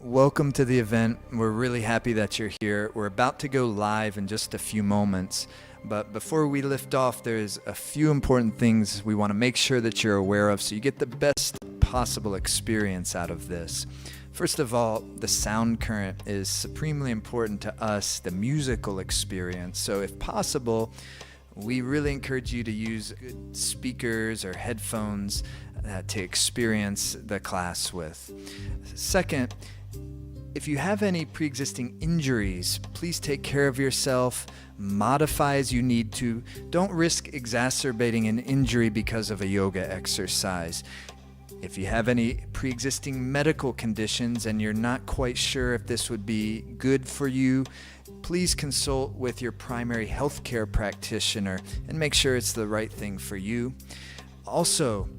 Welcome to the event. We're really happy that you're here. We're about to go live in just a few moments. But before we lift off, there's a few important things we want to make sure that you're aware of so you get the best possible experience out of this. First of all, the sound current is supremely important to us, the musical experience. So if possible, we really encourage you to use good speakers or headphones to experience the class with. Second, if you have any pre-existing injuries, please take care of yourself, modify as you need to. Don't risk exacerbating an injury because of a yoga exercise. If you have any pre-existing medical conditions and you're not quite sure if this would be good for you, please consult with your primary healthcare practitioner and make sure it's the right thing for you. Also,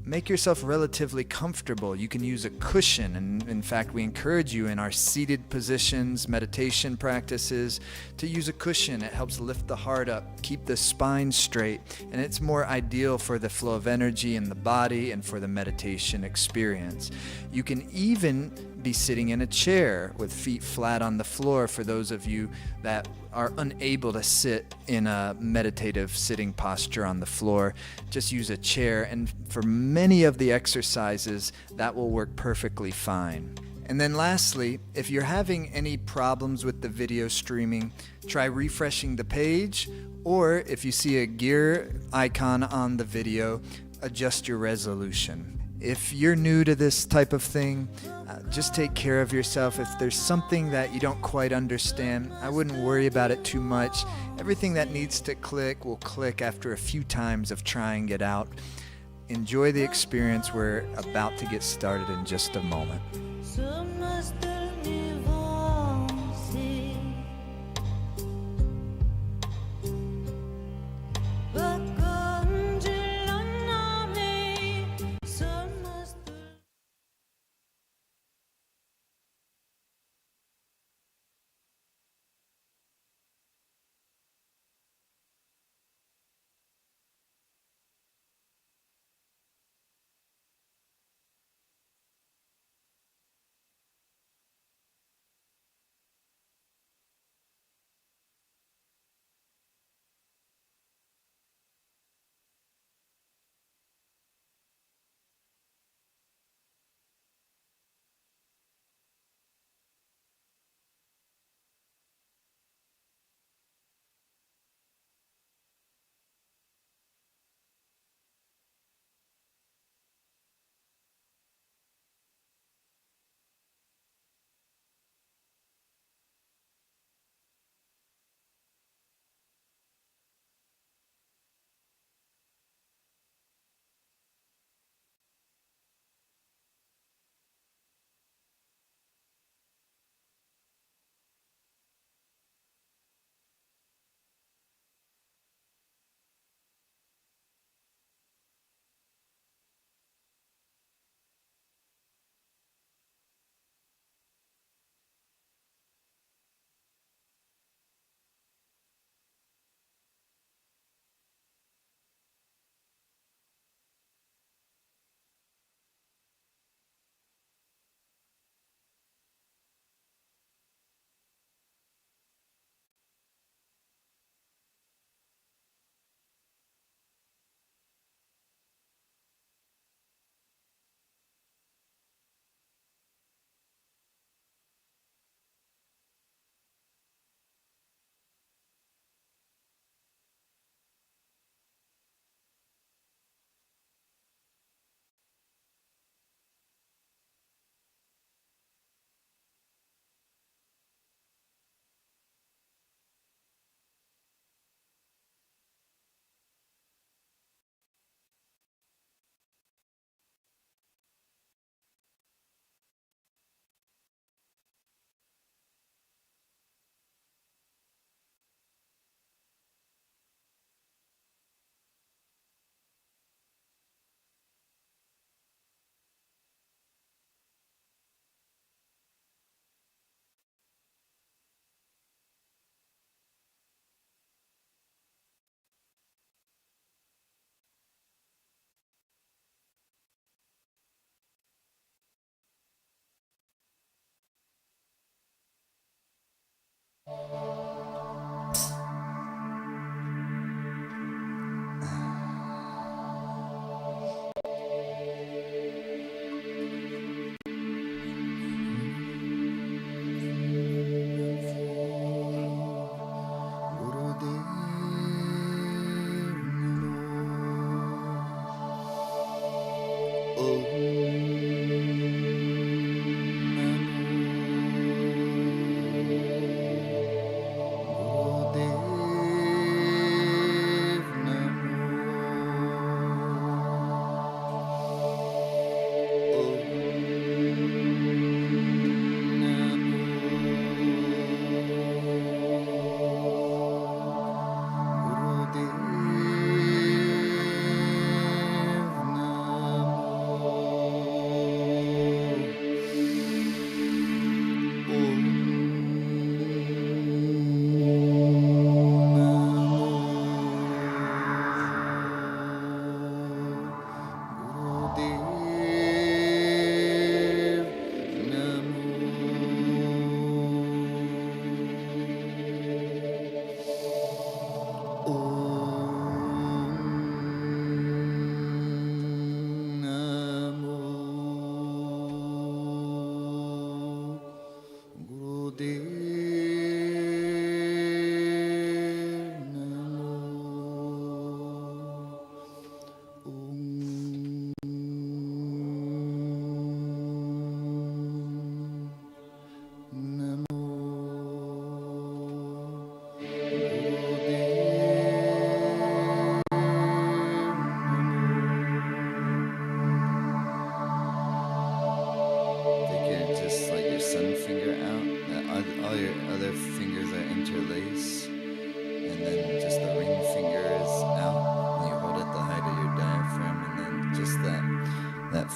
make yourself relatively comfortable. You can use a cushion, and in fact we encourage you in our seated positions, meditation practices, to use a cushion. It helps lift the heart up, keep the spine straight, and it's more ideal for the flow of energy in the body and for the meditation experience. You can even be sitting in a chair with feet flat on the floor for those of you that are unable to sit in a meditative sitting posture on the floor. Just use a chair, and for many of the exercises that will work perfectly fine. And then lastly, if you're having any problems with the video streaming, try refreshing the page, or if you see a gear icon on the video, adjust your resolution. If you're new to this type of thing, just take care of yourself. If there's something that you don't quite understand, I wouldn't worry about it too much. Everything that needs to click will click after a few times of trying it out. Enjoy the experience. We're about to get started in just a moment.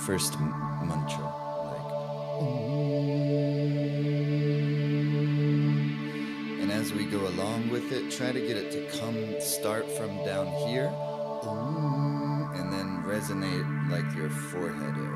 First mantra, like and as we go along with it, try to get it to start from down here and then resonate like your forehead area.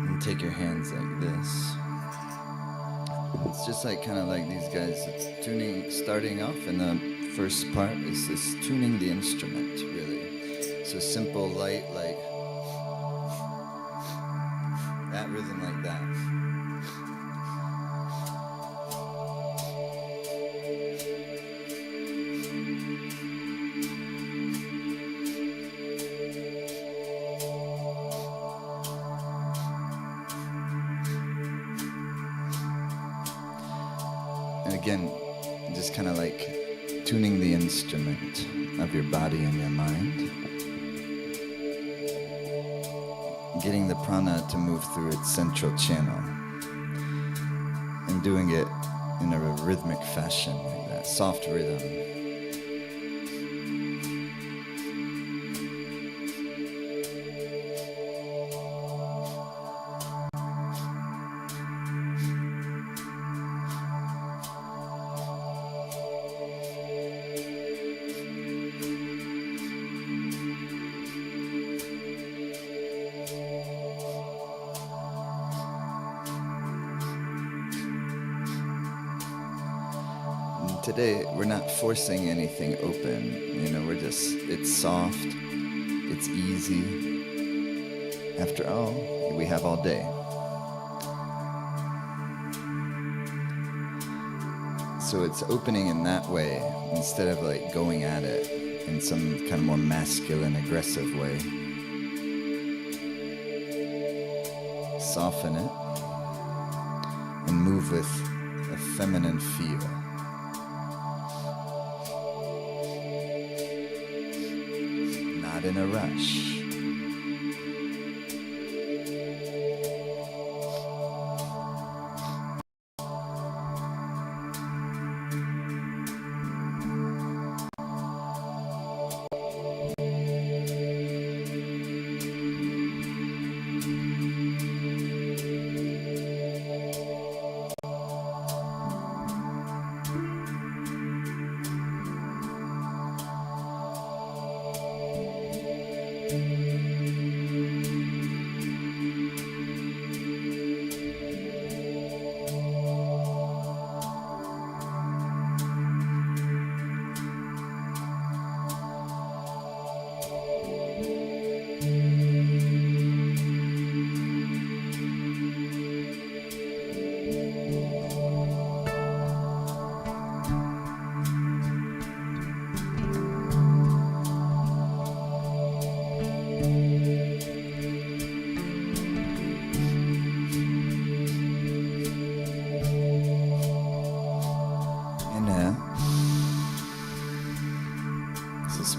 And take your hands like this. It's just like kind of like these guys. It's tuning, starting off, and the first part is this tuning the instrument, really. So simple, light, like that rhythm, like that. Again, just kind of like tuning the instrument of your body and your mind. Getting the prana to move through its central channel. And doing it in a rhythmic fashion, like that, soft rhythm. Today, we're not forcing anything open, it's soft, it's easy. After all, we have all day. So it's opening in that way, instead of like going at it in some kind of more masculine, aggressive way. Soften it, and move with a feminine feel. Not in a rush.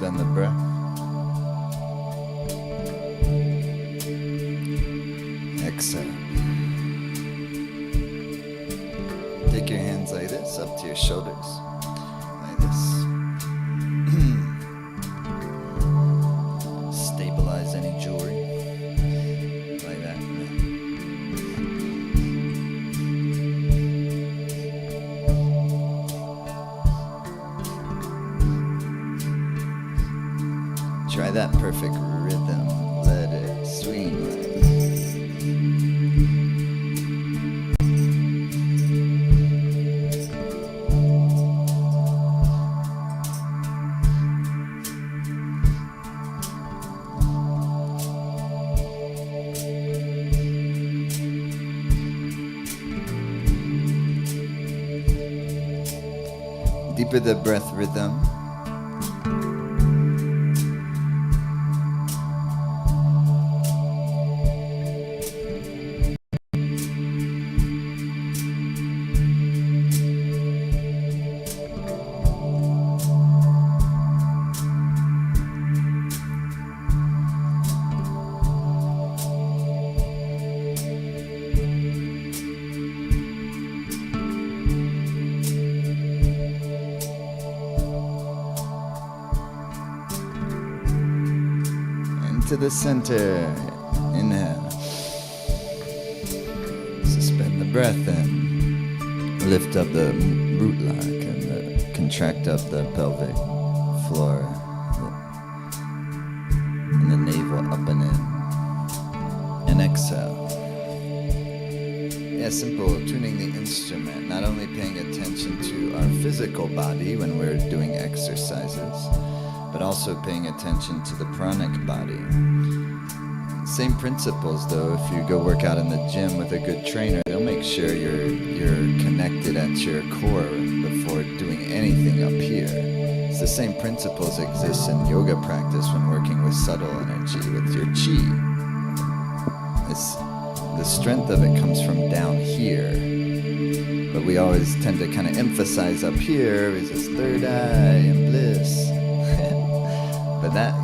Suspend the breath. Exhale. Take your hands like this, up to your shoulders. Like this. Stabilize any jewelry. Like that. Try that perfect rhythm. Let it swing. Deeper the breath rhythm. To the center. Inhale. Suspend the breath and lift up the root lock and contract up the pelvic floor and the navel up and in. And exhale. Yeah, simple. Tuning the instrument. Not only paying attention to our physical body when we're doing exercises, but also paying attention to the pranic body. Same principles though, if you go work out in the gym with a good trainer, they'll make sure you're connected at your core before doing anything up here. It's the same principles exist in yoga practice when working with subtle energy, with your chi. The strength of it comes from down here. But we always tend to kind of emphasize up here is this third eye and bliss. But that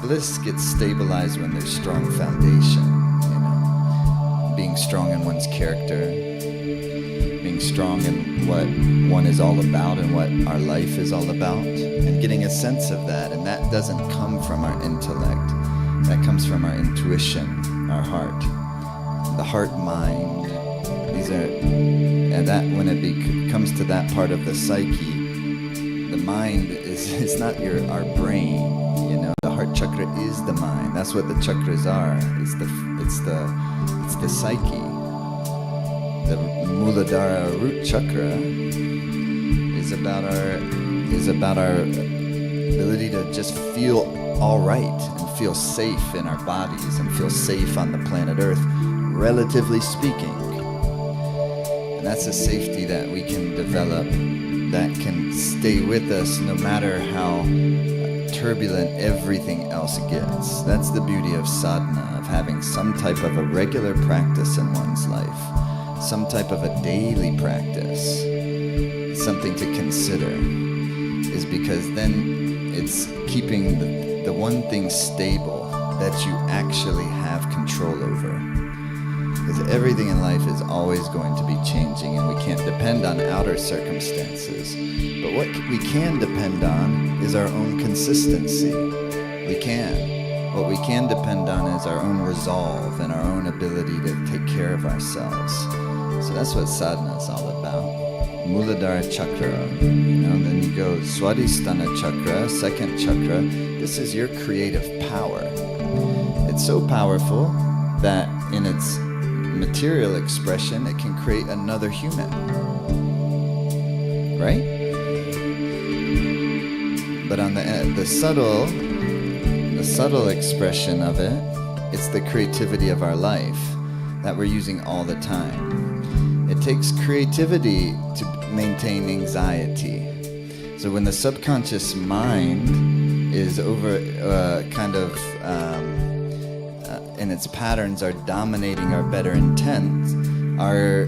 bliss gets stabilized when there's strong foundation, you know. Being strong in one's character, being strong in what one is all about and what our life is all about, and getting a sense of that. And that doesn't come from our intellect. That comes from our intuition, our heart. The heart-mind. These are, and that when it comes to that part of the psyche, the mind is not our brain, you know. The heart chakra is the mind. That's what the chakras are. It's the psyche. The Muladhara root chakra is about our ability to just feel all right and feel safe in our bodies and feel safe on the planet Earth, relatively speaking. And that's a safety that we can develop that can stay with us no matter how turbulent everything else gets. That's the beauty of sadhana, of having some type of a regular practice in one's life, some type of a daily practice. Something to consider is because then it's keeping the one thing stable that you actually have control over. Because everything in life is always going to be changing and we can't depend on outer circumstances. But what we can depend on is our own consistency. We can. What we can depend on is our own resolve and our own ability to take care of ourselves. So that's what sadhana is all about. Muladhara chakra, then you go Swadhisthana chakra, second chakra. This is your creative power. It's so powerful that in its material expression, it can create another human, right? But on the subtle expression of it, it's the creativity of our life that we're using all the time. It takes creativity to maintain anxiety. So when the subconscious mind is and its patterns are dominating our better intent, our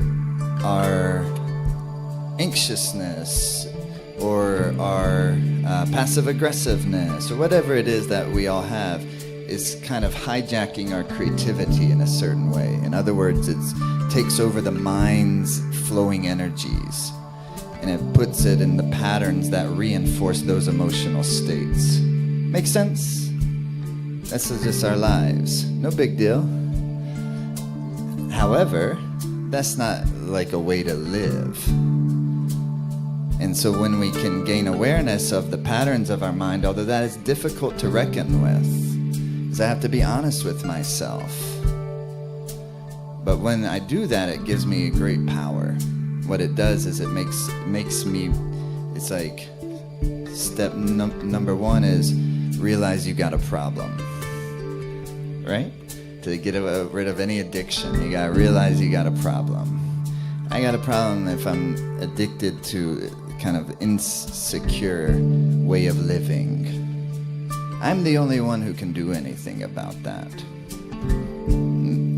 anxiousness, or our passive aggressiveness, or whatever it is that we all have, is kind of hijacking our creativity in a certain way. In other words, it takes over the mind's flowing energies, and it puts it in the patterns that reinforce those emotional states. Make sense? This is just our lives. No big deal. However, that's not like a way to live. And so when we can gain awareness of the patterns of our mind, although that is difficult to reckon with, because I have to be honest with myself. But when I do that, it gives me a great power. What it does is it makes me, it's like step number one is realize you got a problem, right? To get rid of any addiction, you gotta realize you got a problem. I got a problem if I'm addicted to kind of insecure way of living. I'm the only one who can do anything about that.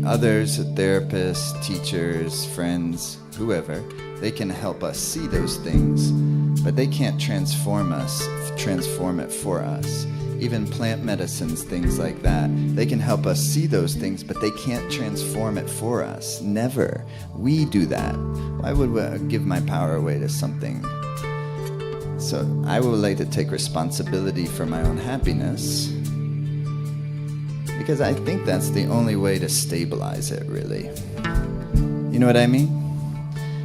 Others, therapists, teachers, friends, whoever, they can help us see those things, but they can't transform it for us. Even plant medicines, things like that, they can help us see those things, but they can't transform it for us. Never. We do that. Why would I give my power away to something? So I would like to take responsibility for my own happiness, because I think that's the only way to stabilize it, really. You know what I mean?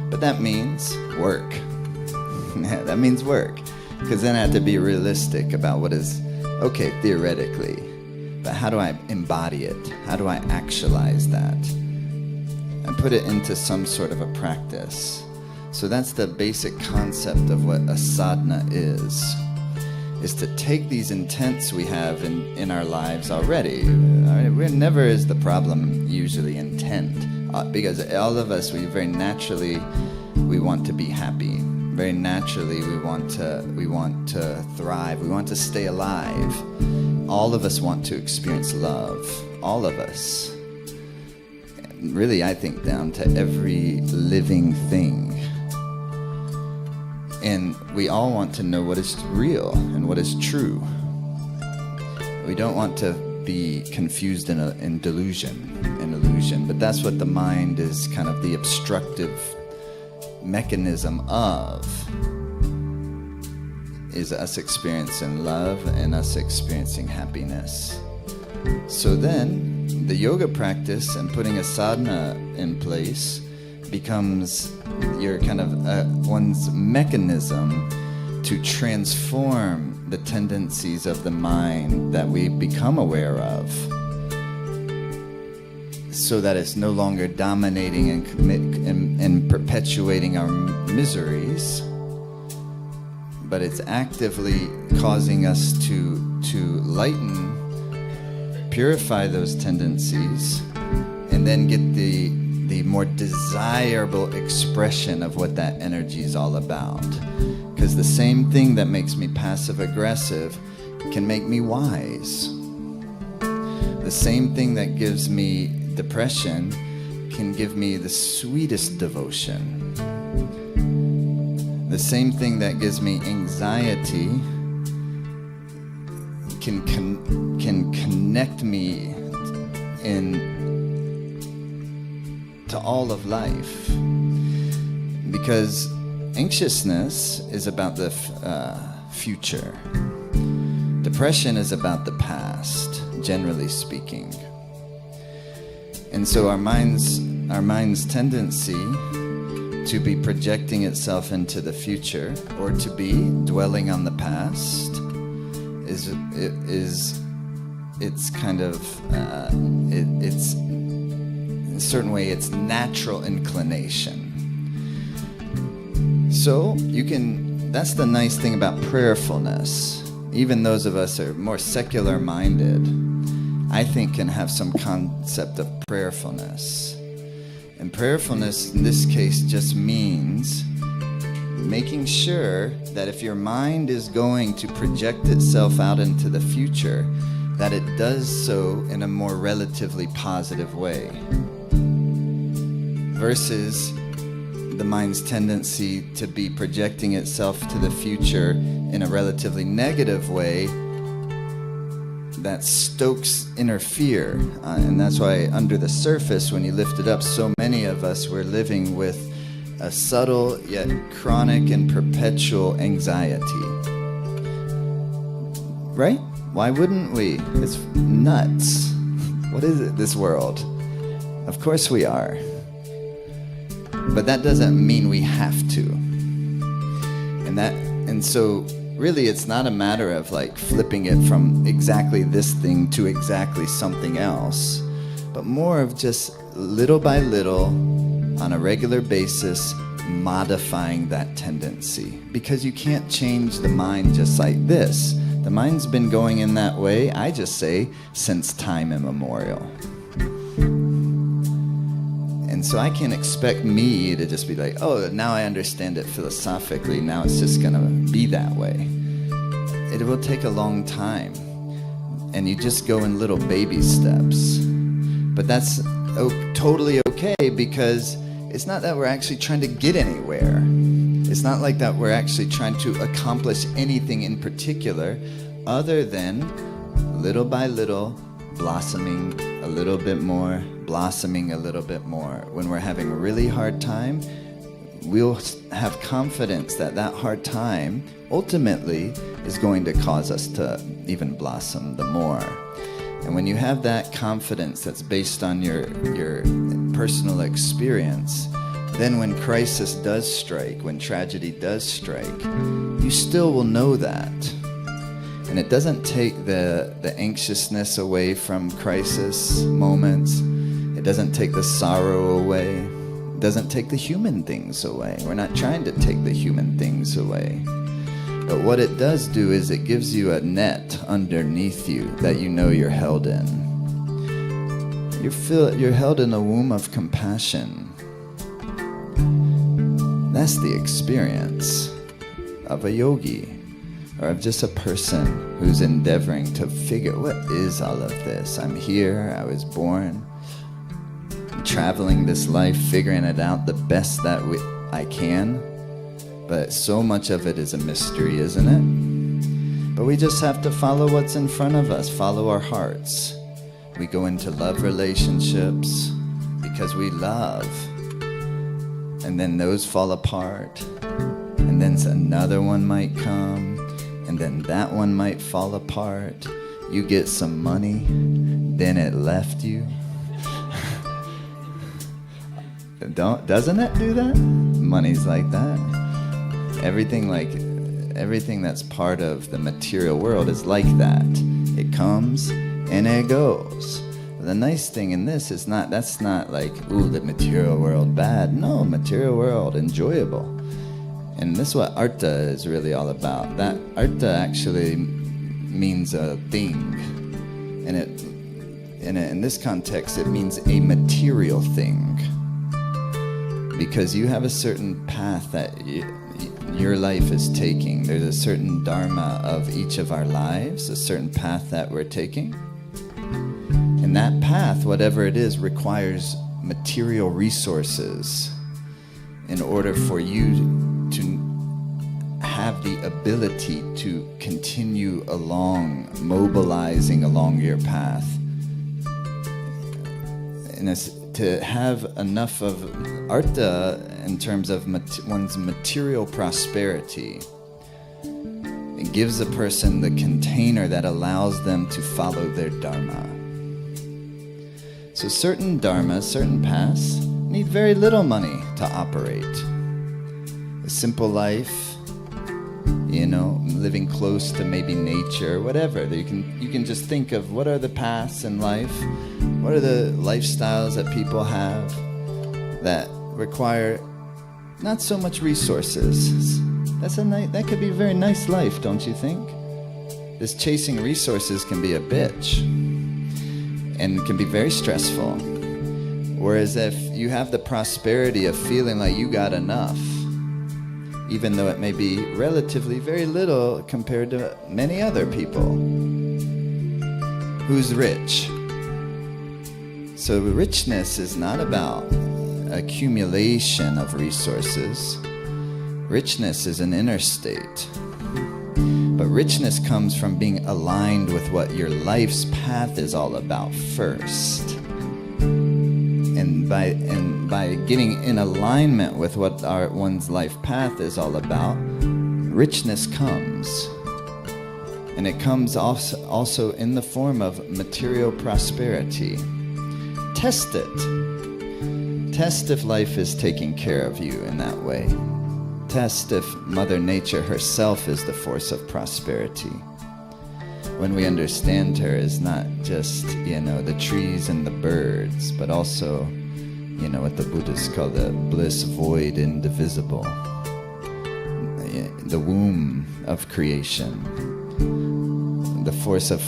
But that means work. That means work, because then I have to be realistic about what is okay, theoretically, but how do I embody it? How do I actualize that? And put it into some sort of a practice. So that's the basic concept of what a sadhana is to take these intents we have in our lives already. We're never is the problem usually intent, because all of us, we very naturally, we want to be happy. Very naturally, we want to thrive. We want to stay alive. All of us want to experience love. All of us. Really, I think down to every living thing. And we all want to know what is real and what is true. We don't want to be confused in delusion, in illusion. But that's what the mind is, kind of the obstructive mechanism of, is us experiencing love and us experiencing happiness. So then the yoga practice and putting a sadhana in place becomes your kind of one's mechanism to transform the tendencies of the mind that we become aware of, so that it's no longer dominating and perpetuating our miseries, but it's actively causing us to lighten, purify those tendencies, and then get the more desirable expression of what that energy is all about. Because the same thing that makes me passive aggressive can make me wise. The same thing that gives me depression can give me the sweetest devotion. The same thing that gives me anxiety can connect me to all of life. Because anxiousness is about the future. Depression is about the past, generally speaking. And so our mind's tendency to be projecting itself into the future, or to be dwelling on the past, it's kind of it's in a certain way its natural inclination. So that's the nice thing about prayerfulness. Even those of us who are more secular minded, I think, can have some concept of prayerfulness. And prayerfulness in this case just means making sure that if your mind is going to project itself out into the future, that it does so in a more relatively positive way, versus the mind's tendency to be projecting itself to the future in a relatively negative way, that stokes inner fear. And that's why under the surface, when you lift it up, so many of us were living with a subtle yet chronic and perpetual anxiety. Right? Why wouldn't we? It's nuts. What is it, this world? Of course we are. But that doesn't mean we have to. And so really it's not a matter of like flipping it from exactly this thing to exactly something else, but more of just little by little, on a regular basis, modifying that tendency. Because you can't change the mind just like this. The mind's been going in that way, I just say, since time immemorial. And so I can't expect me to just be like, oh, now I understand it philosophically, now it's just gonna be that way. It will take a long time. And you just go in little baby steps. But that's totally okay, because it's not that we're actually trying to get anywhere. It's not like that we're actually trying to accomplish anything in particular, other than little by little, blossoming a little bit more, blossoming a little bit more. When we're having a really hard time, we'll have confidence that that hard time ultimately is going to cause us to even blossom the more. And when you have that confidence that's based on your personal experience, then when crisis does strike, when tragedy does strike, you still will know that. And it doesn't take the anxiousness away from crisis moments. It doesn't take the sorrow away. It doesn't take the human things away. We're not trying to take the human things away. But what it does do is it gives you a net underneath you that you know you're held in. You're held in a womb of compassion. That's the experience of a yogi, or of just a person who's endeavoring to figure, what is all of this? I'm here, I was born, I'm traveling this life, figuring it out the best that I can. But so much of it is a mystery, isn't it? But we just have to follow what's in front of us, follow our hearts. We go into love relationships because we love. And then those fall apart. And then another one might come. And then that one might fall apart. You get some money, then it left you. Doesn't it do that? Money's like that. Everything that's part of the material world is like that. It comes and it goes. The nice thing in this is that's not like, ooh, the material world bad. No, material world enjoyable. And this is what artha is really all about. That artha actually means a thing. And in this context, it means a material thing. Because you have a certain path that your life is taking. There's a certain dharma of each of our lives, a certain path that we're taking. And that path, whatever it is, requires material resources in order for you to have the ability to continue along, mobilizing along your path. And to have enough of artha in terms of one's material prosperity, it gives a person the container that allows them to follow their dharma. So certain dharmas, certain paths, need very little money to operate. A simple life, living close to maybe nature, whatever. You can just think of what are the paths in life, what are the lifestyles that people have that require not so much resources. That could be a very nice life, don't you think? This chasing resources can be a bitch and can be very stressful. Whereas if you have the prosperity of feeling like you got enough, even though it may be relatively very little compared to many other people. Who's rich? So richness is not about accumulation of resources. Richness is an inner state. But richness comes from being aligned with what your life's path is all about first. And by getting in alignment with what one's life path is all about, richness comes. And it comes also in the form of material prosperity. Test it. Test if life is taking care of you in that way. Test if Mother Nature herself is the force of prosperity. When we understand her as not just, the trees and the birds, but also, what the Buddhists call the bliss void indivisible, the womb of creation, the force of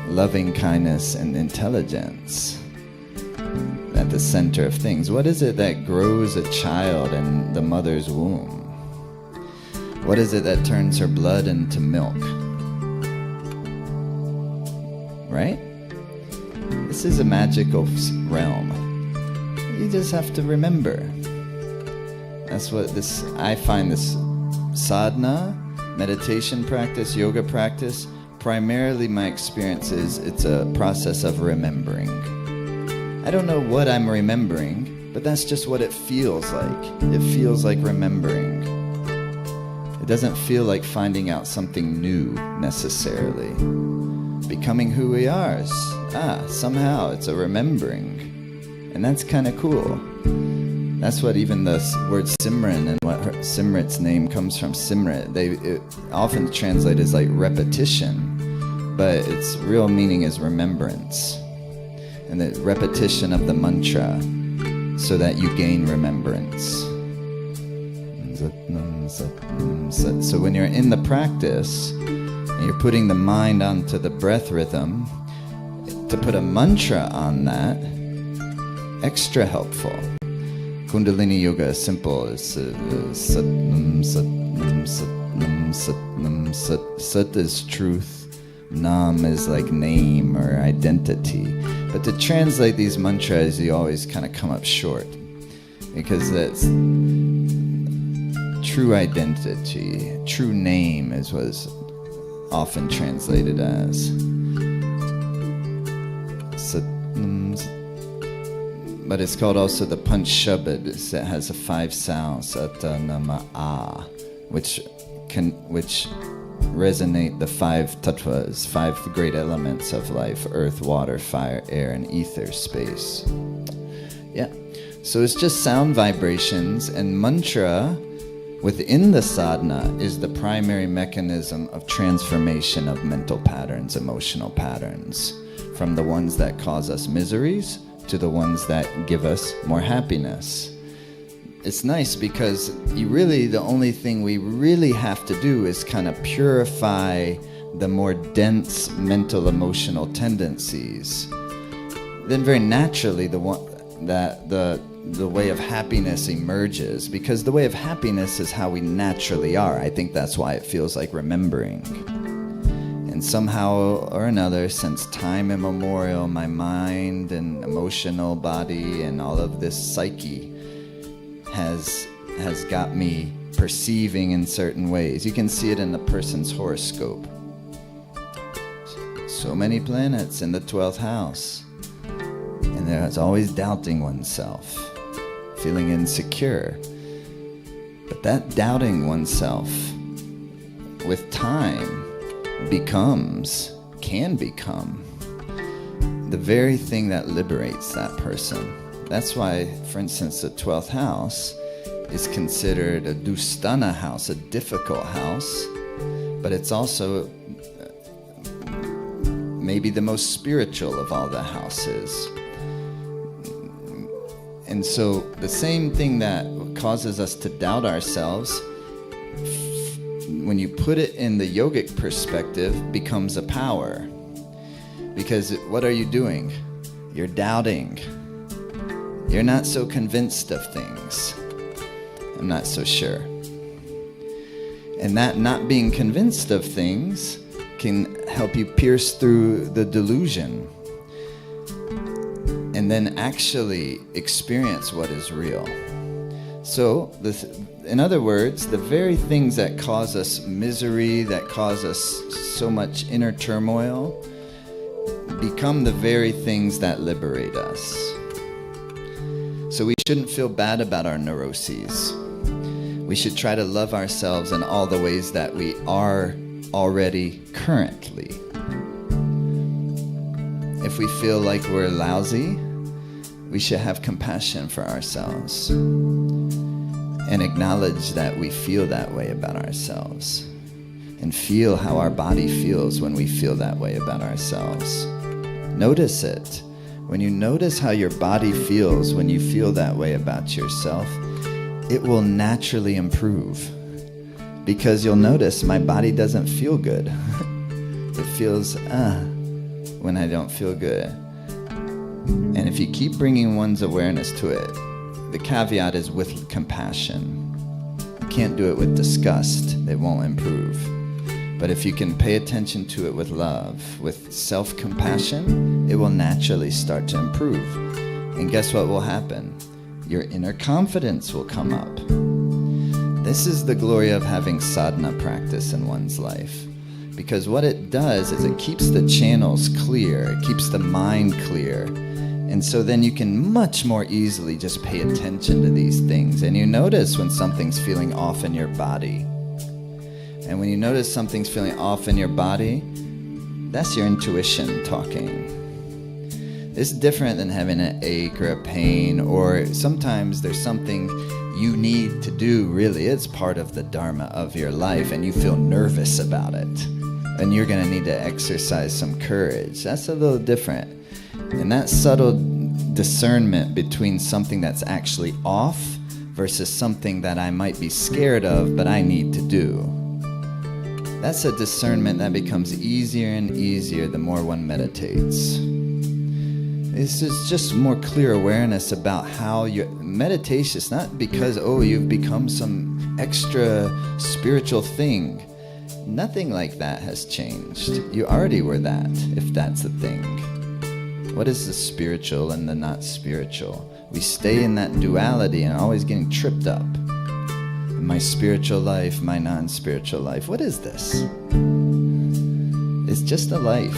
loving kindness and intelligence at the center of things. What is it that grows a child in the mother's womb? What is it that turns her blood into milk? Right? This is a magical realm. You just have to remember. That's what I find this sadhana, meditation practice, yoga practice, primarily my experience is it's a process of remembering. I don't know what I'm remembering, but that's just what it feels like. It feels like remembering. It doesn't feel like finding out something new necessarily. Becoming who we are, somehow it's a remembering. And that's kind of cool. That's what even the word Simran and what Simrit's name comes from, Simrit. It often translated as like repetition, but its real meaning is remembrance. And the repetition of the mantra so that you gain remembrance. So when you're in the practice and you're putting the mind onto the breath rhythm, to put a mantra on that, extra helpful. Kundalini yoga is simple. It's sat nam sat nam sat nam sat nam sat. Sat is truth. Nam is like name or identity. But to translate these mantras, you always kind of come up short, because that's true identity, true name is what is often translated as. But it's called also the Panch Shabad. It has a 5 sounds, Sata Nama A, which resonate the 5 tattvas, 5 great elements of life: earth, water, fire, air, and ether, space. Yeah. So it's just sound vibrations, and mantra within the sadhana is the primary mechanism of transformation of mental patterns, emotional patterns, from the ones that cause us miseries to the ones that give us more happiness. It's nice because the only thing we really have to do is kind of purify the more dense mental emotional tendencies. Then very naturally the way of happiness emerges, because the way of happiness is how we naturally are. I think that's why it feels like remembering. And somehow or another, since time immemorial, my mind and emotional body and all of this psyche has got me perceiving in certain ways. You can see it in the person's horoscope. So many planets in the 12th house. And there's always doubting oneself, feeling insecure. But that doubting oneself, with time, can become the very thing that liberates that person. That's why, for instance, the 12th house is considered a dustana house, a difficult house, but it's also maybe the most spiritual of all the houses. And so the same thing that causes us to doubt ourselves, when you put it in the yogic perspective, becomes a power. Because what are you doing? You're doubting. You're not so convinced of things. I'm not so sure. And that not being convinced of things can help you pierce through the delusion. and then actually experience what is real. So, in other words, the very things that cause us misery, that cause us so much inner turmoil, become the very things that liberate us. So we shouldn't feel bad about our neuroses. We should try to love ourselves in all the ways that we are already currently. If we feel like we're lousy, we should have compassion for ourselves and acknowledge that we feel that way about ourselves, and feel how our body feels when we feel that way about ourselves. Notice it. When you notice how your body feels when you feel that way about yourself, it will naturally improve, because you'll notice my body doesn't feel good. It feels when I don't feel good. And if you keep bringing one's awareness to it, the caveat is with compassion. You can't do it with disgust. It won't improve. But if you can pay attention to it with love, with self-compassion, it will naturally start to improve. And guess what will happen? Your inner confidence will come up. This is the glory of having sadhana practice in one's life. Because what it does is it keeps the channels clear, it keeps the mind clear. And so then you can much more easily just pay attention to these things. And you notice when something's feeling off in your body. And when you notice something's feeling off in your body, that's your intuition talking. It's different than having an ache or a pain, or sometimes there's something you need to do, really. It's part of the dharma of your life, and you feel nervous about it. And you're going to need to exercise some courage. That's a little different. And that subtle discernment between something that's actually off versus something that I might be scared of, but I need to do. That's a discernment that becomes easier and easier the more one meditates. This is just more clear awareness about how your meditation is not because, you've become some extra spiritual thing. Nothing like that has changed. You already were that, if that's the thing. What is the spiritual and the not spiritual? We stay in that duality and always getting tripped up. My spiritual life, my non-spiritual life. What is this? It's just a life.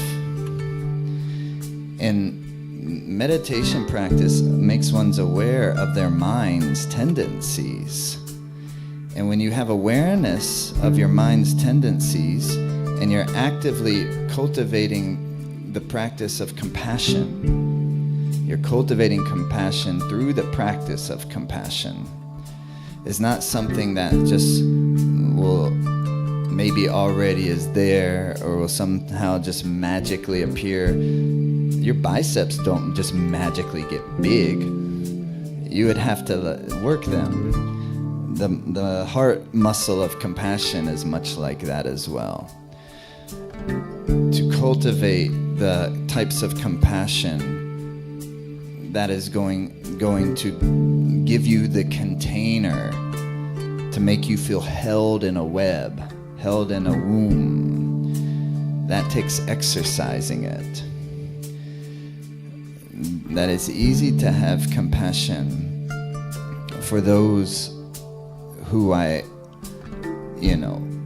And meditation practice makes one aware of their mind's tendencies. And when you have awareness of your mind's tendencies and you're actively cultivating the practice of compassion, you're cultivating compassion through the practice of compassion. It's not something that just will maybe already is there or will somehow just magically appear. Your biceps don't just magically get big. You would have to work them. The heart muscle of compassion is much like that as well. To cultivate the types of compassion that is going to give you the container to make you feel held in a web, held in a womb. That takes exercising it. That it's easy to have compassion for those who I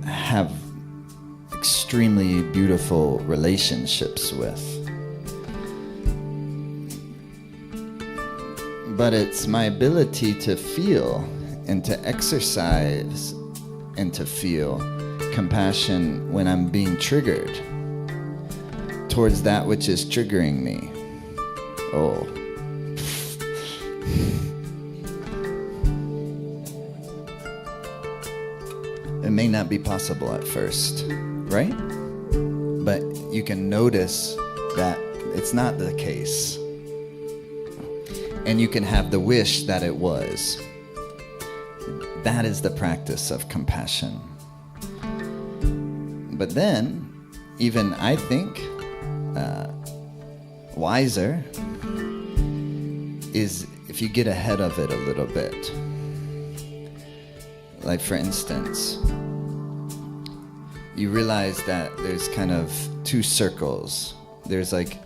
have extremely beautiful relationships with. But it's my ability to feel and to exercise and to feel compassion when I'm being triggered towards that which is triggering me. It may not be possible at first, right? But you can notice that it's not the case. And you can have the wish that it was. That is the practice of compassion. But then, even I think, wiser is if you get ahead of it a little bit. Like for instance, you realize that there's kind of two circles. There's like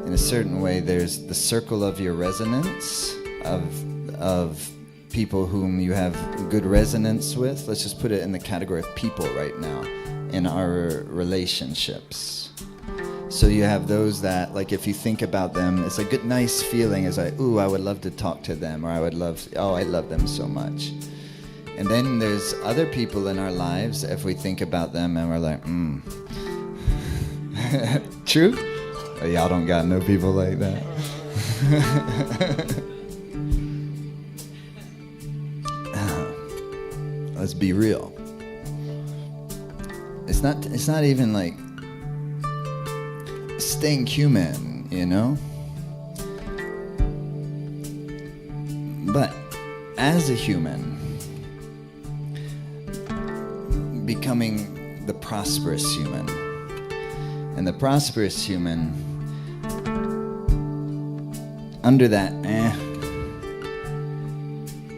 in a certain way, there's the circle of your resonance of people whom you have good resonance with. Let's just put it in the category of people right now in our relationships. So you have those that, like, if you think about them, it's a good, nice feeling. It's like, ooh, I would love to talk to them, or I love them so much. And then there's other people in our lives, if we think about them and we're like, True? Oh, y'all don't got no people like that. Let's be real. It's not even like staying human, you know? But as a human, becoming the prosperous human. And the prosperous human, under that,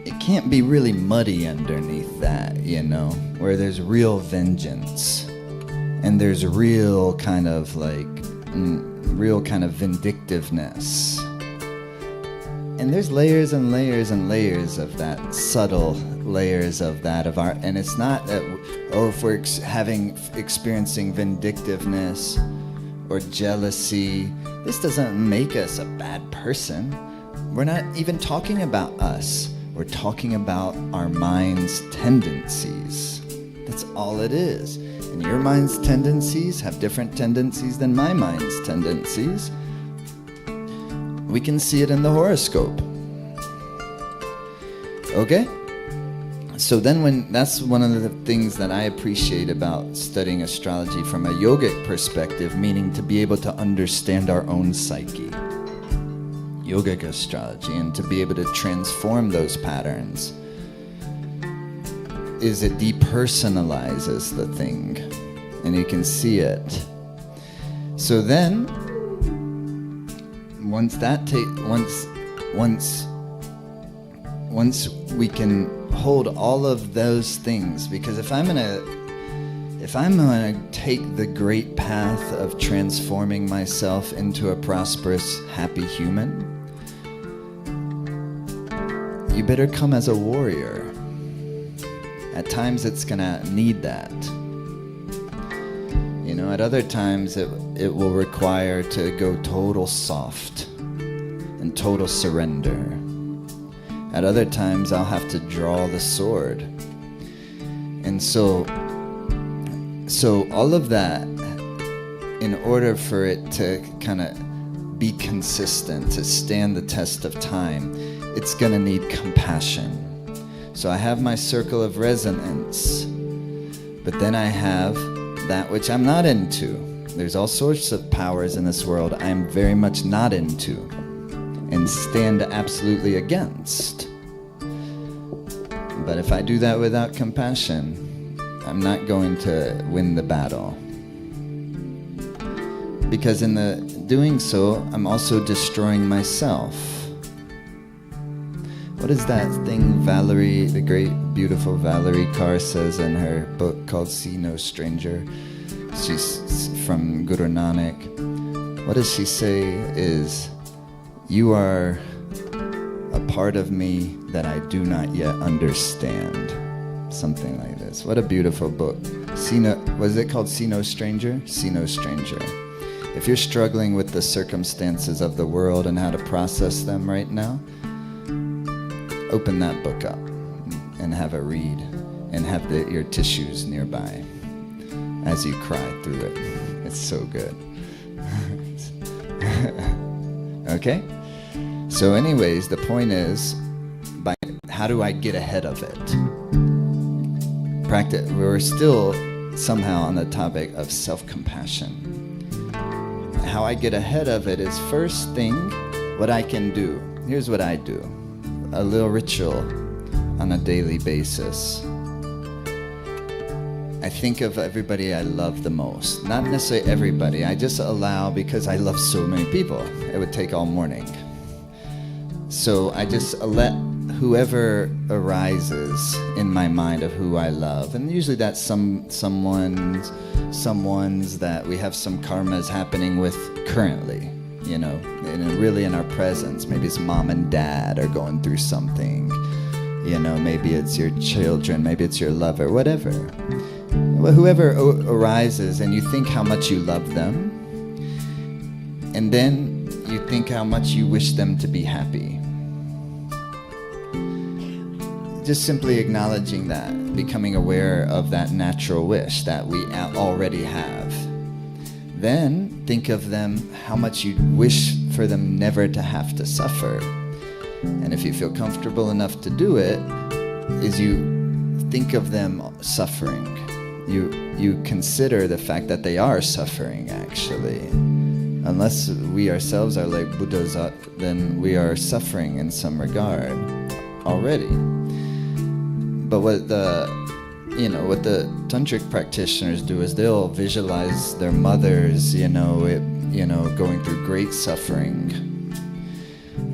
it can't be really muddy underneath that, you know, where there's real vengeance and there's real kind of vindictiveness. And there's layers and layers and layers of that, subtle layers of that, of our, and it's not that, if we're experiencing vindictiveness or jealousy, this doesn't make us a bad person. We're not even talking about us. We're talking about our mind's tendencies. That's all it is. And your mind's tendencies have different tendencies than my mind's tendencies. We can see it in the horoscope. Okay? So then that's one of the things that I appreciate about studying astrology from a yogic perspective, meaning to be able to understand our own psyche. Yogic astrology, and to be able to transform those patterns, is it depersonalizes the thing, and you can see it. So then, once we can hold all of those things, because if I'm gonna take the great path of transforming myself into a prosperous, happy human, you better come as a warrior. At times it's gonna need that. You know, at other times it will require to go total soft and total surrender. At other times I'll have to draw the sword. And so all of that, in order for it to kind of be consistent, to stand the test of time, it's going to need compassion. So I have my circle of resonance, but then I have that which I'm not into. There's all sorts of powers in this world I'm very much not into and stand absolutely against. But if I do that without compassion, I'm not going to win the battle. Because in the doing so, I'm also destroying myself. What is that thing Valerie, the great, beautiful Valerie Carr says in her book called See No Stranger? She's from Guru Nanak. What does she say is, you are a part of me that I do not yet understand. Something like this. What a beautiful book. Was it called See No Stranger? See No Stranger. If you're struggling with the circumstances of the world and how to process them right now, open that book up and have a read and have your tissues nearby as you cry through it. It's so good. Okay? So anyways, the point is, how do I get ahead of it? We're still somehow on the topic of self-compassion. How I get ahead of it is, first thing, what I can do. Here's what I do. A little ritual on a daily basis. I think of everybody I love the most. Not necessarily everybody. I just allow, because I love so many people. It would take all morning. So I just let whoever arises in my mind of who I love, and usually that's someone's that we have some karmas happening with currently, and really in our presence. Maybe it's mom and dad are going through something. Maybe it's your children, maybe it's your lover, whatever. Whoever arises, and you think how much you love them, and then you think how much you wish them to be happy. Just simply acknowledging that, becoming aware of that natural wish that we already have. Then think of them, how much you wish for them never to have to suffer. And if you feel comfortable enough to do it, is you think of them suffering. You consider the fact that they are suffering, actually. Unless we ourselves are like Buddhas, then we are suffering in some regard already. But what the tantric practitioners do is they'll visualize their mothers, going through great suffering.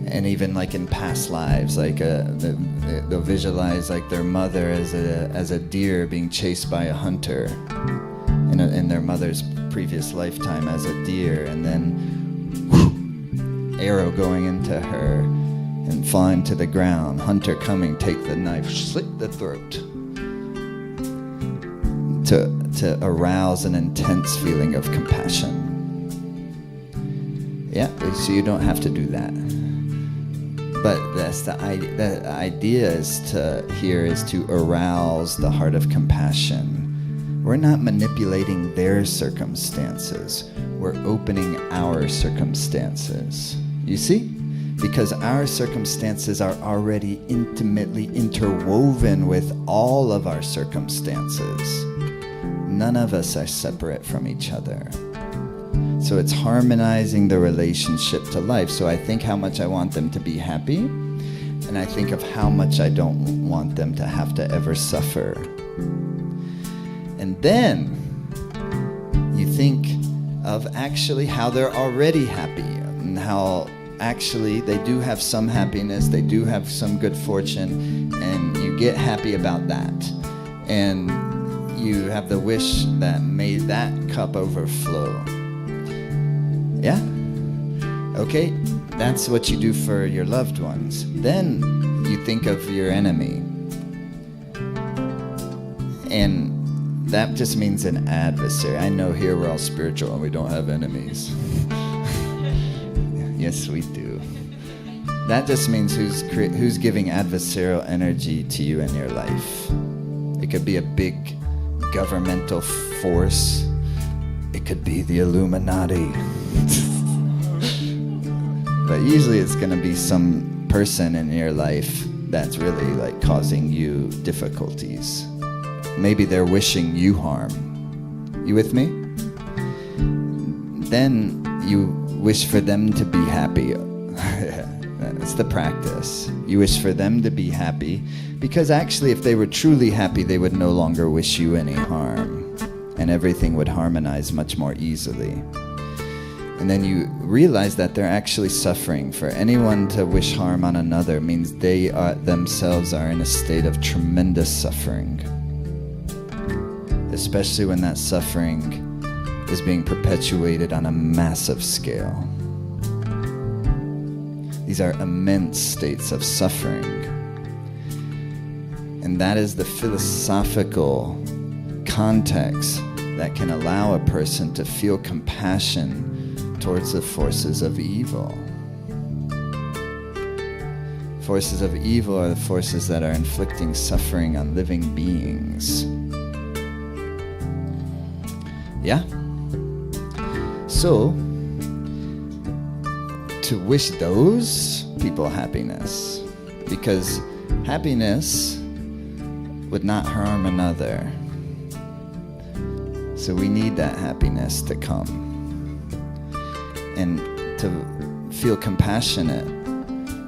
And even like in past lives, like they'll visualize like their mother as a deer being chased by a hunter in their mother's previous lifetime as a deer, and then arrow going into her and falling to the ground, hunter coming, take the knife, slit the throat, to arouse an intense feeling of compassion. Yeah, so you don't have to do that. But that's the idea is to arouse the heart of compassion. We're not manipulating their circumstances. We're opening our circumstances. You see? Because our circumstances are already intimately interwoven with all of our circumstances. None of us are separate from each other. So it's harmonizing the relationship to life. So I think how much I want them to be happy, and I think of how much I don't want them to have to ever suffer. And then you think of actually how they're already happy, and how actually they do have some happiness, they do have some good fortune, and you get happy about that. And you have the wish that may that cup overflow. Yeah? Okay, that's what you do for your loved ones. Then you think of your enemy. And that just means an adversary. I know here we're all spiritual and we don't have enemies. Yes, we do. That just means who's giving adversarial energy to you in your life. It could be a big governmental force. It could be the Illuminati. But usually it's going to be some person in your life that's really like causing you difficulties. Maybe they're wishing you harm. You with me? Then you wish for them to be happy. That's the practice. You wish for them to be happy because actually if they were truly happy, they would no longer wish you any harm. And everything would harmonize much more easily. And then you realize that they're actually suffering. For anyone to wish harm on another means they themselves are in a state of tremendous suffering. Especially when that suffering is being perpetuated on a massive scale. These are immense states of suffering. And that is the philosophical context that can allow a person to feel compassion towards the forces of evil. Forces of evil are the forces that are inflicting suffering on living beings. Yeah? So, to wish those people happiness, because happiness would not harm another. So we need that happiness to come. And to feel compassionate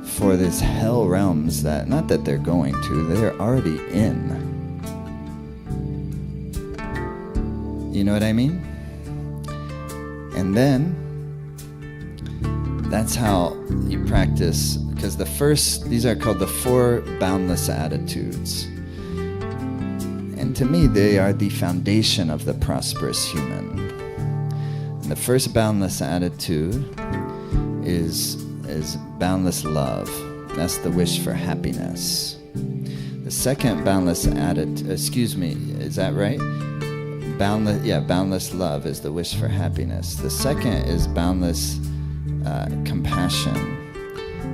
for these hell realms that, not that they're going to, they're already in. You know what I mean? And then, that's how you practice, because these are called the 4 boundless attitudes. And to me, they are the foundation of the prosperous human. And the first boundless attitude is boundless love. That's the wish for happiness. The second boundless attitude, is that right? Boundless love is the wish for happiness. The second is boundless compassion,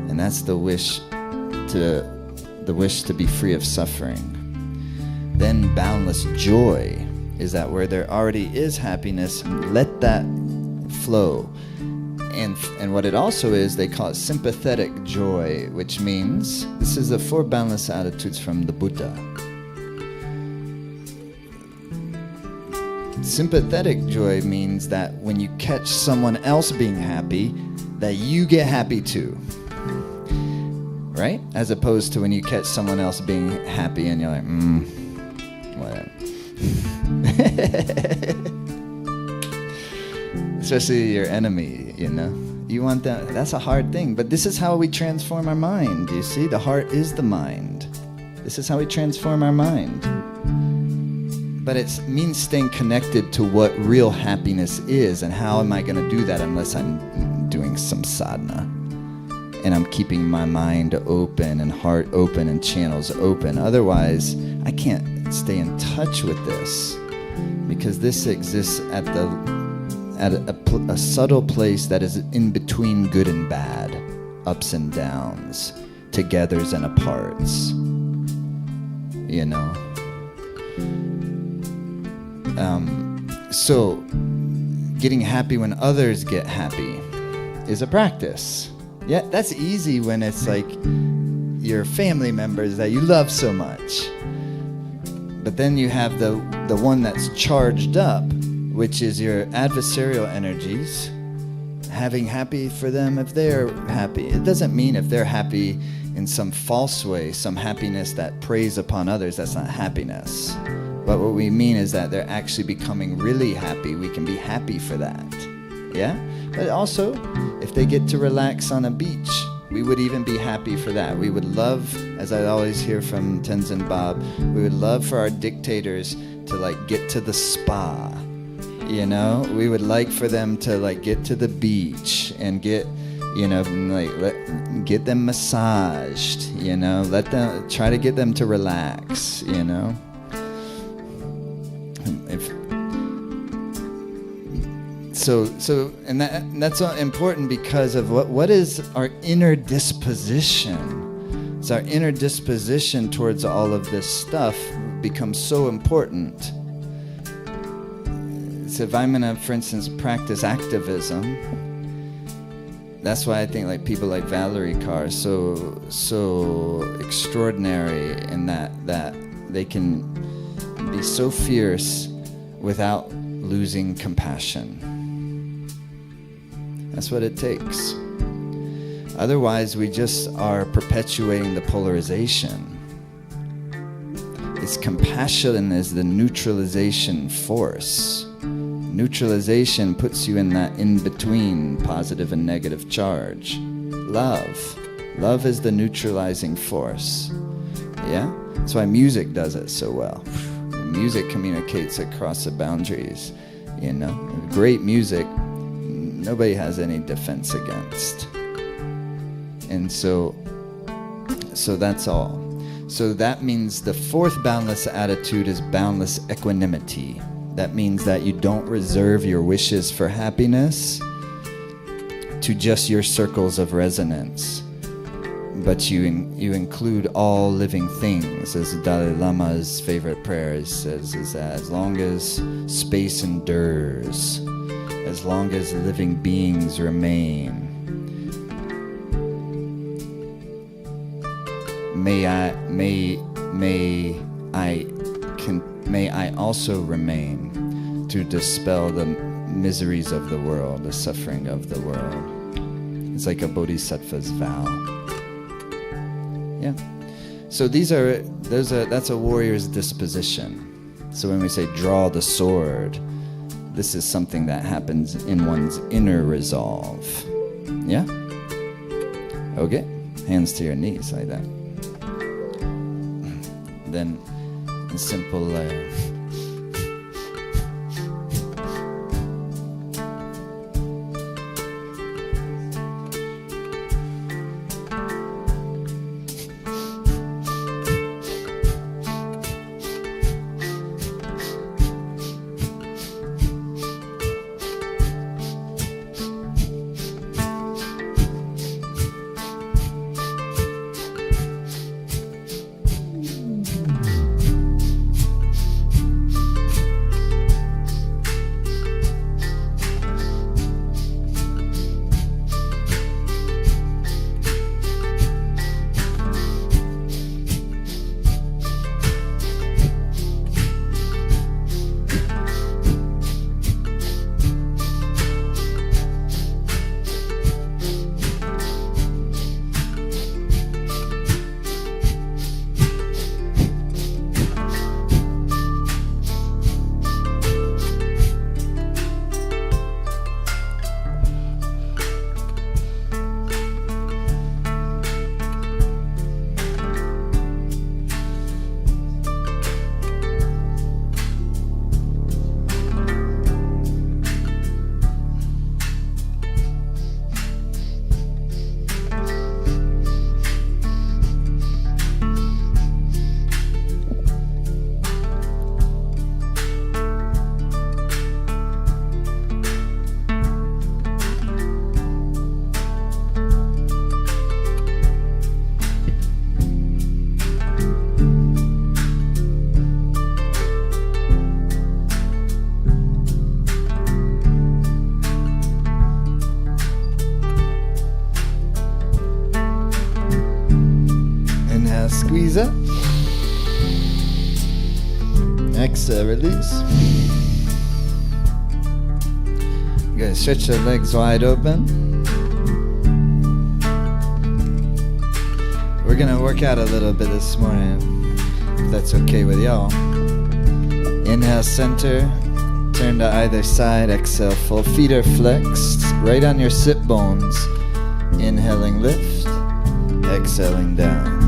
and that's the wish to be free of suffering. Then boundless joy is that where there already is happiness, let that flow. And what it also is, they call it sympathetic joy, which means, this is the 4 boundless attitudes from the Buddha. Sympathetic joy means that when you catch someone else being happy, that you get happy too. Right? As opposed to when you catch someone else being happy and you're like, whatever. Especially your enemy, you know. You want that. That's a hard thing. But this is how we transform our mind. You see, the heart is the mind. This is how we transform our mind. But it means staying connected to what real happiness is. And how am I going to do that unless I'm doing some sadhana? And I'm keeping my mind open and heart open and channels open. Otherwise, I can't stay in touch with this. Because this exists at a subtle place that is in between good and bad, ups and downs, togethers and aparts, you know. So getting happy when others get happy is a practice. Yeah, that's easy when it's like your family members that you love so much. But then you have the one that's charged up, which is your adversarial energies, having happy for them if they're happy. It doesn't mean if they're happy in some false way, some happiness that preys upon others, that's not happiness. But what we mean is that they're actually becoming really happy. We can be happy for that. Yeah? But also, if they get to relax on a beach, we would even be happy for that. We would love, as I always hear from Tenzin Bob, we would love for our dictators to like get to the spa. You know, we would like for them to like get to the beach and get, you know, like get them massaged, you know, try to get them to relax, you know. And that's important because of what is our inner disposition. So our inner disposition towards all of this stuff becomes so important. So if I'm gonna, for instance, practice activism, that's why I think like people like Valerie Carr so extraordinary in that they can be so fierce without losing compassion. That's what it takes. Otherwise, we just are perpetuating the polarization. It's compassion is the neutralization force. Neutralization puts you in that in-between positive and negative charge. Love is the neutralizing force. Yeah? That's why music does it so well. Music communicates across the boundaries. You know, great music, nobody has any defense against. And so that's all. So that means the 4th boundless attitude is boundless equanimity. That means that you don't reserve your wishes for happiness to just your circles of resonance, but you include all living things. As the Dalai Lama's favorite prayer says, is that as long as space endures, as long as living beings remain, may I also remain to dispel the miseries of the world, the suffering of the world. It's like a bodhisattva's vow. Yeah. So that's a warrior's disposition. So when we say draw the sword, this is something that happens in one's inner resolve. Yeah? Okay. Hands to your knees like that. Then a simple Squeeze up. Exhale, release. Good. Stretch the legs wide open. We're gonna work out a little bit this morning, if that's okay with y'all. Inhale, center. Turn to either side. Exhale, full. Feet are flexed, right on your sit bones. Inhaling, lift. Exhaling, down.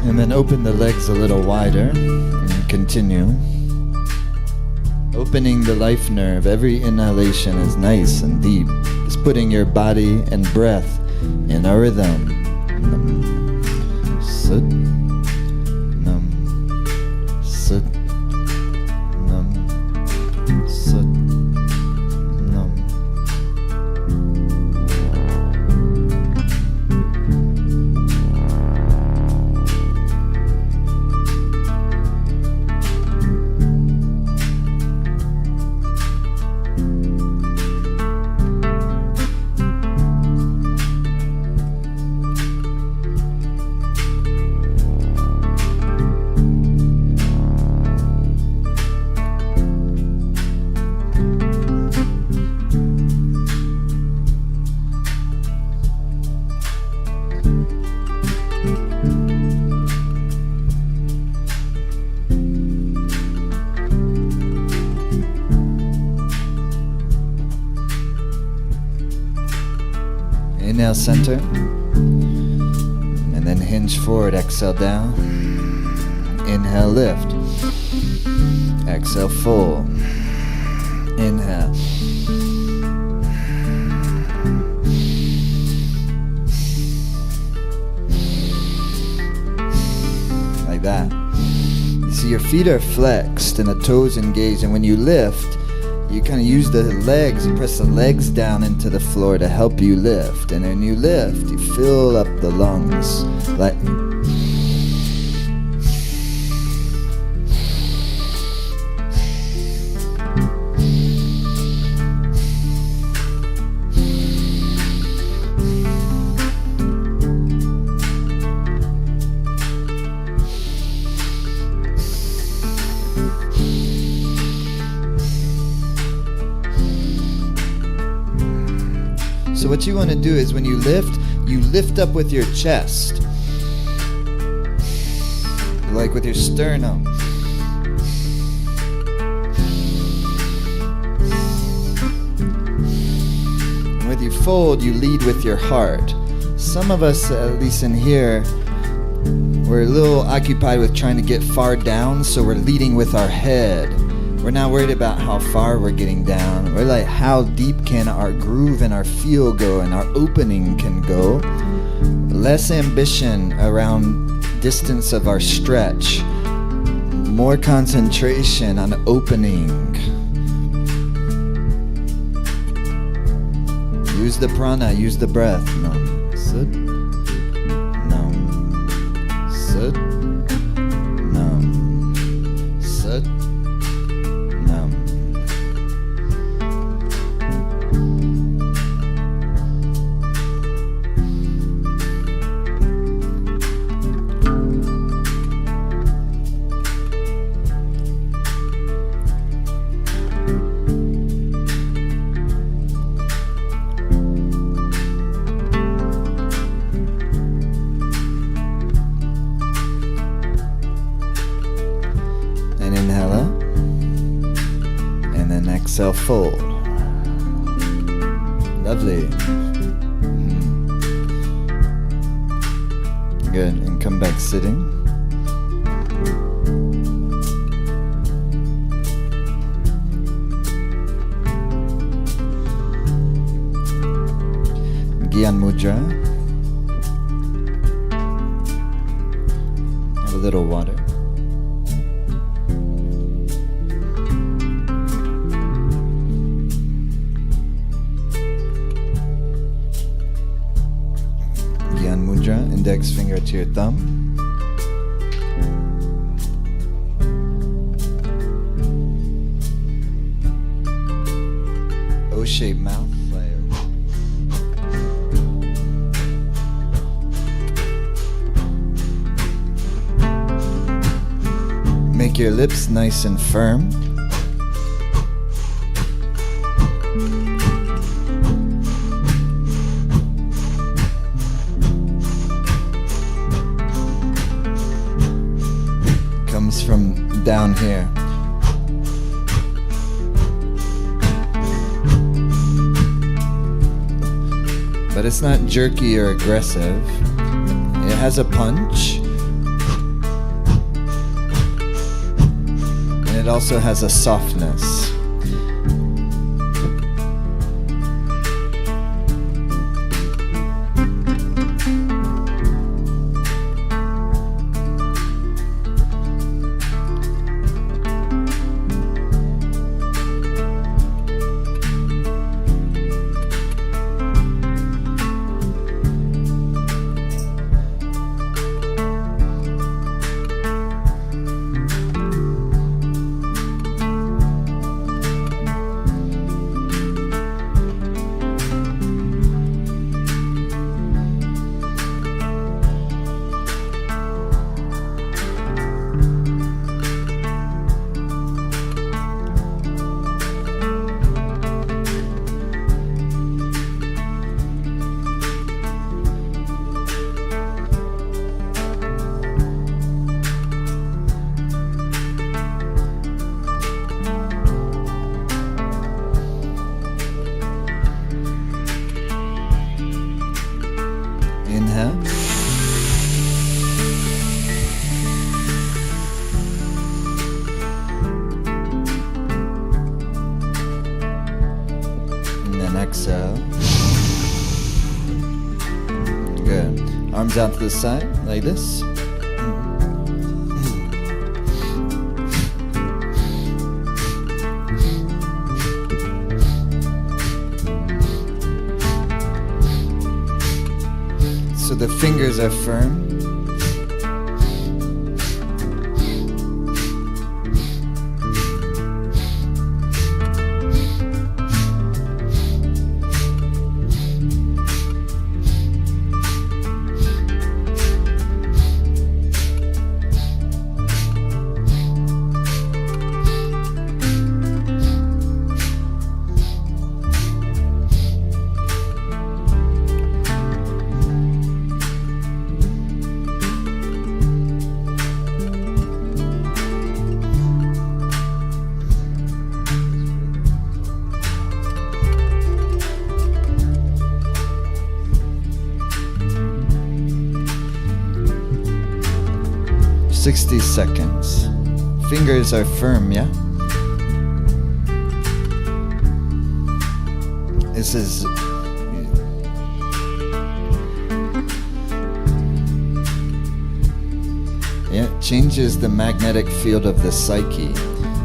And then open the legs a little wider and continue. Opening the life nerve. Every inhalation is nice and deep. It's putting your body and breath in a rhythm. Nam, sut, nam, sut, nam, sut, nam. Inhale, center, and then hinge forward. Exhale, down. Inhale, lift. Exhale, full. Inhale. Like that. You see, your feet are flexed and the toes engaged, and when you lift, you kind of use the legs, you press the legs down into the floor to help you lift. And when you lift, you fill up the lungs. Like So what you want to do is when you lift up with your chest, like with your sternum. And when you fold, you lead with your heart. Some of us, at least in here, we're a little occupied with trying to get far down, so we're leading with our head. We're not worried about how far we're getting down. We're like, how deep can our groove and our feel go and our opening can go? Less ambition around distance of our stretch. More concentration on opening. Use the prana, use the breath. Nam, sut, nam, sut, nam, sut, nam. Exhale, fold. Lovely. Good, and come back sitting. Gyan Mudra. Have a little water. Index finger to your thumb. O-shaped mouth. Make your lips nice and firm. From down here. But it's not jerky or aggressive. It has a punch. And it also has a softness. Inhale. And then exhale. Good. Arms out to the side, like this. So the fingers are firm. .60 seconds. Fingers are firm, yeah? This is it changes the magnetic field of the psyche,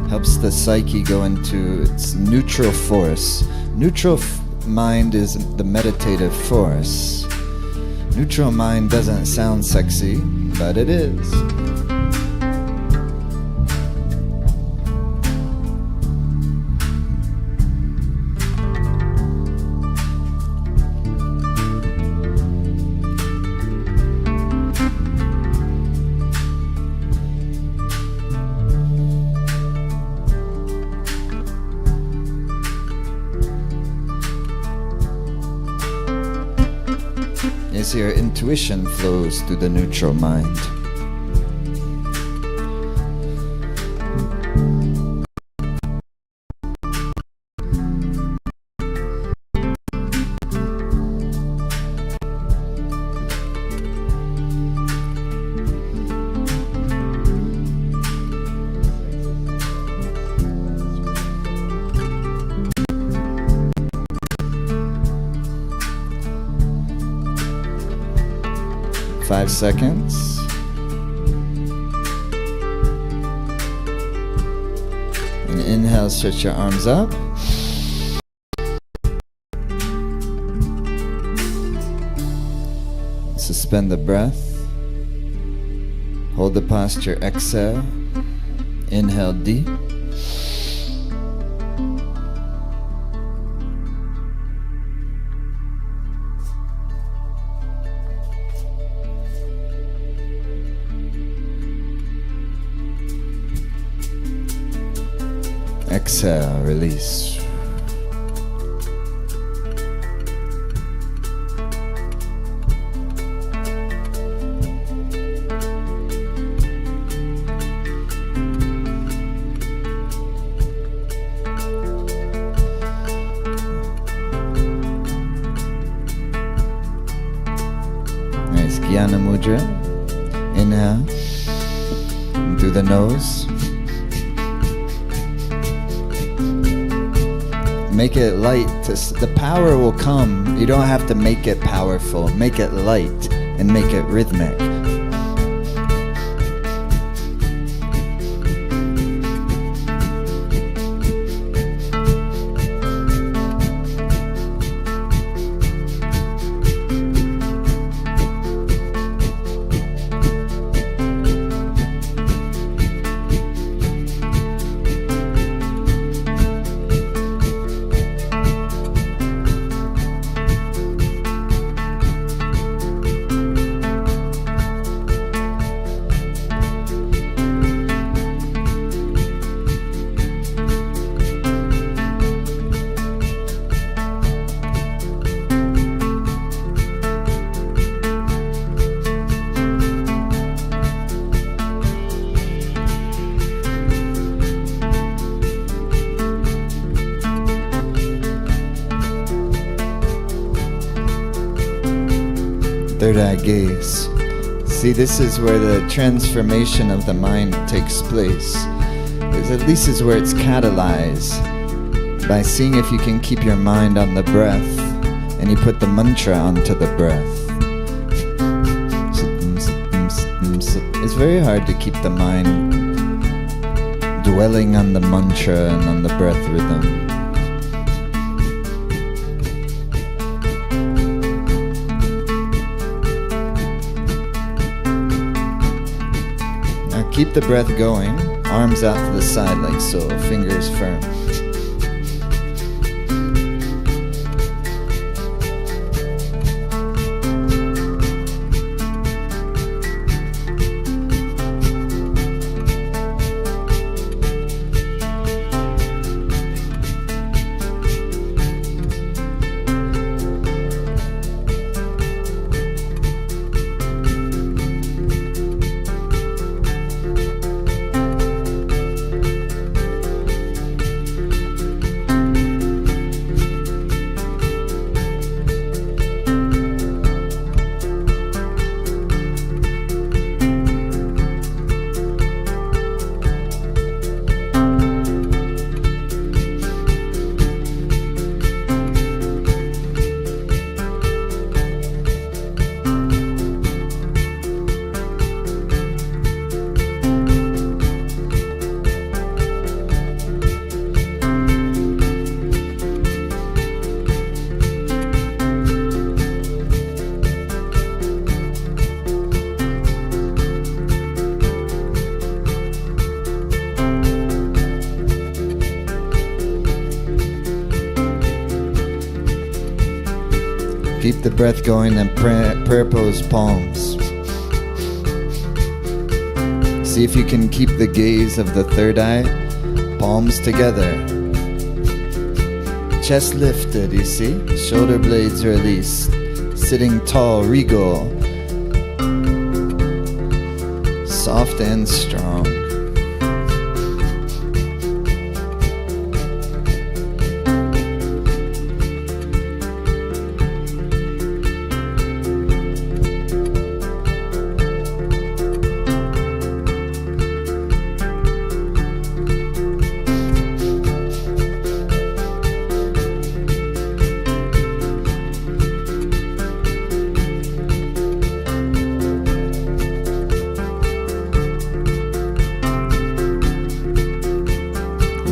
helps the psyche go into its neutral force. Neutral mind is the meditative force. Neutral mind doesn't sound sexy, but it is. As your intuition flows through the neutral mind. Five seconds. And inhale, stretch your arms up. Suspend the breath. Hold the posture, exhale. Inhale deep. Exhale, release. Nice, Jnana Mudra. Inhale. And through the nose. Make it light. The power will come. You don't have to make it powerful. Make it light and make it rhythmic. Third eye gaze. See, this is where the transformation of the mind takes place. At least is where it's catalyzed. By seeing if you can keep your mind on the breath, and you put the mantra onto the breath. It's very hard to keep the mind dwelling on the mantra and on the breath rhythm. Keep the breath going, arms out to the side like so, fingers firm. Keep the breath going and prayer pose palms. See if you can keep the gaze of the third eye, palms together. Chest lifted, you see? Shoulder blades released. Sitting tall, regal. Soft and strong.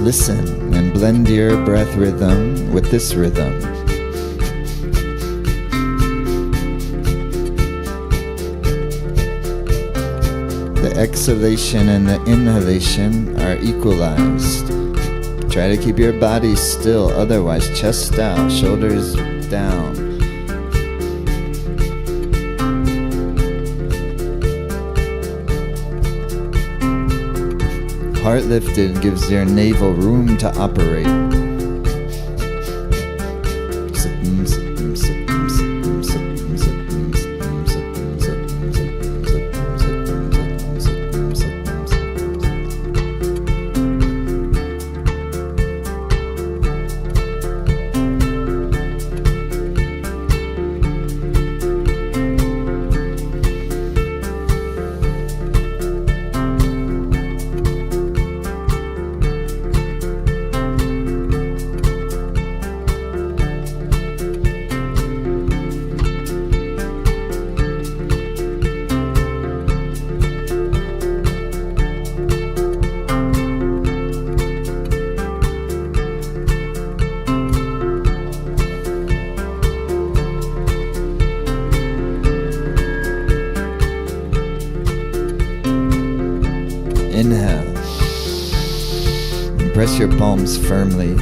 Listen and blend your breath rhythm with this rhythm. The exhalation and the inhalation are equalized. Try to keep your body still, otherwise chest out, shoulders down. Heart lifted gives your navel room to operate. Inhale. And press your palms firmly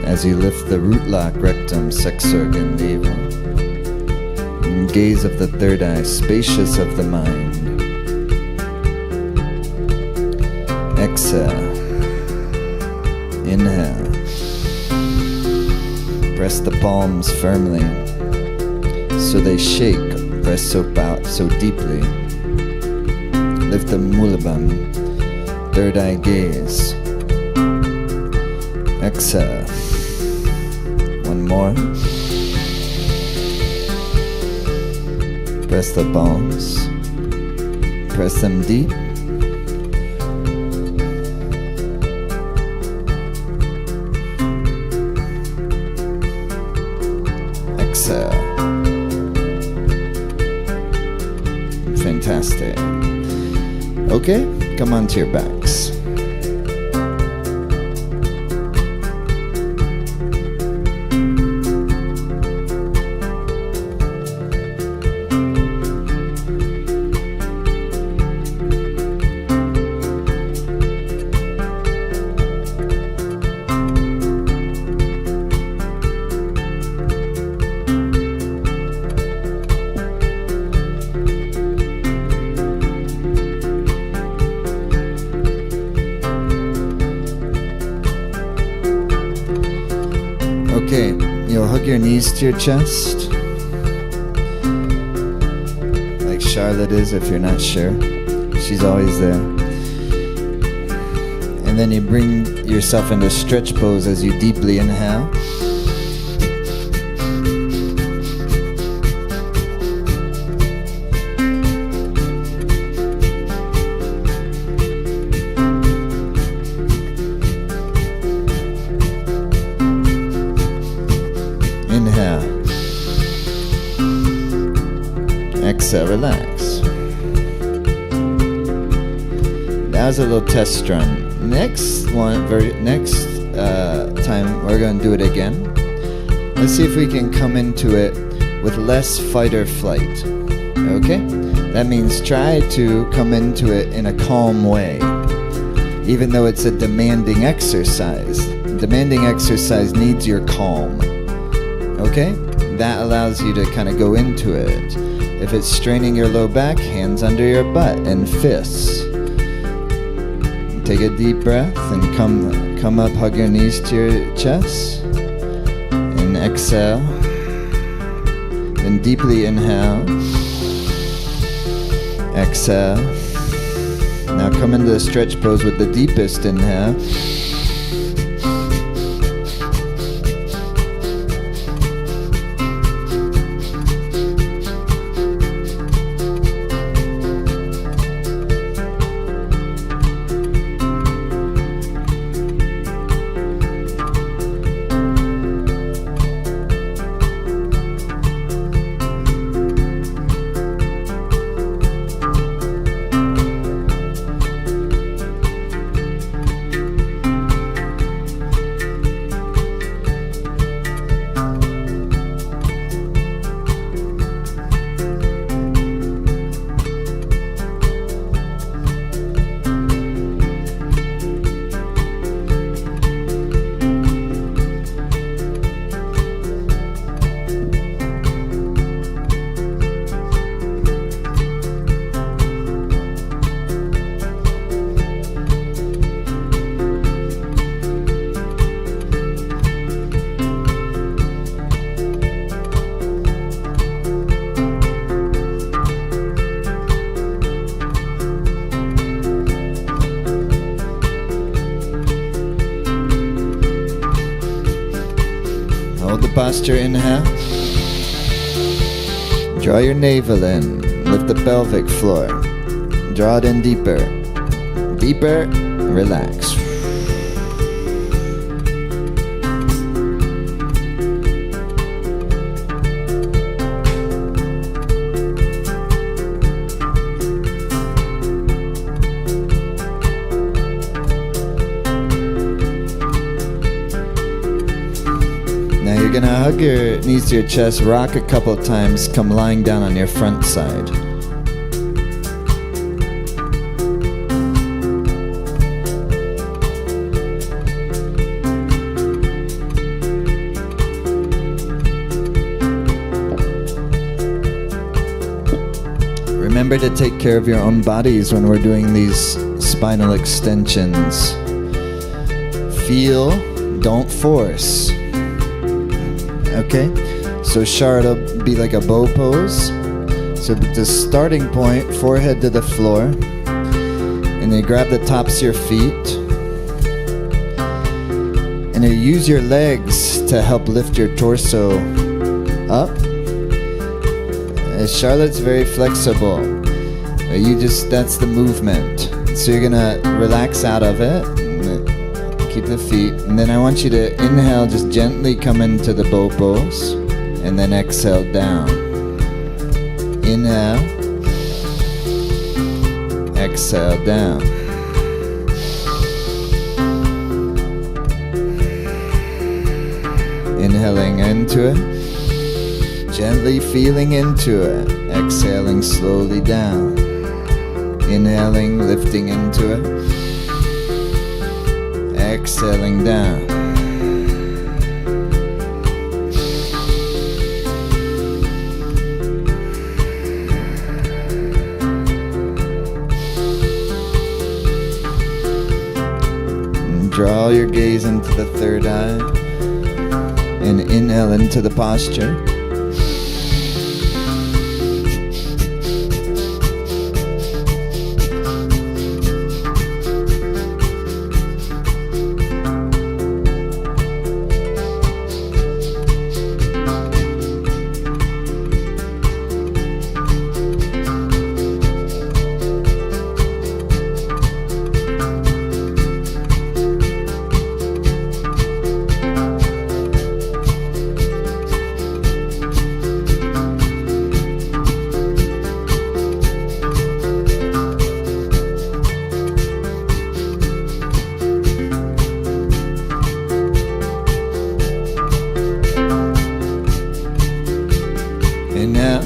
as you lift the root lock, rectum, sex organ, navel. And gaze of the third eye, spacious of the mind. Exhale. Inhale. Press the palms firmly so they shake. Press so deeply. Lift the mulabam. Third eye gaze. Exhale. One more. Press the palms. Press them deep. Exhale. Fantastic. Okay, come onto your backs. Okay, you'll hug your knees to your chest, like Charlotte is if you're not sure. She's always there. And then you bring yourself into stretch pose as you deeply inhale. Inhale. Exhale, relax. That was a little test run. Next time we're going to do it again. Let's see if we can come into it with less fight or flight. Okay? That means try to come into it in a calm way. Even though it's a demanding exercise. Demanding exercise needs your calm. Okay? that allows you to kind of go into it. If it's straining your low back, hands under your butt and fists. Take a deep breath and come up, hug your knees to your chest. And exhale. Then deeply inhale. Exhale. Now come into the stretch pose with the deepest inhale. Hold the posture, inhale. Draw your navel in, lift the pelvic floor. Draw it in deeper. Deeper, relax. Now you're gonna hug your knees to your chest, rock a couple times, come lying down on your front side. Remember to take care of your own bodies when we're doing these spinal extensions. Feel, don't force. Okay, so Shard will be like a bow pose. So the starting point, forehead to the floor, and then grab the tops of your feet, and then use your legs to help lift your torso up. Charlotte's very flexible. That's the movement. So you're gonna relax out of it. Keep the feet, and then I want you to inhale, just gently come into the bow pose, and then exhale down. Inhale, exhale down. Inhaling into it, gently feeling into it, exhaling slowly down. Inhaling, lifting into it. Exhaling down. And draw your gaze into the third eye and inhale into the posture. Inhale,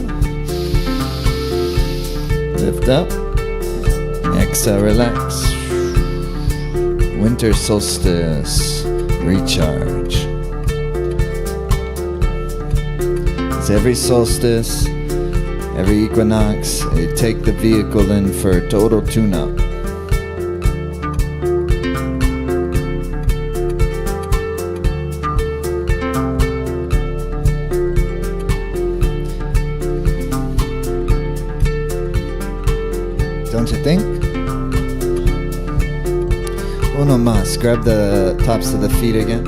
lift up, exhale, relax. Winter solstice, recharge. every solstice, every equinox, you take the vehicle in for a total tune-up. Don't you think? Uno más. Grab the tops of the feet again.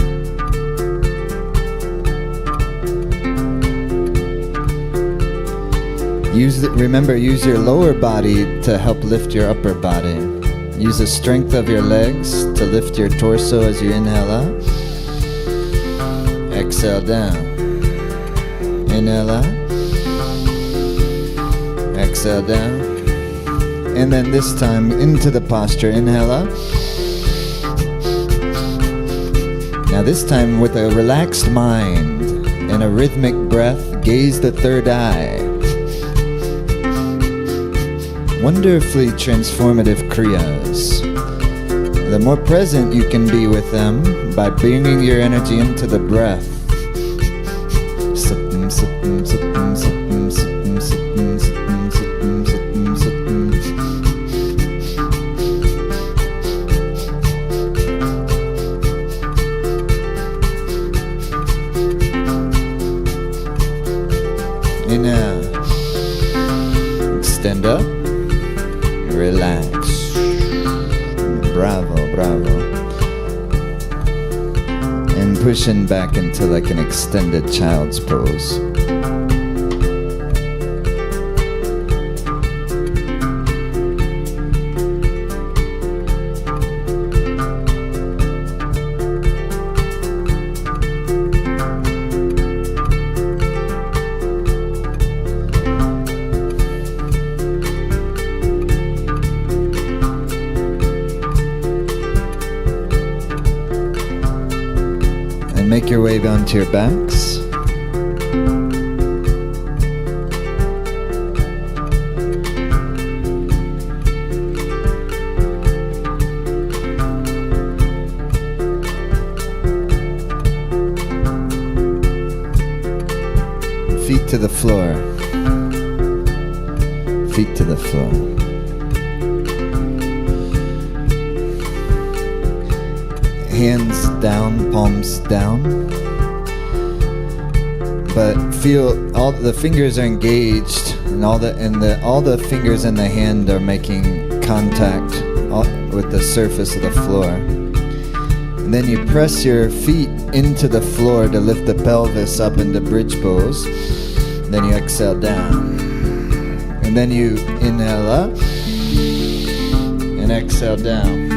Remember, use your lower body to help lift your upper body. Use the strength of your legs to lift your torso as you inhale up. Exhale down. Inhale up. Exhale down. And then this time into the posture. Inhale up. Now this time with a relaxed mind and a rhythmic breath, gaze the third eye. Wonderfully transformative kriyas. The more present you can be with them by bringing your energy into the breath. Supum, supum, supum, supum, supum, supum, supum, supum, supum, supum. Inhale. Extend up. Relax. Bravo, bravo. And pushing back into like an extended child's pose. Make your way down to your backs. Feet to the floor. Feet to the floor. Hands down, palms down. But feel all the fingers are engaged, and all the fingers in the hand are making contact with the surface of the floor. And then you press your feet into the floor to lift the pelvis up into bridge pose. Then you exhale down. And then you inhale up and exhale down.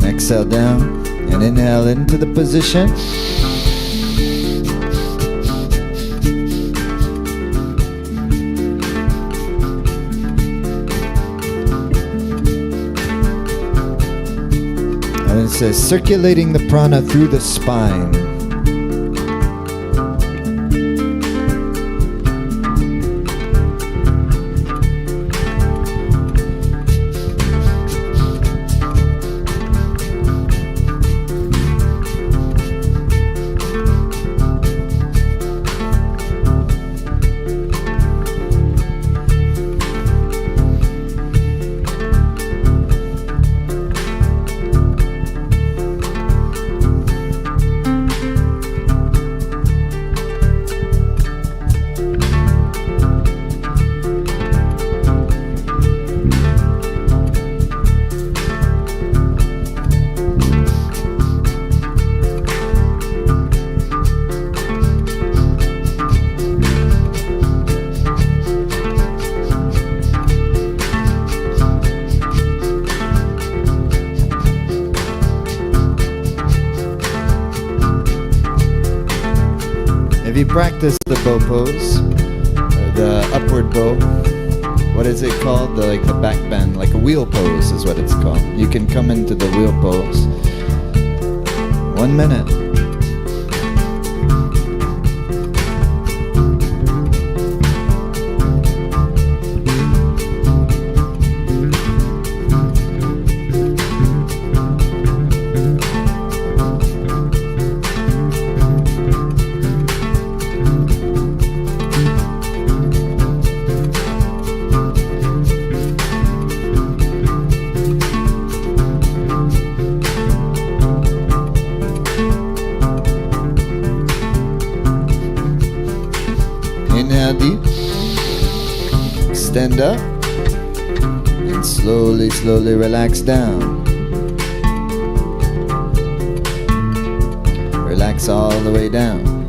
Exhale down and inhale into the position. And it says circulating the prana through the spine. If you practice the bow pose, or the upward bow, what is it called? Like the back bend, like a wheel pose is what it's called. You can come into the wheel pose. 1 minute. Inhale deep, extend up, and slowly, slowly relax down. Relax all the way down.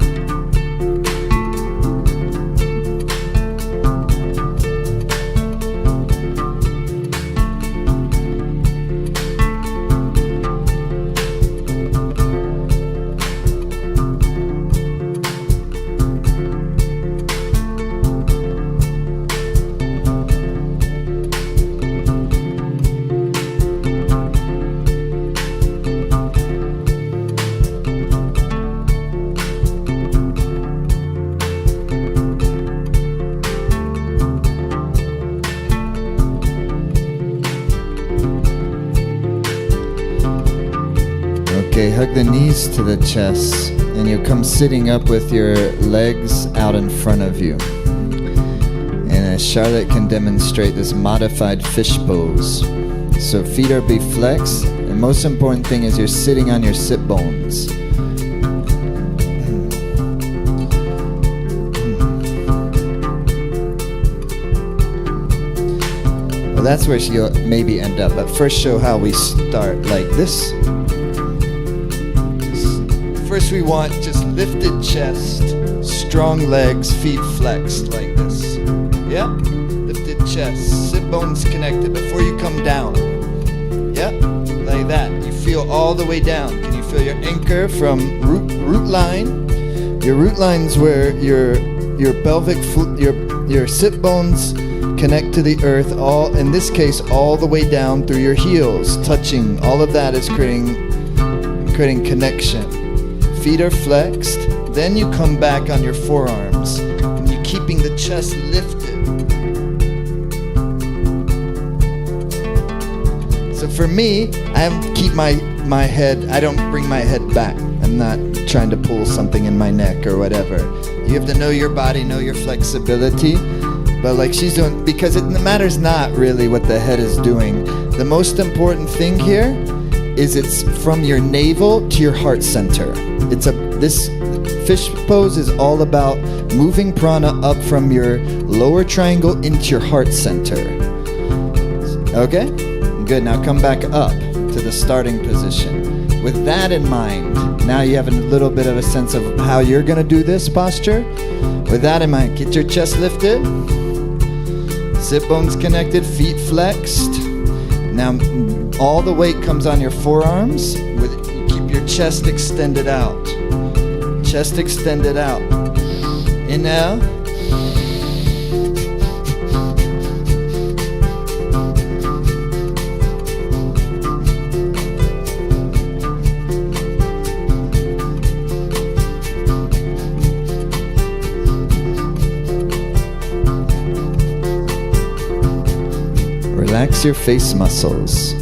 Okay, hug the knees to the chest, and you'll come sitting up with your legs out in front of you. And Charlotte can demonstrate this modified fish pose. So feet are be flexed, and most important thing is you're sitting on your sit bones. Well, that's where she'll maybe end up, but first show how we start, like this. First we want just lifted chest, strong legs, feet flexed like this. Yeah? Lifted chest, sit bones connected before you come down. Yeah? Like that. You feel all the way down. Can you feel your anchor from root line? Your root line's where your pelvic, your sit bones connect to the earth, all, in this case, all the way down through your heels, touching. All of that is creating connection. Feet are flexed, then you come back on your forearms, and you're keeping the chest lifted. So for me, I keep my head, I don't bring my head back. I'm not trying to pull something in my neck or whatever. You have to know your body, know your flexibility, but like she's doing, because it matters not really what the head is doing. The most important thing here is it's from your navel to your heart center. This fish pose is all about moving prana up from your lower triangle into your heart center. Okay? Good. Now come back up to the starting position. With that in mind, now you have a little bit of a sense of how you're going to do this posture. With that in mind, get your chest lifted, sit bones connected, feet flexed. Now all the weight comes on your forearms. You keep your chest extended out. Chest extended out. Inhale. Relax your face muscles.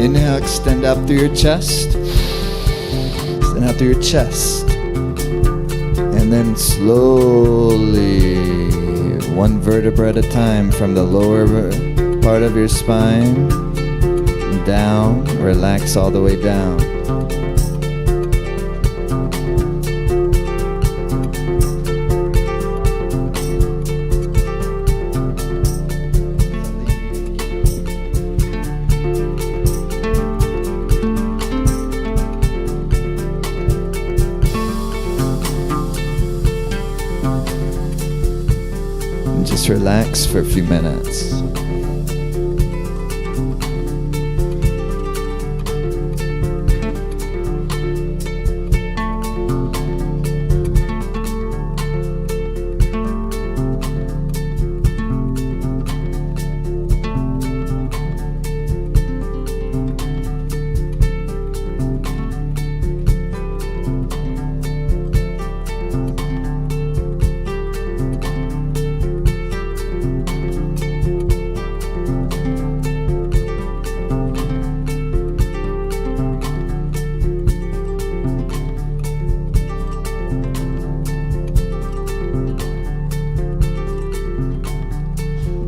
Inhale, extend out through your chest. Extend out through your chest. And then slowly, one vertebra at a time, from the lower part of your spine down, relax all the way down. Just relax for a few minutes.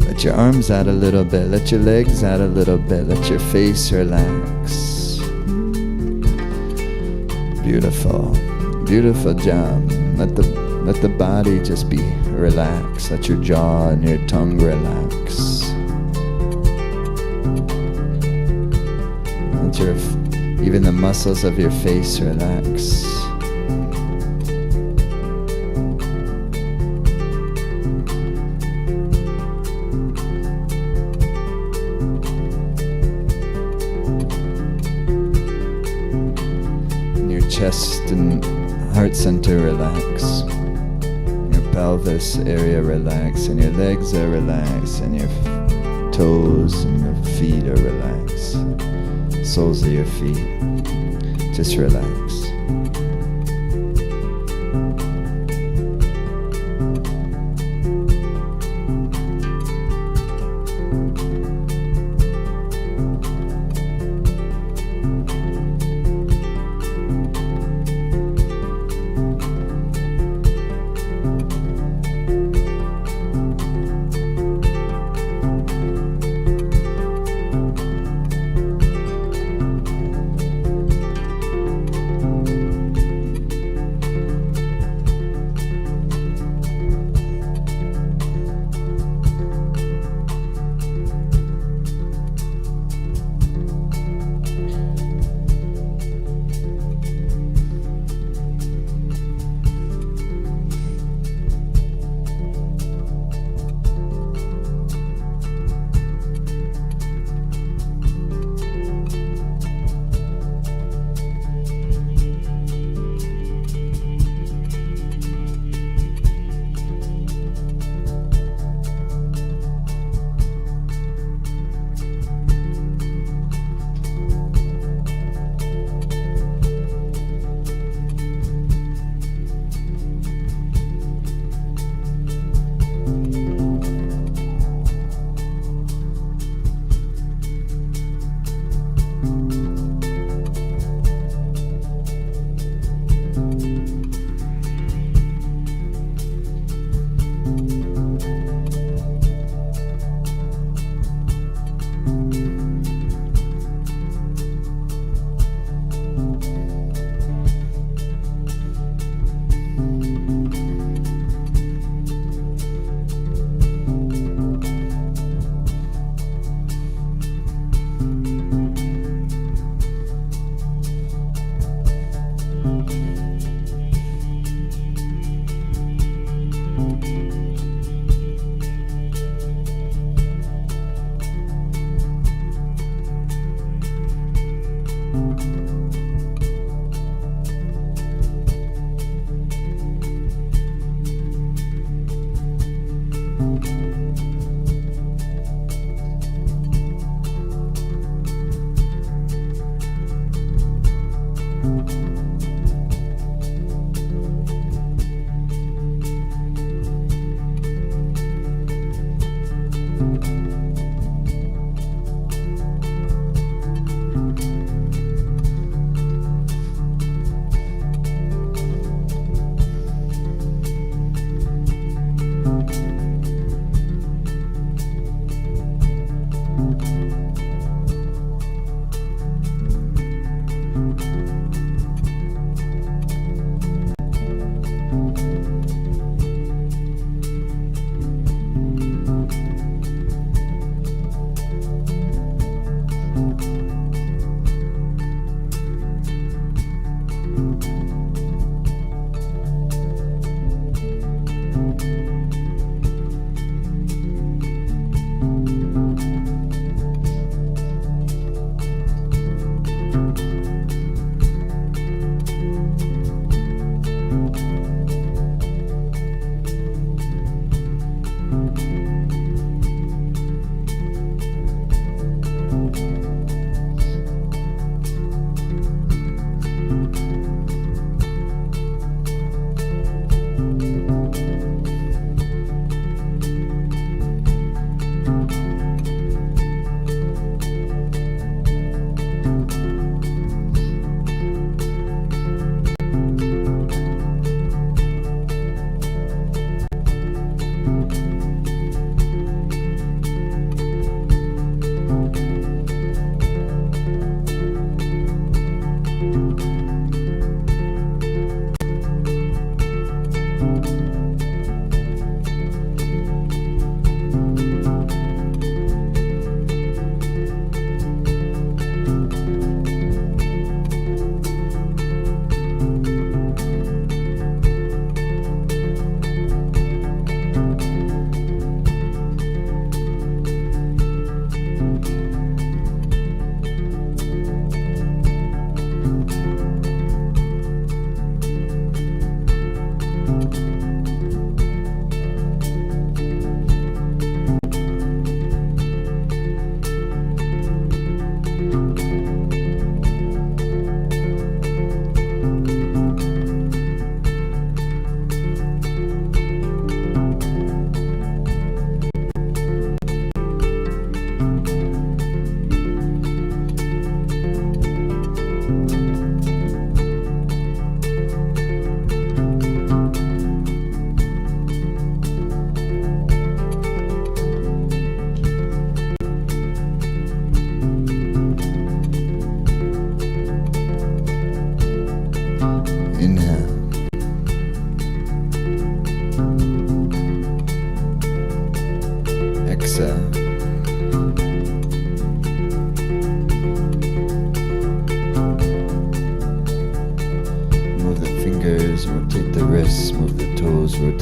Let your arms out a little bit. Let your legs out a little bit. Let your face relax. Beautiful. Beautiful job. Let the body just be relaxed. Let your jaw and your tongue relax. Let even the muscles of your face relax. Chest and heart center relax. Your pelvis area relax, and your legs are relaxed, and your toes and your feet are relaxed. Soles of your feet. Just relax.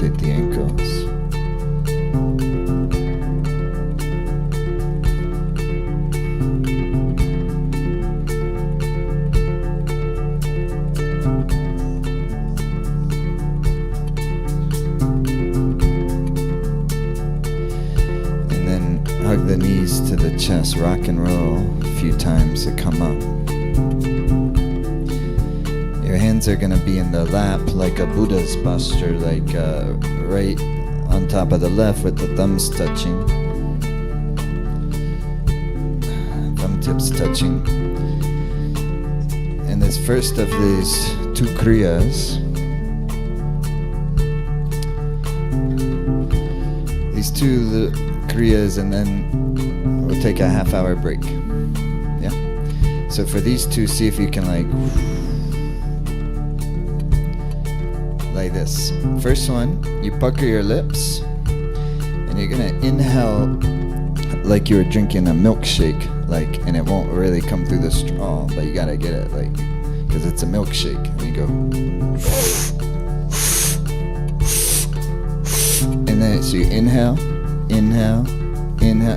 rotate the ankles. Hug the knees to the chest, rock and roll a few times to come up. Your hands are going to be in the lap like a Buddha's posture, like right on top of the left with the thumbs touching. Thumb tips touching. And this first of these two kriyas, these two kriyas, and then we'll take a half-hour break. Yeah? So for these two, see if you can like this. First one, you pucker your lips, and you're gonna inhale like you were drinking a milkshake, and it won't really come through the straw, but you gotta get it, because it's a milkshake. And you go, and then so you inhale,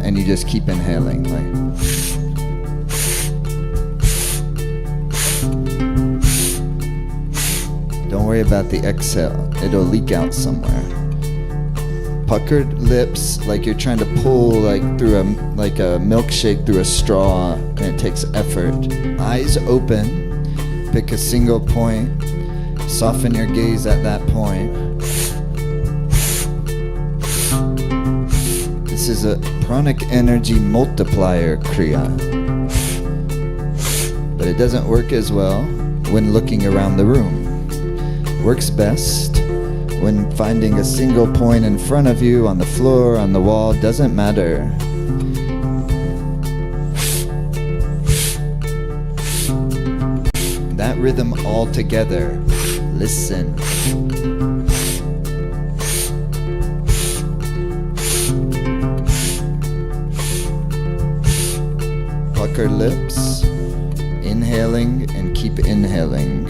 and you just keep inhaling, Don't worry about the exhale, it'll leak out somewhere. Puckered lips, like you're trying to pull through a milkshake through a straw, and it takes effort. Eyes open, pick a single point, soften your gaze at that point. This is a pranic energy multiplier kriya, but it doesn't work as well when looking around the room. Works best when finding a single point in front of you, on the floor, on the wall, doesn't matter. That rhythm all together. Listen. Pucker lips, inhaling, and keep inhaling.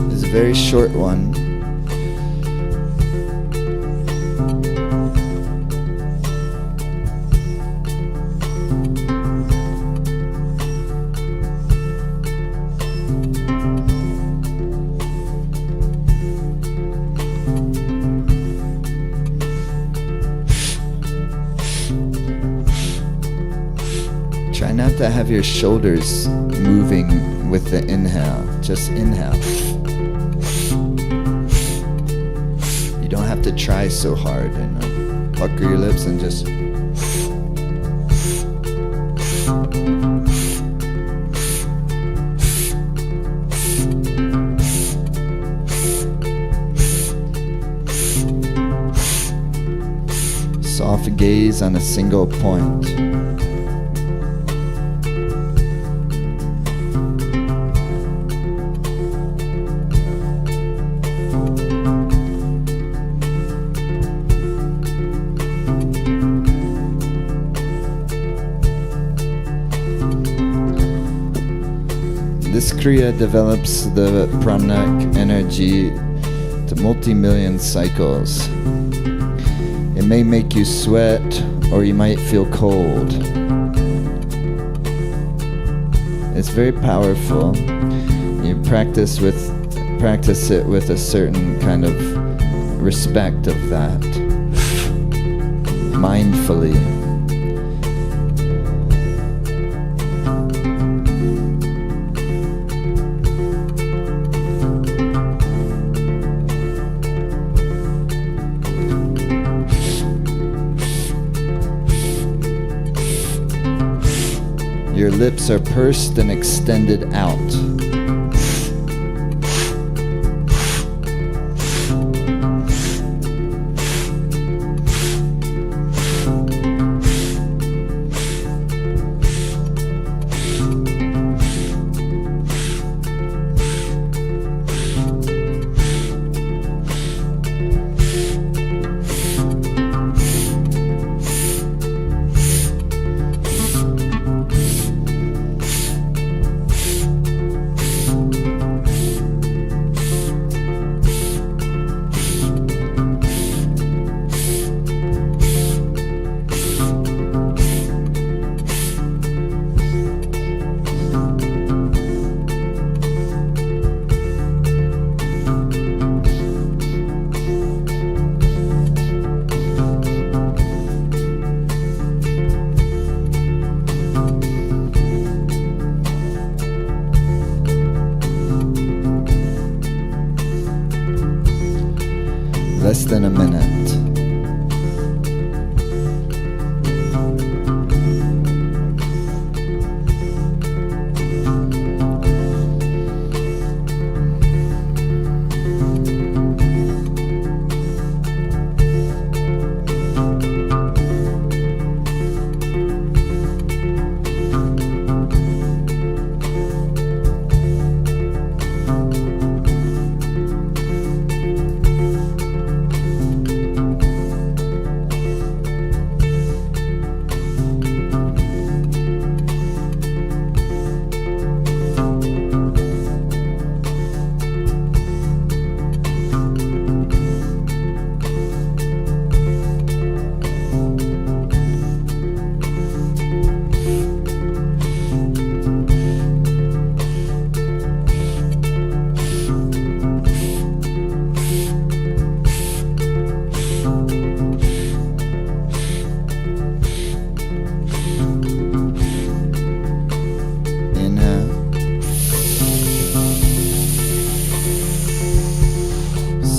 This is a very short one. Try not to have your shoulders moving with the inhale. Just inhale. You don't have to try so hard. Pucker your lips and just... Soft gaze on a single point. This kriya develops the pranic energy to multi-million cycles. It may make you sweat, or you might feel cold. It's very powerful. You practice it with a certain kind of respect of that, mindfully. Your lips are pursed and extended out. less than a minute.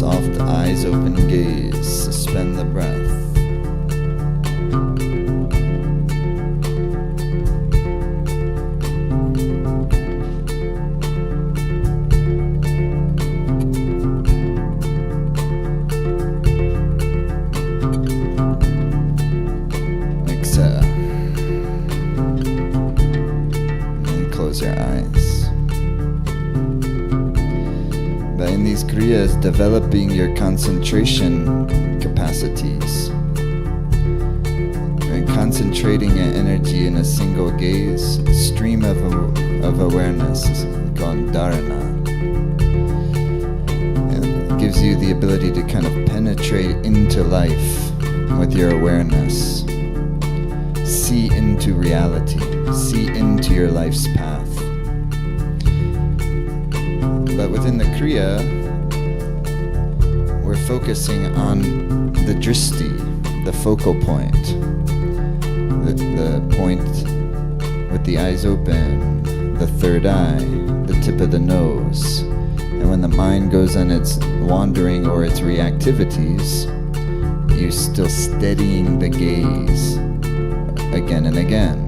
Soft eyes open, gaze, suspend the breath. Exhale. And close your eyes. In these kriyas, developing your concentration capacities and concentrating your energy in a single gaze, stream of awareness called dharana. It gives you the ability to kind of penetrate into life with your awareness. See into reality, see into your life's path. But within the kriya, we're focusing on the dristi, the focal point, the point with the eyes open, the third eye, the tip of the nose. And when the mind goes on its wandering or its reactivities, you're still steadying the gaze again and again.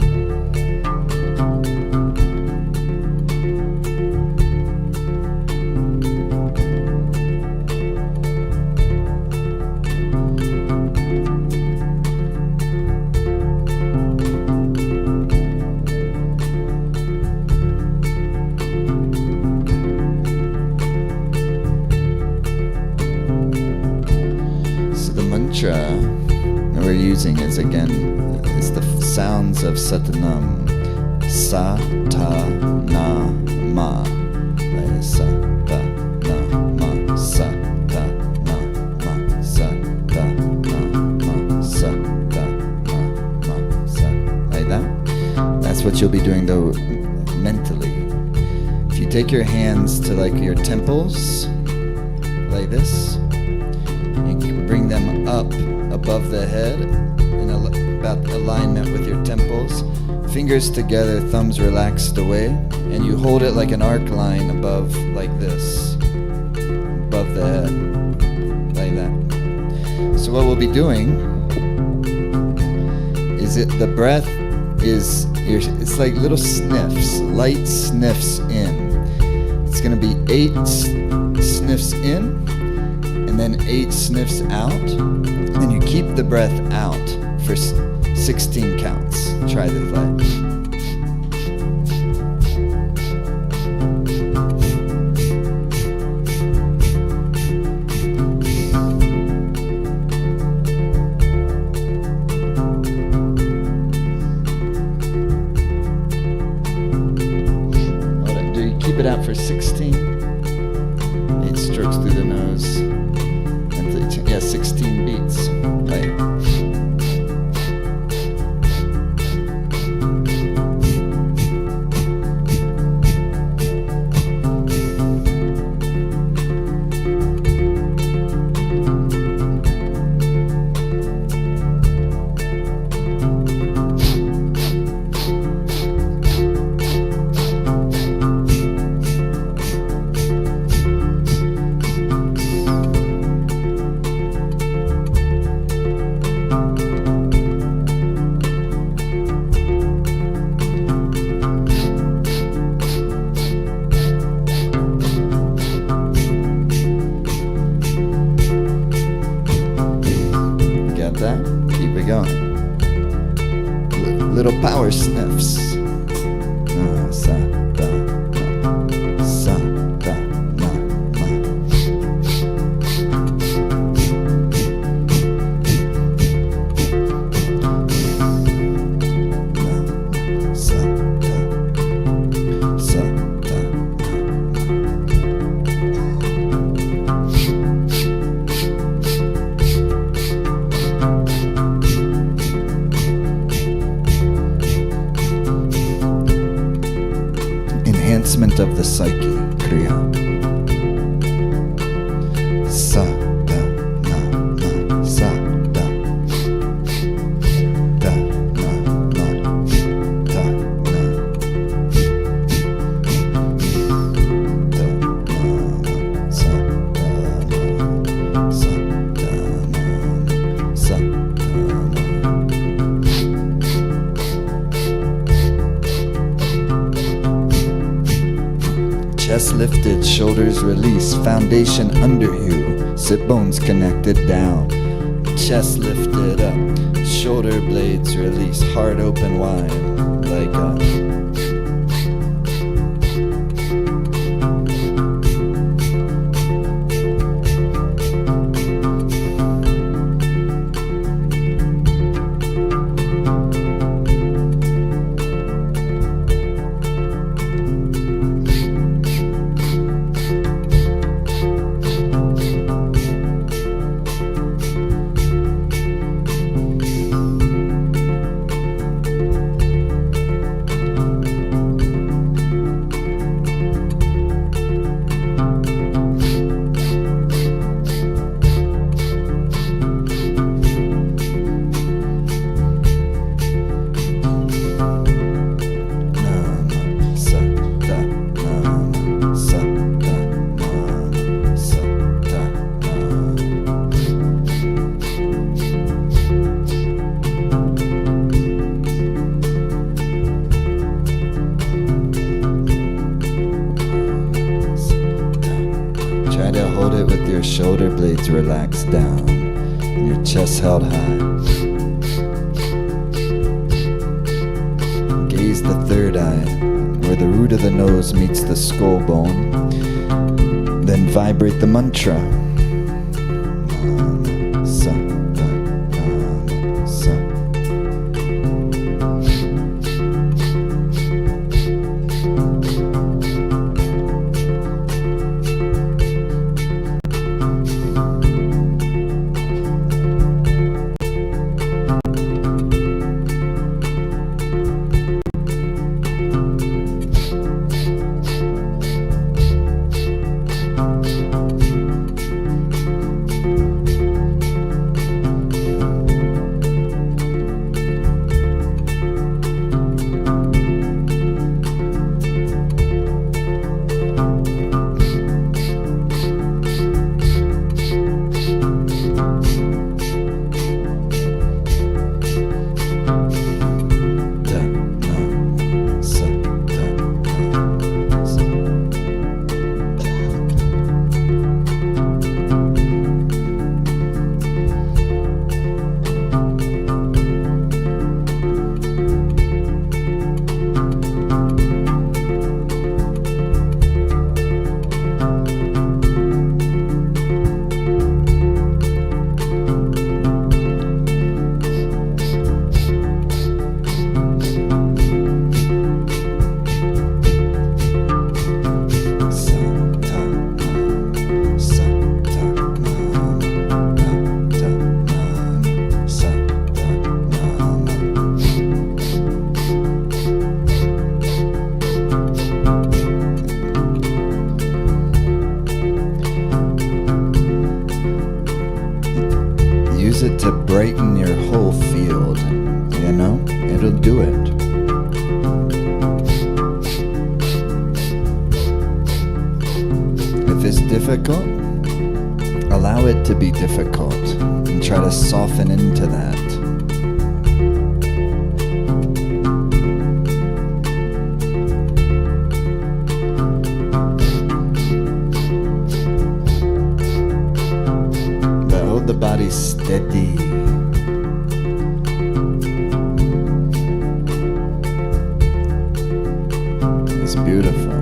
That we're using is again, it's the sounds of Satanam. Sa, ta, na, ma. Sa, ta, na, ma. Sa, ta, na, ma. Sa, ta, na, ma. Sa, ta, na, ma. Sa. Like that. That's what you'll be doing though mentally. If you take your hands to like your temples, like this, bring them up above the head in about alignment with your temples. Fingers together, thumbs relaxed away, and you hold it like an arc line above, like this, above the head, like that. So what we'll be doing is the breath is, it's like little sniffs, light sniffs in. It's going to be 8 sniffs in, and then 8 sniffs out. Then you keep the breath out for 16 counts. Try this light. Do you keep it out for 16? 8 strokes through the nose. 16 beats. Right. of the psyche, Kriya. Sa, da, na, na, sa, da. Da, na, na, da, na. Da, na, sa, da, na, sa, da, na, sa, da, na. Chest lifted, shoulders release, foundation under you, sit bones connected down. Chest lifted up, shoulder blades release, heart open wide, like a shoulder blades relaxed down and your chest held high. Gaze the third eye where the root of the nose meets the skull bone. Then vibrate the mantra. Nam, sa, da, nam, sa. Use it to brighten your whole field, you know? It'll do it. If it's difficult, allow it to be difficult and try to soften into that. But hold the body steady. It's beautiful.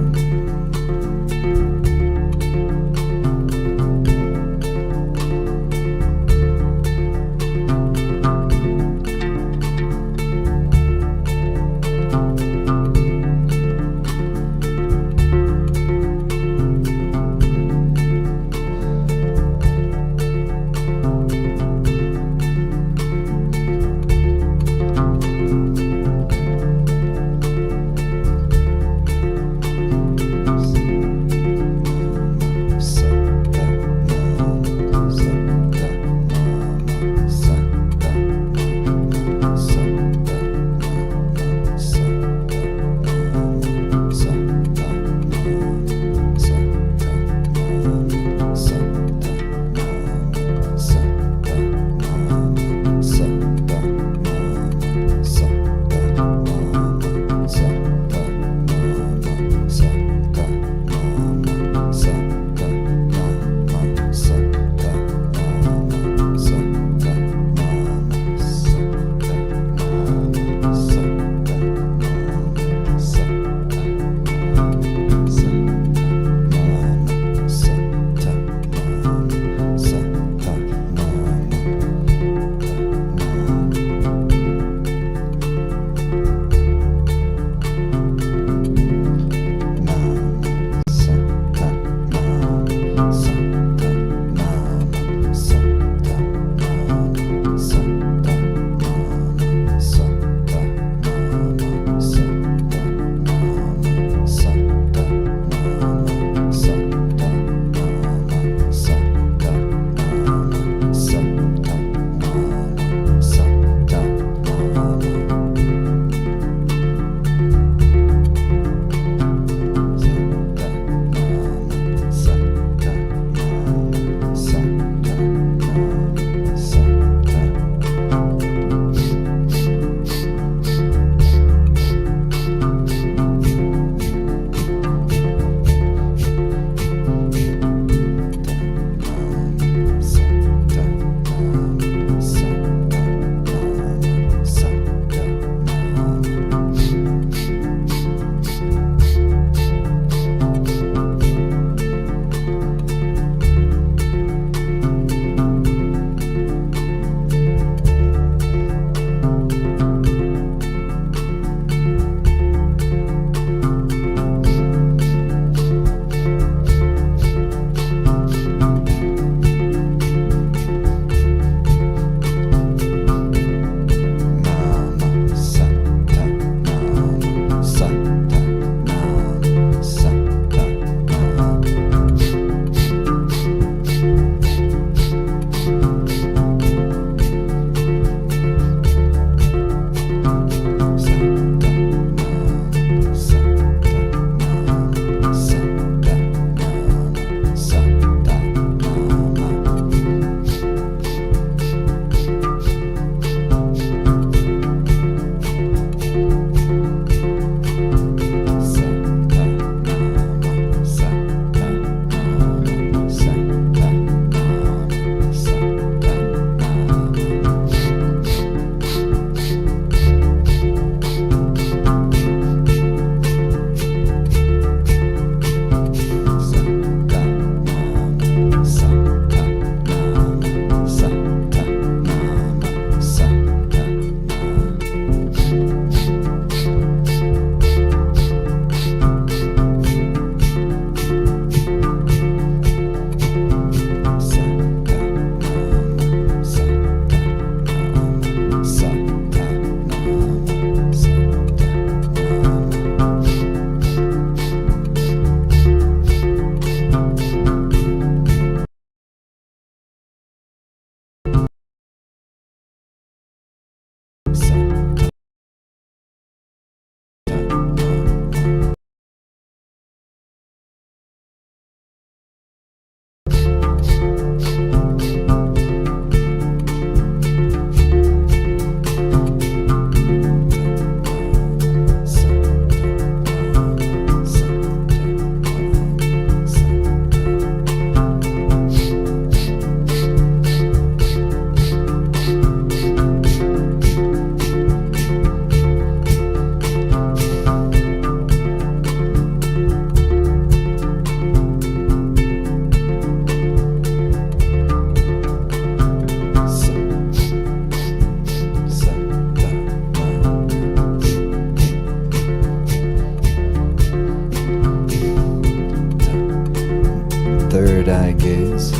eye gaze,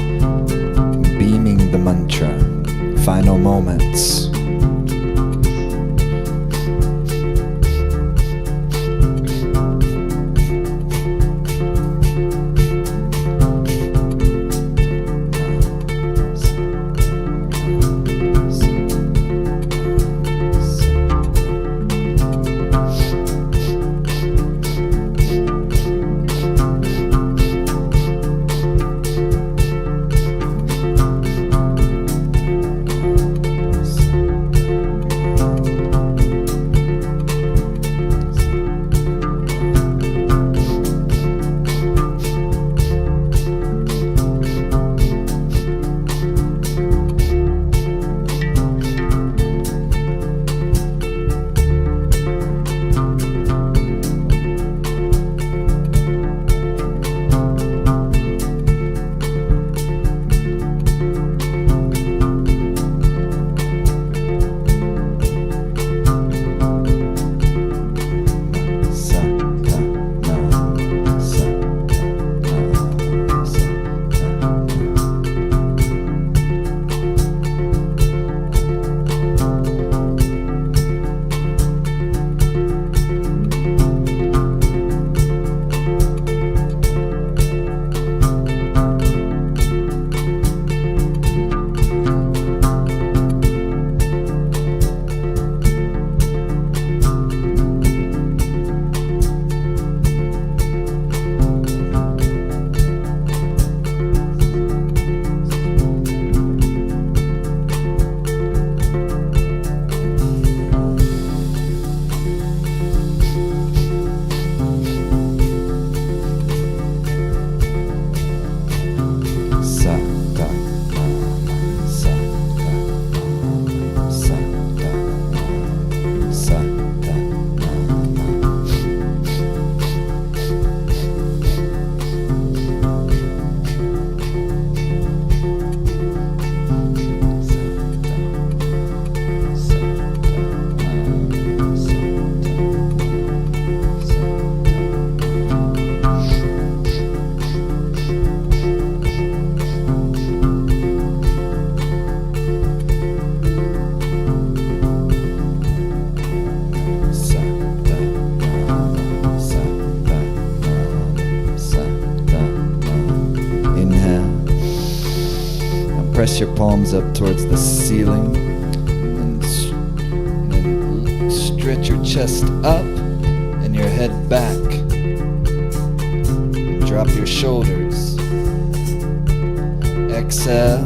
beaming the mantra, final moments. Press your palms up towards the ceiling and then stretch your chest up and your head back. Drop your shoulders. Exhale.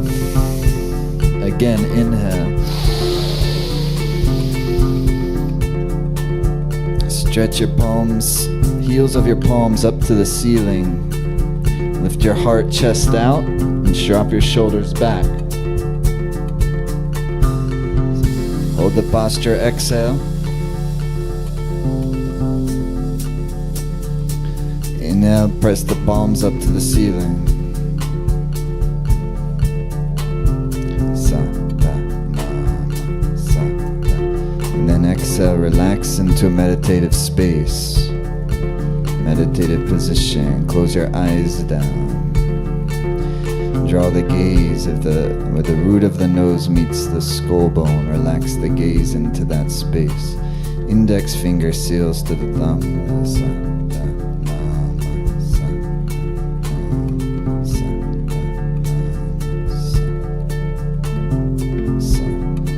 Again, inhale. Stretch your palms, heels of your palms up to the ceiling. Lift your heart, chest out, and drop your shoulders back. Hold the posture, exhale. Inhale, press the palms up to the ceiling. And then exhale, relax into a meditative space. Meditative position. Close your eyes down. Draw the gaze where the root of the nose meets the skull bone. Relax the gaze into that space. Index finger seals to the thumb.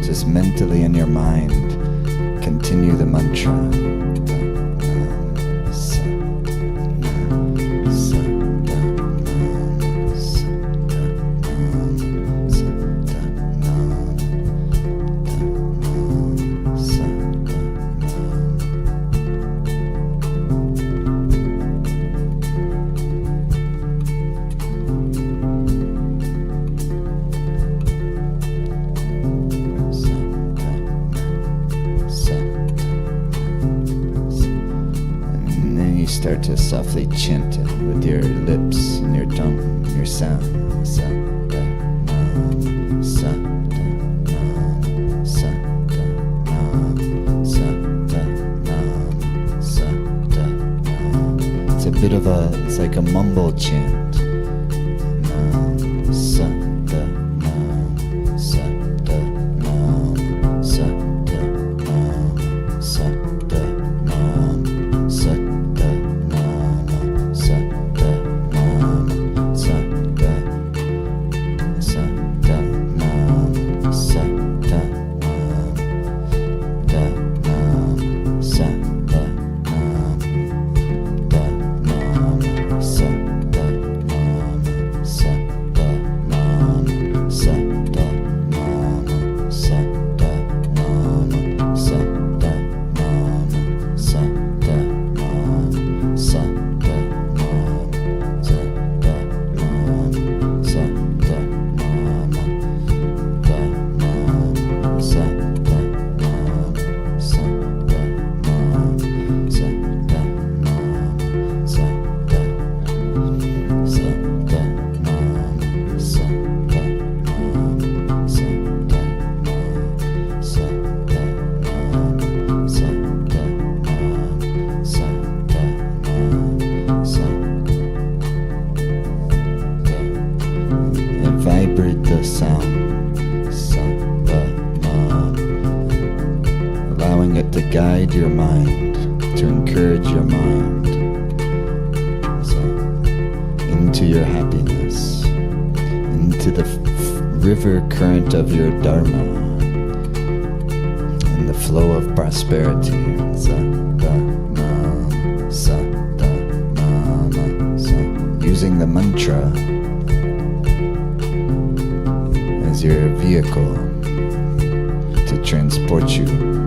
Just mentally in your mind, continue the mantra. Start to softly chant it with your lips and your tongue, your sound. It's a bit of it's like a mumble chant. into your happiness, into the river current of your dharma, in the flow of prosperity. Using the mantra as your vehicle to transport you.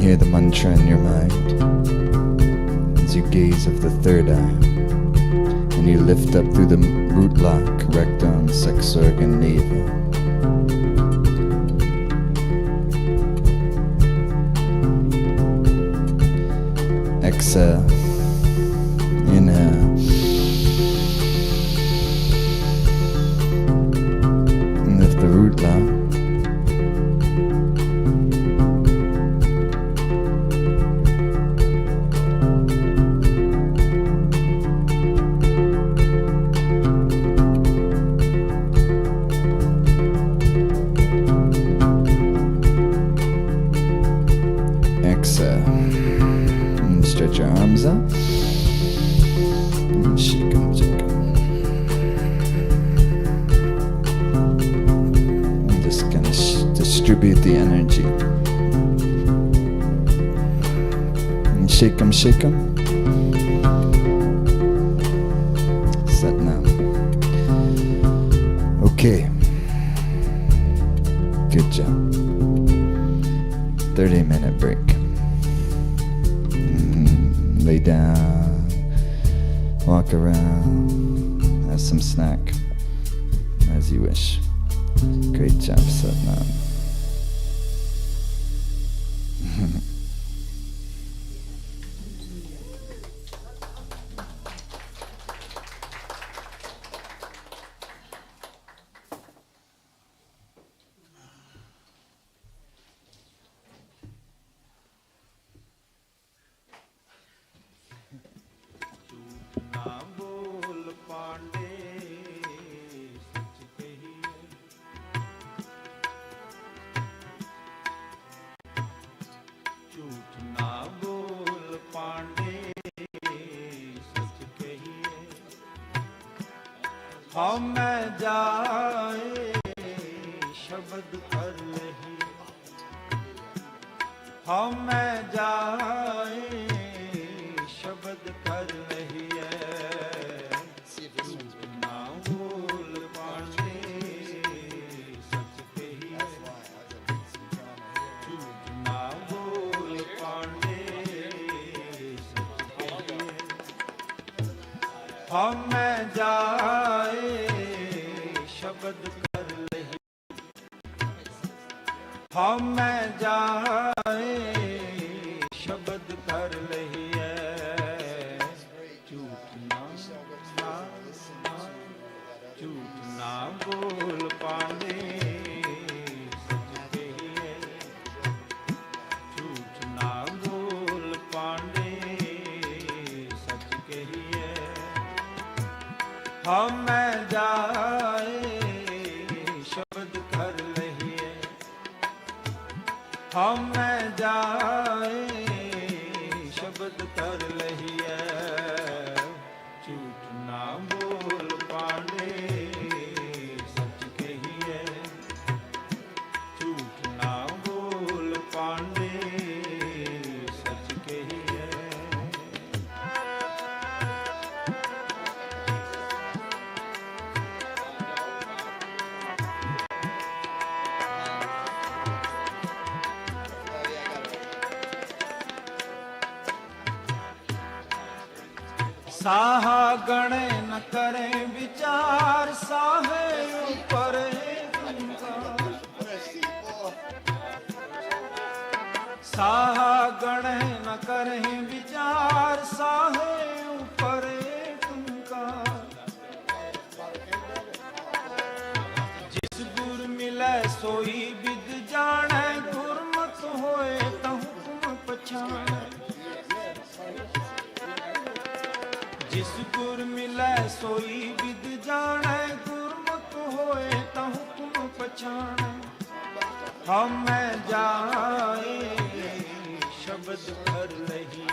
hear the mantra in your mind as you gaze of the third eye, and you lift up through the root lock, rectum, sex organ, navel. Exhale, inhale, and lift the root lock. Stretch your arms out and shake them, shake them. And just kind of distribute the energy. And shake them, shake them. Set now. Okay. Good job. 30-minute break. Lay down, walk around, have some snack, as you wish. Great job, Satnam. हम जाए शब्द कर लही, हम जाए शब्द कर लही ना भूल पांडे सच कही ना भूल पांडे सच कही हम जाए शब्द कर लही, हम जाए शब्द कर लही झूठ ना बोल पांडे सच कही झूठ ना बोल पांडे सच कही हम जाए शब्द कर लही, हम जाए शब्द कर लही झूठ ना बोल पांडे सच कही झूठ ना बोल पांडे सच कही साहा गणे न करे विचार साहे ऊपर साहा गणे न करे विचार साहे ऊपर जिस गुर मिले सोई विद जाने गुरमत होए तो हुक्म पछाने जिस गुर मिलै सोई विद जाने गुरमुख होए ता हुक्म पछाने हम जाए शब्द कर लही,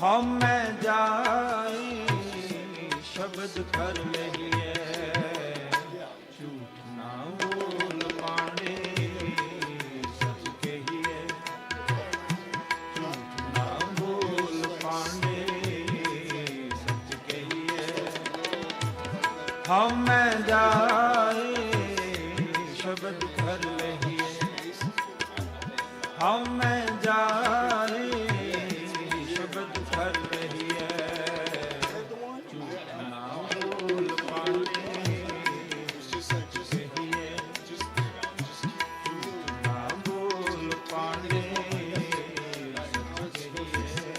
हम जाए शब्द कर लही झूठ ना बोल पांडे सच कही झूठ ना बोल पांडे हम जाए शब्द कर लही ਹਉ ਮੈਂ ਜਾਏ ਸ਼ਬਦ ਕਰ ਰਹੀ ਹੈ ਝੂਠ ਨਾ ਬੋਲ ਪਾਂਡੇ ਸੱਚ ਕਹੀਏ ਝੂਠ ਨਾ ਬੋਲ ਪਾਂਡੇ ਸੱਚ ਕਹੀਏ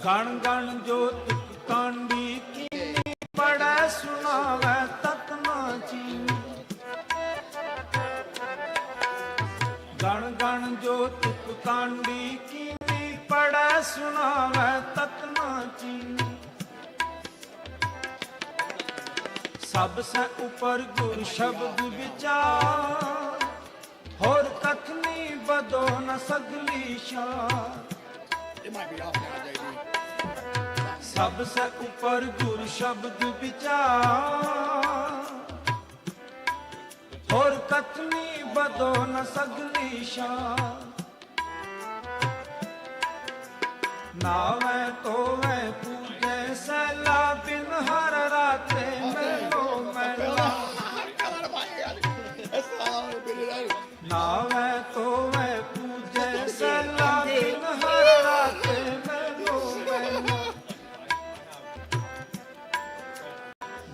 ਗਣ ਗਣ ਜੋ ਤੁਕ ਕਾਂਡੀ ਕੀਨੀ ਪੜੈ ਸੁਣਾਵੈ ਤਤ ਨਾ ਚੀਨੀ ਗਣ ਗਣ ਜੋ ਤੁਕ ਕਾਂਡੀ ਕੀਨੀ ਪੜੈ ਸੁਣਾਵੈ ਤਤ ਨਾ ਚੀਨੀ ਸਭ ਸੇ ਉਪਰ ਗੁਰ ਸ਼ਬਦ ਵਿਚਾਰ ਹੋਰ ਕਥਨੀ ਬਦੋ ਨ ਸਗਲੀ ਸ਼ਾਰ ਸਭ ਸੇ ਉਪਰ ਗੁਰ ਸ਼ਬਦ ਵਿਚਾਰ ਹੋਰ ਕਥਨੀ ਬਦੋ ਨ ਸਗਲੀ ਸ਼ਾਰ ਨਾਵੇਂ ਤੋਵੇਂ ਪੂਜੈ ਸੈਲਾ ਬਿਨ ਹਰ ਰਾਤੇ ਮੈਲੋ ਮੈਲਾ ਨਾਵੇਂ ਤੋਵੇਂ ਪੂਜੈ ਸੈਲਾ ਬਿਨ ਹਰ ਰਾਤੇ ਮੈਲੋ ਮੈਲਾ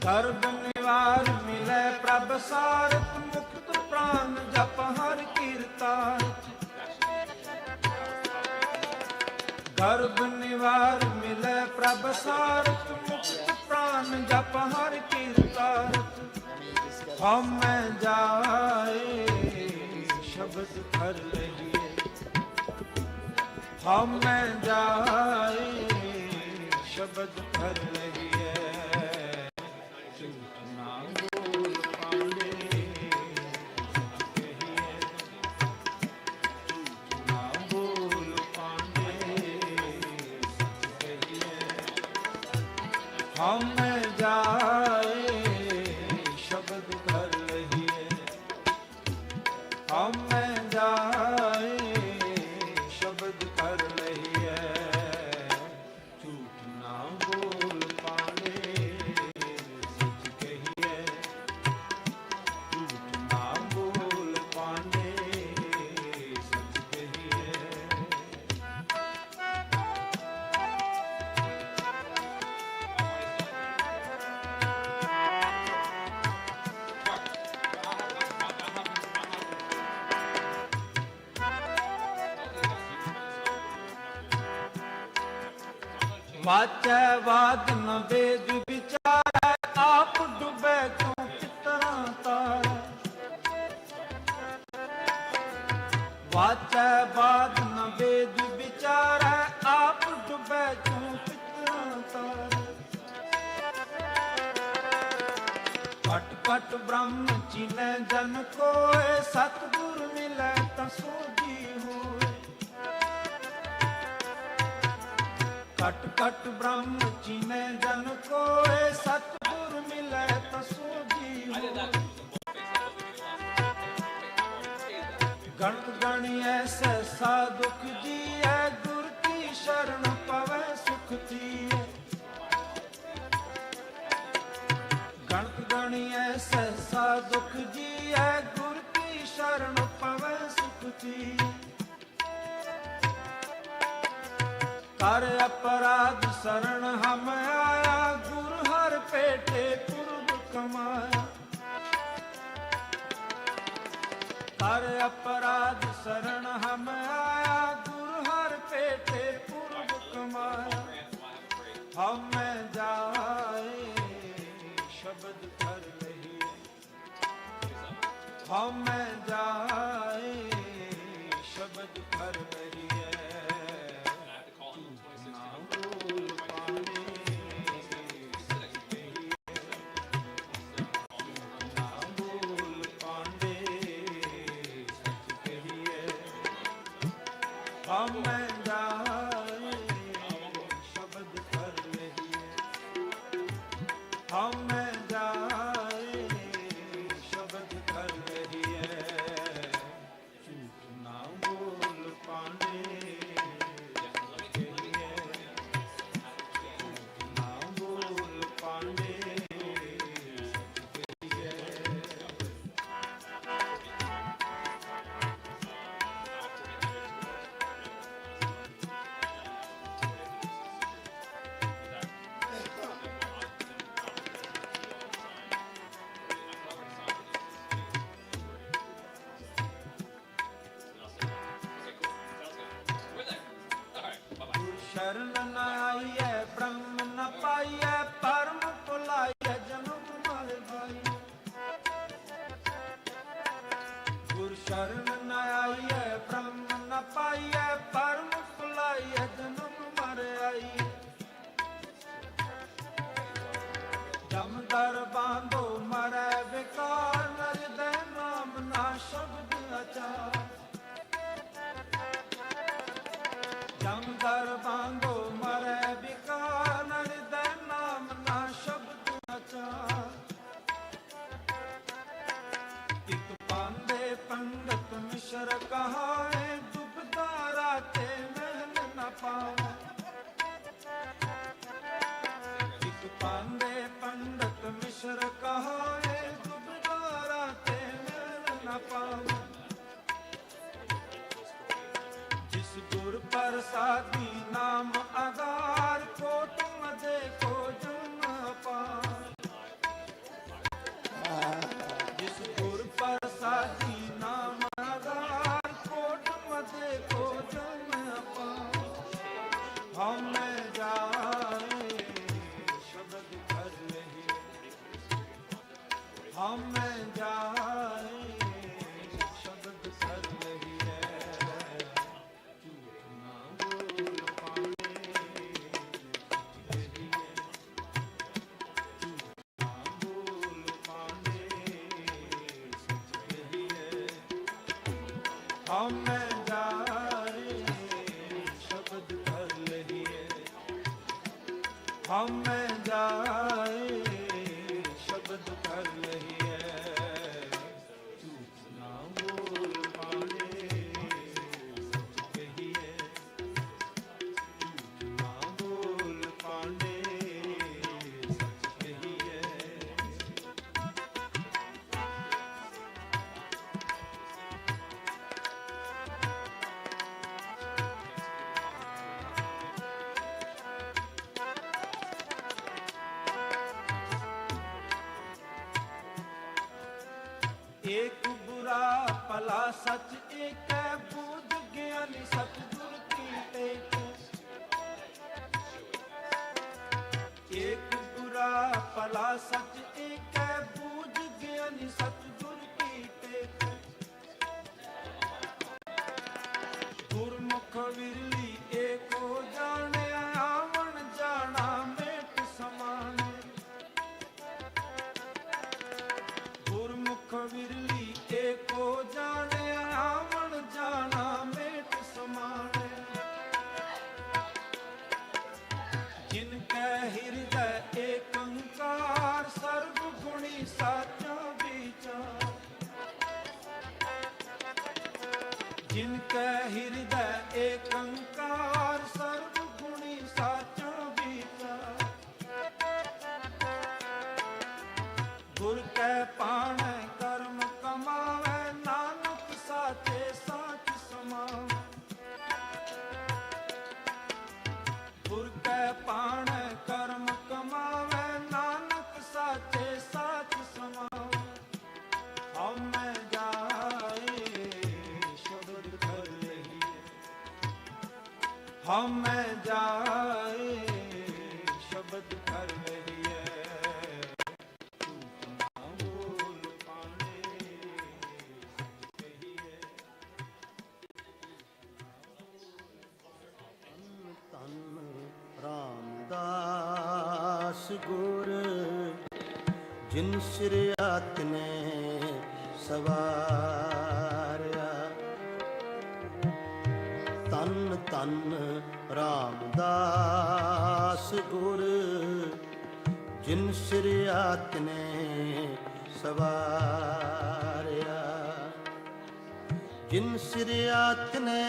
ਗਰਭ ਨਿਵਾਰ ਮਿਲੇ ਪ੍ਰਭ ਸਾਰਤ ਮੁਕਤ ਪ੍ਰਾਨ ਜਪ ਹਰ ਕੀਰਤਾਰ ਗਰਭ ਨਿਵਾਰ ਮਿਲੇ ਪ੍ਰਭ ਸਾਰਤ ਮੁਕਤ ਪ੍ਰਾਨ ਜਪ ਹਰ ਕੀਰਤਾਰ ਹਉਮੈ ਜਾਏ ਸ਼ਬਦ ਕਰ ਲਈਏ ਹਉਮੈ ਜਾਏ ਸ਼ਬਦ ਕਰ ਲਈਏ ਝੂਠ ਨਾ ਬੋਲ ਪਾਂਡੇ ਸੱਚ ਕਹੀਏ ਝੂਠ ਨਾ ਬੋਲ ਪਾਂਡੇ ਸੱਚ ਕਹੀਏ ਹਉਮੈ ਜਾਏ ਸ਼ਬਦ ਕਰ ਲਈਏ ਹਉਮੈ ਜਾਏ ਸ਼ਬਦ ਕਰ ਲਈਏ ਝੂਠ ਨਾ ਬੋਲ ਪਾਂਡੇ ਸੱਚ ਕਹੀਏ ਝੂਠ ਨਾ ਬੋਲ ਪਾਂਡੇ ਸੱਚ ਕਹੀਏ ਵਾਚੈ ਵਾਦ ਨ ਵੇਦ ਵਿਚਾਰੈ ਆਪ ਡੁਬੈ ਕਿਉ ਪਿਤਰਾਂ ਤਾਰੈ ਵਾਚੈ ਵਾਦ ਨ ਵੇਦ ਵਿਚਾਰੈ ਆਪ ਡੁਬੈ ਕਿਉ ਪਿਤਰਾਂ ਤਾਰੈ ਘਟ ਘਟ ਬ੍ਰਹਮ ਚੀਨੈ ਜਨ ਕੋਇ ਸਤਿਗੁਰ ਮਿਲੈ ਤਾਂ ਸੋਝੀ ਹੋਇ ਘਟ ਘਟ ਬ੍ਰਹਮ ਚੀਨੈ ਜਨ ਕੋਇ ਸਤਿਗੁਰ ਮਿਲੈ ਤਾਂ ਸੋਝੀ ਹੋਇ ਗਣਤ ਗਣੀ ਐਸੈ ਸਾਧੁਕ ਜੀਐ ਗੁਰ ਕੀ ਸ਼ਰਨ ਪਵੈ ਸੁਖ ਥੀਐ ਗਣਤ ਗਣੀ ਐਸੈ ਸਾਧੁਕ ਜੀਐ ਗੁਰ ਕੀ ਸ਼ਰਨ ਪਵੈ ਸੁਖ ਥੀਐ ਕਰ ਅਪਰਾਧ ਸਰਣ ਹਮ ਆਇਆ ਗੁਰ ਹਰ ਭੇਟੇ ਪੁਰਬ ਕਮਾਇਆ ਕਰ ਅਪਰਾਧ ਸਰਣ ਹਮ ਆਇਆ ਗੁਰ ਹਰ ਭੇਟੇ ਪੁਰਬ ਕਮਾਇਆ ਹਉਮੈ ਜਾਏ ਸ਼ਬਦ ਕਰ ਲਈਏ ਹਉਮੈ ਜਾਏ ਸ਼ਬਦ ਕਰ ਲਈਏ ਹਉਮੈ ਜਾਏ ਸ਼ਬਦ ਕਰ ਲਈਏ ਹਉਮੈ ਜਾਏ ਸ਼ਬਦ ਕਰ ਲਈਏ शरण न आइए ब्रह्म न पाइए परम भुलाइए जन्म मर भाई गुरु शरण न आइए ब्रह्म न पाइए परम भुलाइए जन्म मर आई जम दर बांधो मरै बेकार नर दे नाम ना शब्द अचार जम दर बांधो मरै बेकार नर दे नाम ना शब्द अचार इक पांदे पंडित मिश्र कहाए दुबदा राते महल न पावे इक पांदे पंडित मिश्र कहाए दुबदा राते महल न पावे जिस गुर प्रसादी नाम आधार कोट मदे को जन्म पार जिस गुर प्रसादी नाम आधार कोट मदे को जन्म पार हम जाए शब्द कर रही हम जाए शब्द कर रही है हम जाए शब्द कर लहिए हम जाए शब्द कर लहिए झूठ ना बोल पाने सच कहिए झूठ ना बोल पाने सच कहिए एक बुरा भला सच एक है बूझ ज्ञानी सतगुर की टेक एक बुरा भला सच एक है बूझ ज्ञानी सतगुर की टेक गुरमुख विरली एको जाने आवन जाना मेट समान गुरमुख विरली एको जाने आवन जाना मेट समान जिनके हृदय एकंकार सर्व गुणी साचा विचार जिनके हृदय एकंकार सर्व गुणी साचा विचार गुर कै पाण कर्म कमावे नानक साचे साच समावे गुर कै पाण कर्म कमावे नानक साचे साच समावे हम जाए शब्द कर लहिए हम जाए शब्द कर लहिए ਰਾਮਦਾਸ ਗੁਰ ਜਿਨ ਸਿਰ ਆਤਨੇ ਸਵਾਰਿਆ ਤਨ ਤਨ ਰਾਮਦਾਸ ਗੁਰ ਜਿਨ ਸਿਰ ਆਤਨੇ ਸਵਾਰਿਆ ਜਿਨ ਸਿਰ ਆਤਨੇ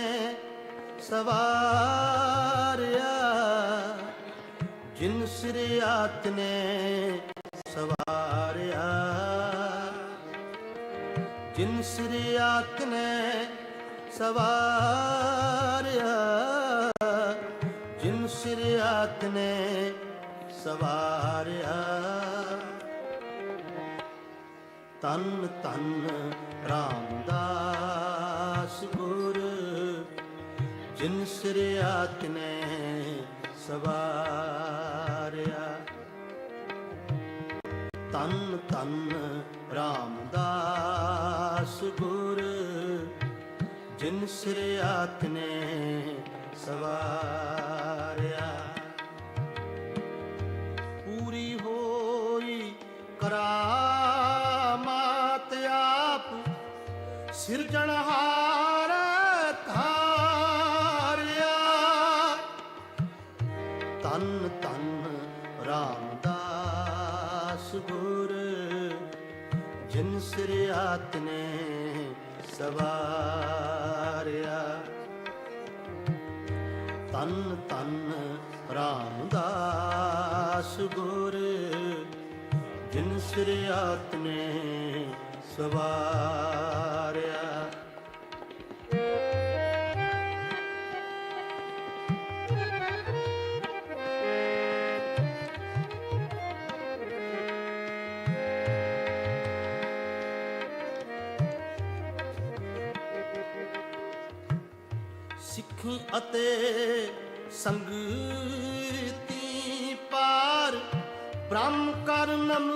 ਸਵਾਰਿਆ ਜਿਨ ਸਿਰ ਆਤਨੇ ਸਵਾਰਿਆ ਜਿਨ ਸਿਰ ਆਤਨੇ ਸਵਾਰਿਆ ਜਿਨ ਸਿਰ ਆਤਨੇ ਸਵਾਰਿਆ ਤਨ ਤਨ ਰਾਮਦਾਸ ਗੁਰ ਜਿਨ ਸਿਰ ਆਤਨੇ ਸਵਾਰਿਆ। ਤਨ ਤਨ ਰਾਮਦਾਸ ਗੁਰ, ਜਿਨ ਸਿਰ ਆਤਨੇ ਸਵਾਰਿਆ। ਪੂਰੀ ਹੋਈ ਕਰਾਮਾਤ ਆਪ, ਸਿਰਜਣਹਾਰ ਧਾਰਿਆ। ਤਨ ਤਨ ਰਾਮਦਾਸ ਗੁਰ, ਜਿਨ ਸਿਰ ਆਤਨੇ ਸਵਾਰਿਆ। ਤਨ ਤਨ ਰਾਮਦਾਸ ਗੁਰ, ਜਿਨ ਸਿਰ ਆਤਨੇ ਸਵਾਰਿਆ। ਸਿੱਖੀ ਅਤੇ ਸੰਗਤੀ ਪਾਰ, ਬ੍ਰਹਮ ਕਰ ਨਮਸਕਾਰਿਆ।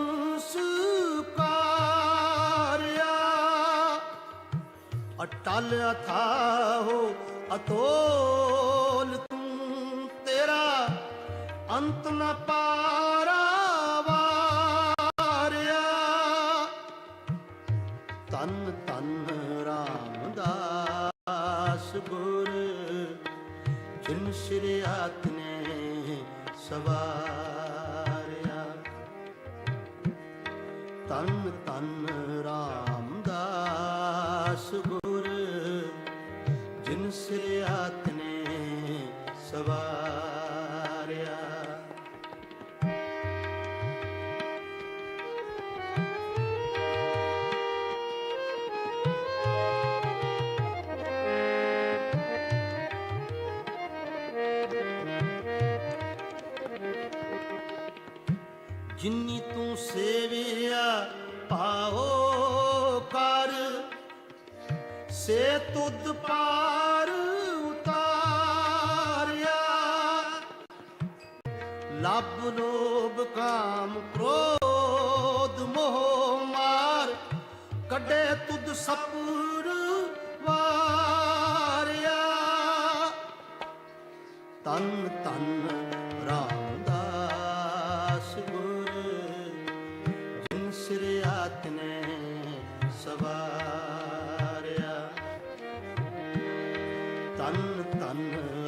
ਅਟਲ ਅਥਾਹੋ ਅਤੋਲ ਤੂੰ, ਤੇਰਾ ਅੰਤ ਨ ਪਾਰਾਵਾਰਿਆ। ਤਨ ਤਨ ਰਾਮਦਾਸ ਗੁਰ, ਜਿਨ ਸਿਰ ਆਤਨੇ ਸਵਾਰਿਆ। ਤਨ ਤਨ ਰਾਮਦਾਸ ਗੁਰ, ਜਿਨ ਸਿਰ ਆਤਨੇ ਸਵਾਰਿਆ। ਜਿਨੀ ਤੂੰ ਸੇਵਿਆ ਪਾਓ ਕਰ, ਸੇ ਤੁਧ ਪਾਰ ਉਤਾਰਿਆ। ਲੱਭ ਲੋਭ ਕਾਮ ਕ੍ਰੋਧ ਮੋਹ ਮਾਰ, ਕੱਢੇ ਤੁਧ ਸਪੁਰ ਵਾਰਿਆ। ਤਨ ਤਨ ਰਾਮਦਾਸ ਗੁਰ, ਜਿਨ ਸਿਰ ਆਤਨੇ ਸਵਾਰਿਆ। ਤਨ ਤਨ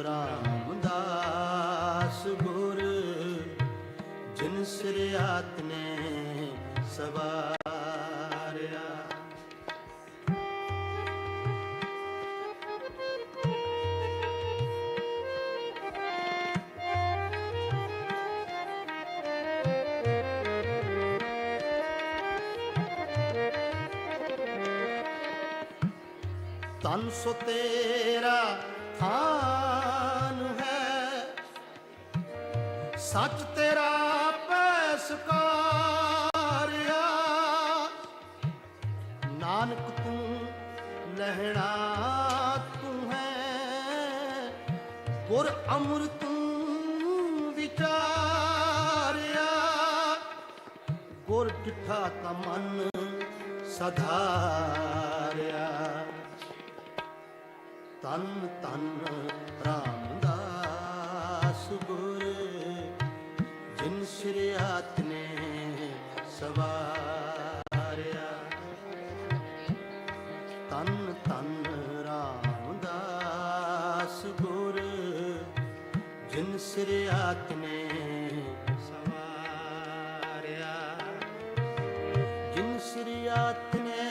ਰਾਮਦਾਸ ਗੁਰ, ਜਿਨ ਸਿਰ ਆਤਨੇ ਸਵਾਰਿਆ। ਤਨ ਸੋ ਤੇਰਾ ਥਾਨ ਹੈ, ਸੱਚ ਤੇਰਾ ਪੈਸਕਾਰਿਆ। ਨਾਨਕ ਤੂੰ ਲਹਿਣਾ ਤੂੰ ਹੈ, ਗੁਰ ਅਮਰ ਤੂੰ ਵਿਚਾਰਿਆ। ਗੁਰ ਡਿਠਾ ਤਾ ਮਨ ਸਧਾਰਿਆ। ਤਨ ਤਨ ਰਾਮਦਾਸ ਗੁਰ, ਜਿਨ ਸਿਰ ਆਤਨੇ ਸਵਾਰਿਆ। ਤਨ ਤਨ ਰਾਮਦਾਸ ਗੁਰ, ਜਿਨ ਸਿਰ ਆਤਨੇ ਸਵਾਰਿਆ। ਜਿਨ ਸਿਰ ਆਤਨੇ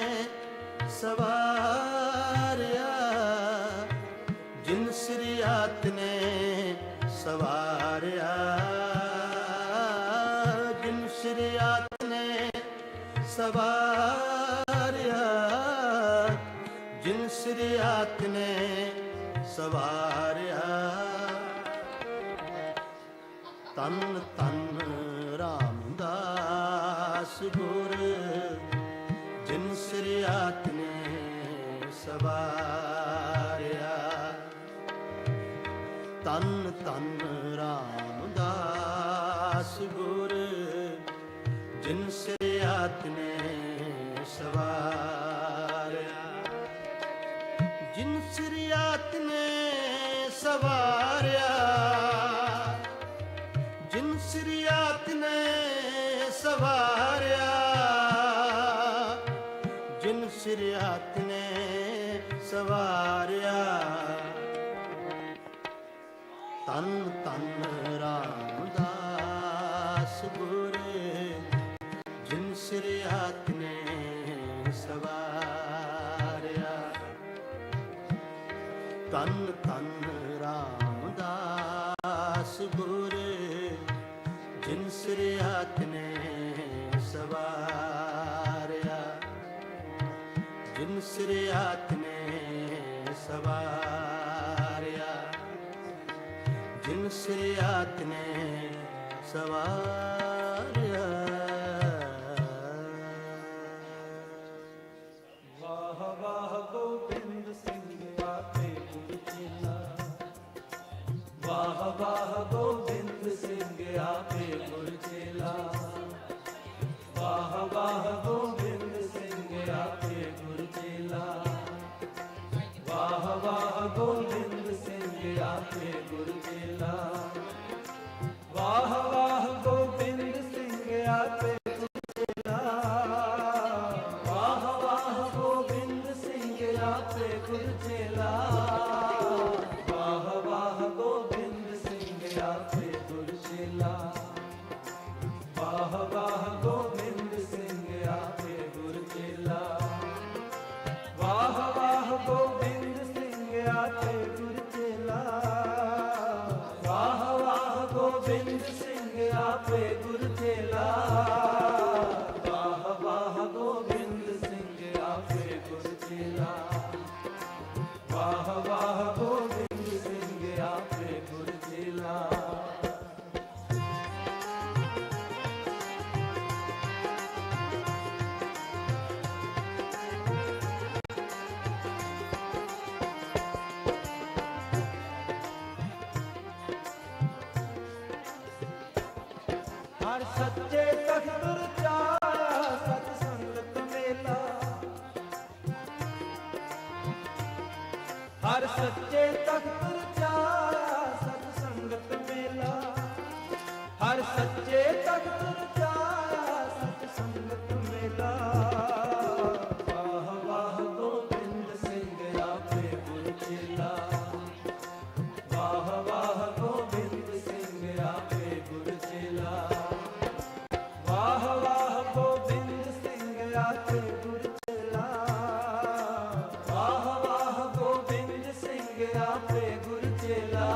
ਸਵਾਰਿਆ। ਜਿਨ ਸਿਰ ਆਤਨੇ ਸਵਾਰਿਆ। ਜਿਨ ਸਿਰ ਆਤਨੇ ਸਵਾਰਿਆ। ਜਿਨ ਸਿਰ ਆਤਨੇ ਸਵਾਰਿਆ। ਤਨ ਤਨ ਰਾਮਦਾਸ ਗੁਰ, ਜਿਨ ਸਿਰ ਆਤਨੇ ਸਵਾਰਿਆ। ਤਨ ਤਨ ਰਾਮ जिन सिरियात ने सवारिया, जिन सिरियात ने सवारिया, जिन सिरियात ने सवारिया, जिन सिरियात ने सवारिया, तन तन रामदास गुरे, जिन सिरियात ने सवारिया, तन तन रामदास गुरे, जिन सिरियात ने सवारिया, जिन सिरियात ने सवारिया, जिन सिरियात ने सवारिया। वाह वाह गोविंद सिंह आपे गुरु चेला, वाह वाह गोविंद सिंह आपे गुरु चेला, वाह वाह गोविंद सिंह आपे गुरु चेला, वाह वाह गोविंद सिंह आपे गुरु चेला, वाह वाह गोविंद सिंह आपे गुरु चेला, वाह वाह गोविंद सिंह आपे गुरु चेला, वाह वाह गोविंद सिंह आपे गुरु चेला, वाह वाह गोविंद सिंह आपे गुरु चेला, वाह वाह गोविंद सिंह आपे गुरु चेला, वाह वाह गोविंद सिंह आपे गुरु चेला, वाह वाह गोविंद सिंह आपे गुरु चेला, वाह वाह गोविंद सिंह आपे गुरु चेला। हर सच्चे तख्त रचाया सत संगत मेला, हर सच्चे तख्त रचाया सत संगत मेला, हर सच्चे तख्त रचाया सत संगत मेला, वाह वाह गोविंद सिंह आपे गुरु चेला, वाह वाह गोविंद सिंह आपे गुरु चेला, वाह वाह गोविंद सिंह आपे गुरु चेला, वाह वाह गोविंद सिंह आपे गुरु चेला,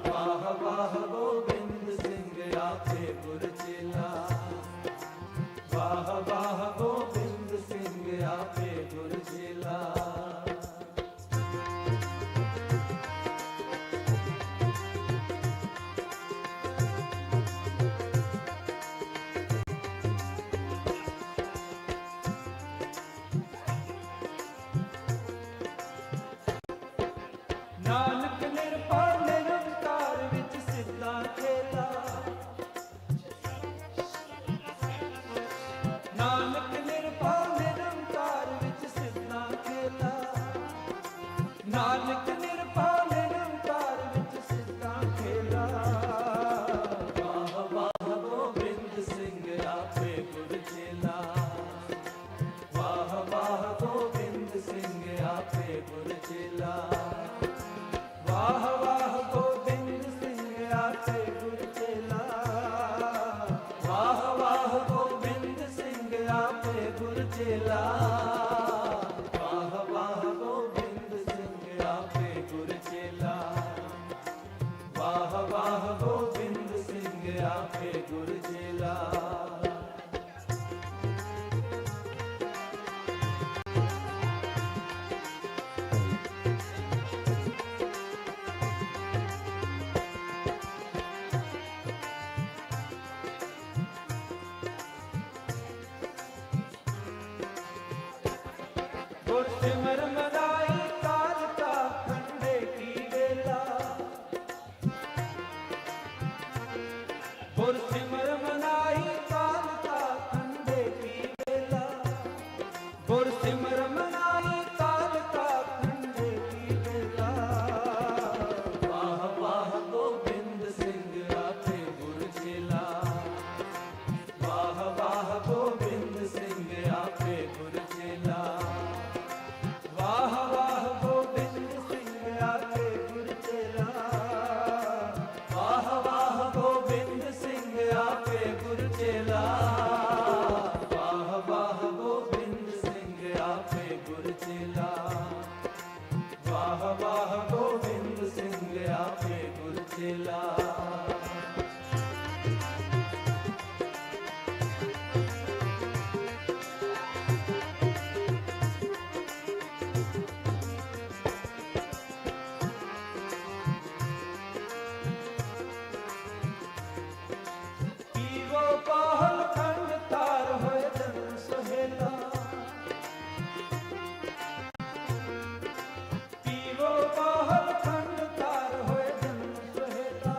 वाह वाह गोविंद सिंह आपे गुरु चेला, वाह वाह गोविंद सिंह आपे गुरु चेला। नानक निरपाल निरंकार विच सिद्धा खेला, नानक निरपाल निरंकार विच सिद्धा खेला, नानक निरपाल निरंकार विच सिद्धा खेला, वाह वाह गोविंद सिंह आपे गुरु चेला, वाह वाह गोविंद सिंह आपे गुरु चेला, वाह वाह गोविंद सिंह आपे गुरु चेला, वाह वाह गोविंद सिंह आपे गुरु चेला, वाह वाह गोविंद सिंह आपे गुरु चेला, वाह वाह गोविंद सिंह आपे गुरु चेला। गुर सिमर मनाई काल का खंडे की बेला, गुर सिमर मनाई काल सिमर मनाई काल का खंडे की बेला। वाह वाह गोविंद सिंह आपे गुर चेला। वाह वाह गोविंद सिंह आपे गुर चेला। वाह वाह गोविंद सिंह आपे गुर चेला। वाह वाह गोविंद सिंह आपे गुर चेला। वाह वाह गोविंद सिंह आपे गुर चेला। वाह वाह गोविंद सिंह आपे गुर चेला। पीवो पाहल खंड तार होए जन सोहेला। पीवो पाहल खंड तार होए जन सोहेला।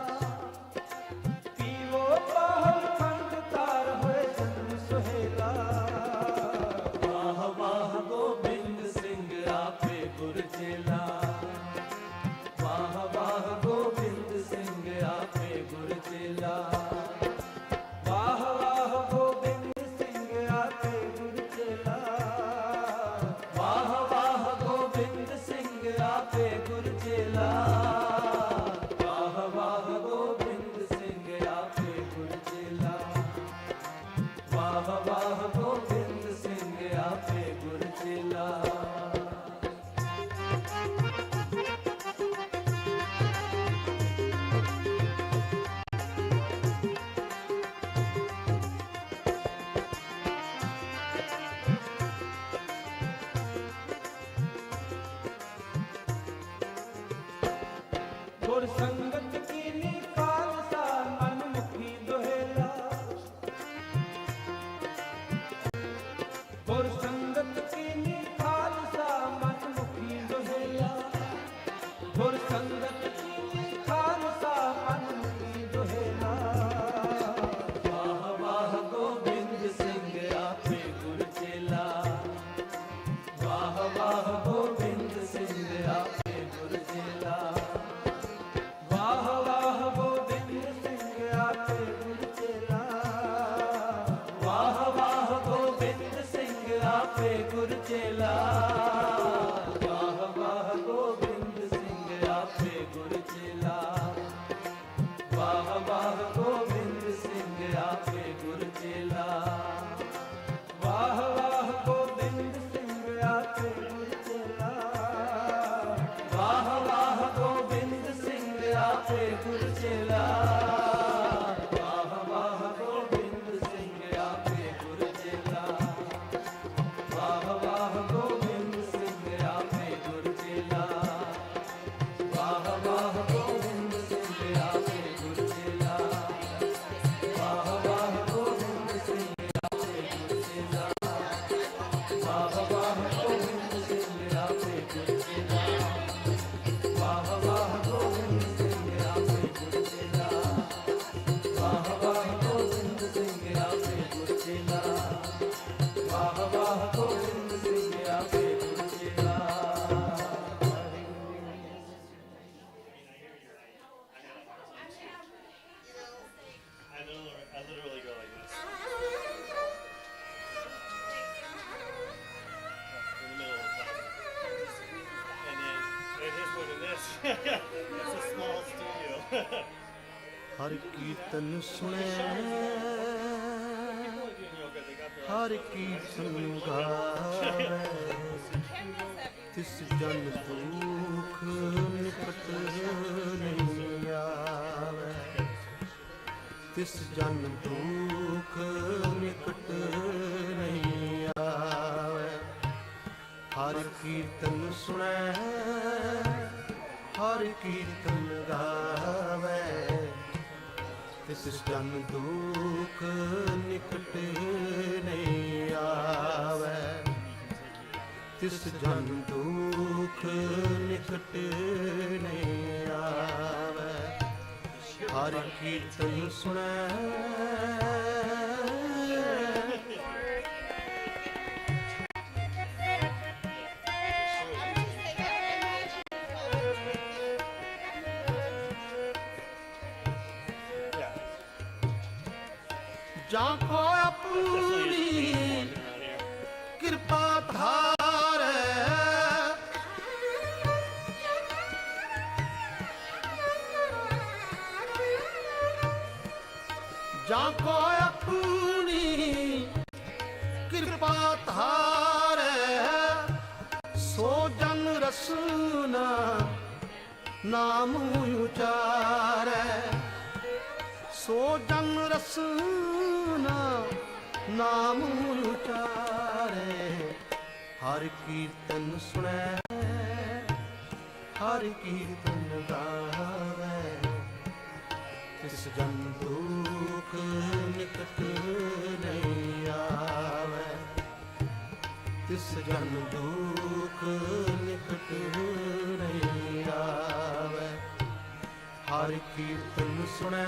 पीवो पाहल खंड तार होए जन सोहेला। वाह वाह गोविंद सिंह आपे गुर चेला। वाह वाह गोविंद सिंह आपे गुर चेला। वाह वाह गोविंद सिंह आपे गुर चेला। वाह वाह गोविंद सिंह आपे गुर चेला। वाह वाह गोविंद सिंह आपे गुर चेला। वाह वाह गोविंद सिंह आपे गुर चेला। गुर संगत कीनी खालसा मन मुखी दोहेला। गुर संगत कीनी खालसा मन मुखी दोहेला। गुर संगत कीनी खालसा मन मुखी दोहेला। वाह वाह गोविंद सिंह आपे गुर चेला। वाह वाह गोविंद सिंह आपे गुर चेला। वाह वाह गोविंद सिंह आपे गुर चेला। वाह वाह गोविंद सिंह आपे गुर चेला। वाह वाह गोविंद सिंह आपे गुर चेला। वाह वाह गोविंद सिंह आपे गुर चेला। वाह वाह गोविंद सिंह आपे गुर चेला। वाह वाह गोविंद सिंह आपे गुर चेला। वाह वाह गोविंद सिंह आपे गुर चेला। वाह वाह गोविंद सिंह आपे गुर चेला। वाह वाह गोविंद सिंह आपे गुर चेला। वाह वाह गोविंद सिंह आपे गुर चेला। वाह वाह गोविंद सिंह आपे गुर चेला। वाह वाह गोविंद सिंह आपे गुर चेला। वाह वाह गोविंद सिंह आपे गुर चेला। वाह वाह गोविंद सिंह आपे गुर चेला। I literally go like this. In the middle of the time. And then it is what it is. It's a small studio. ਹਰ ਕੀਰਤਨ ਸੁਣੇ People are doing yoga, they got their ਹਰ ਕੀਰਤਨ ਗਾਵੇ ਤਿਸ ਜਨ ਦੁਖ ਨਿਕਟ ਨਹੀਂ ਆਵੇ ਤਿਸ ਜਨ ਦੁਖ ਨਿਕਟ ਨਹੀਂ ਆਵੇ ਹਰ ਕੀਰਤਨ ਸੁਣੈ ਹਰ ਕੀਰਤਨ ਗਾਵੇ ਤਿਸ ਜਨ ਦੁਖ ਨਿਕਟ ਨਹੀਂ ਆਵੇ ਤਿਸ ਜਨ ਦੁਖ ਨਿਕਟ ਨਹੀਂ ਆਵੇ ਹਰ ਕੀਰਤਨ ਸੁਣੈ ਜਾਂ ਕੋ ਆਪਣੀ ਕਿਰਪਾ ਧਾਰੈ ਜਾਂ ਕੋ ਆਪਣੀ ਕਿਰਪਾ ਧਾਰੈ ਸੋ ਜਨ ਰਸਨਾ ਨਾਮ ਉਚਾਰੈ ਸੋ ਜਨ ਰਸਨਾ ਨਾਮ ਉਚਾਰੈ ਹਰ ਕੀਰਤਨ ਸੁਣੈ ਹਰ ਕੀਰਤਨ ਗਾਵੈ ਤਿਸ ਜਨ ਦੁਖ ਨਿਕਟ ਨਹੀਂ ਆਵੈ ਤਿਸ ਜਨ ਦੁਖ ਨਿਕਟ ਨਹੀਂ ਆਵੈ ਹਰ ਕੀਰਤਨ ਸੁਣੈ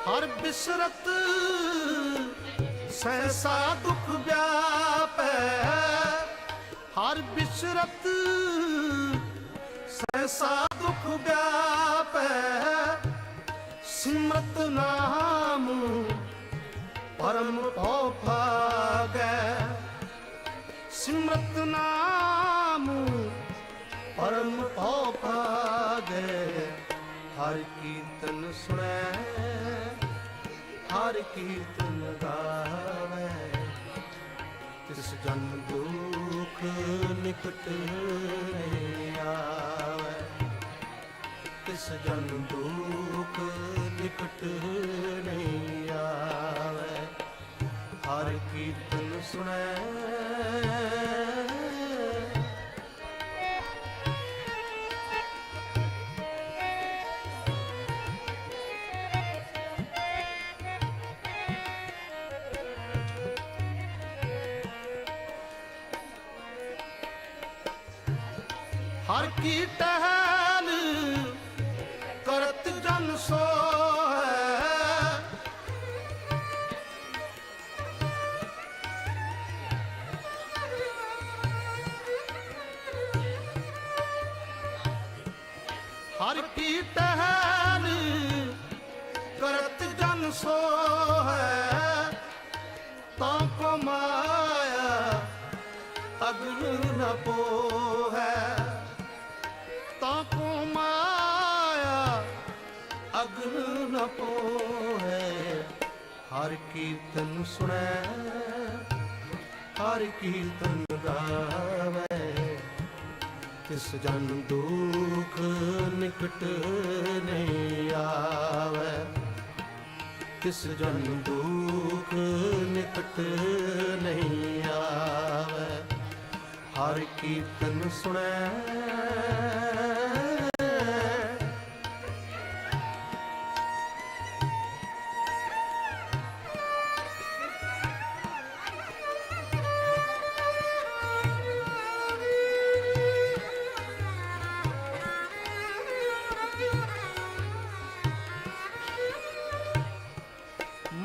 ਹਰ ਬਿਸਰਤ ਸਹਿਸਾ ਦੁਖ ਵਿਆਪੈ ਹਰ ਬਿਸਰਤ ਸਹਿਸਾ ਦੁਖ ਵਿਆਪੈ ਸਿਮਰਤ ਨਾਮ ਪਰਮ ਭਉ ਭਾਗੈ ਸਿਮਰਤ ਨਾਮ ਪਰਮ ਭਉ ਭਾਗੈ ਹਰ ਕੀਰਤਨ ਸੁਣੈ ਹਰ ਕੀਰਤਨ ਗਾਵੈ ਤਿਸ ਜਨ ਦੁਖ ਨਿਕਟ ਨਹੀਂ ਆਵੈ ਤਿਸ ਜਨ ਦੁਖ ਨਿਕਟ ਨਹੀਂ ਆਵੈ ਹਰ ਕੀਰਤਨ ਸੁਣੈ ਹਰ ਕੀ ਟਹਿਲ ਕਰਤ ਜਨ ਸੋਹੈ ਹਰ ਕੀ ਟਹਿਲ ਕਰਤ ਜਨ ਸੋਹੈ ਤਾਂ ਕੋ ਮਾਇਆ ਅਗਨ ਨ ਪੋਹੈ ਤਾਂ ਕੋ ਮਾਇਆ ਅਗਨ ਨ ਪੋਹੈ ਹਰ ਕੀਰਤਨ ਸੁਣੈ ਹਰ ਕੀਰਤਨ ਗਾਵੈ ਤਿਸ ਜਨ ਦੁਖ ਨਿਕਟ ਨਹੀਂ ਆਵੈ ਤਿਸ ਜਨ ਦੁਖ ਨਿਕਟ ਨਹੀਂ ਆਵੈ ਹਰ ਕੀਰਤਨ ਸੁਣੈ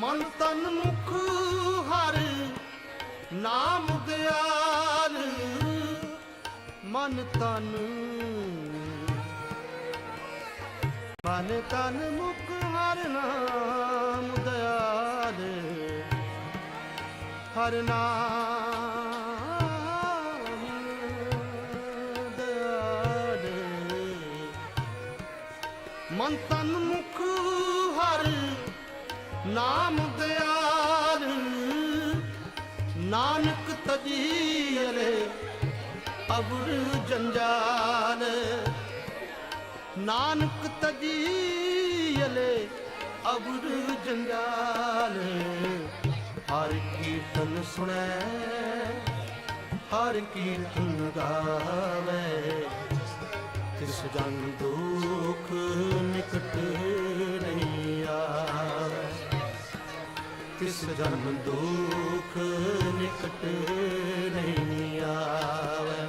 ਮਨ ਤਨ ਮੁਖ ਹਰ ਨਾਮ ਦਿਆਲ ਮਨ ਤਨ ਮੁਖ ਹਰ ਨਾਮ ਦਿਆਲ ਹਰ ਨਾਮ ਦਿਆਲ ਮਨ ਤਨ ਮੁਖ ਹਰ ਨਾਮ ਦਿਆਲ ਨਾਨਕ ਤਜੀਲੇ ਅਵਰ ਜੰਜਾਲ ਨਾਨਕ ਤਜੀਲੇ ਅਵਰ ਜੰਜਾਲ ਹਰ ਕੀਰਤਨ ਸੁਣੈ ਹਰ ਕੀਰਤਨ ਗਾਵੈ ਤਿਸ ਜਨ ਦੁਖ ਨਿਕਟ ਨਹੀਂ ਆਵੈ ਤਿਸ ਜਨ ਦੁਖ ਨਿਕਟ ਨਹੀਂ ਆਵੈ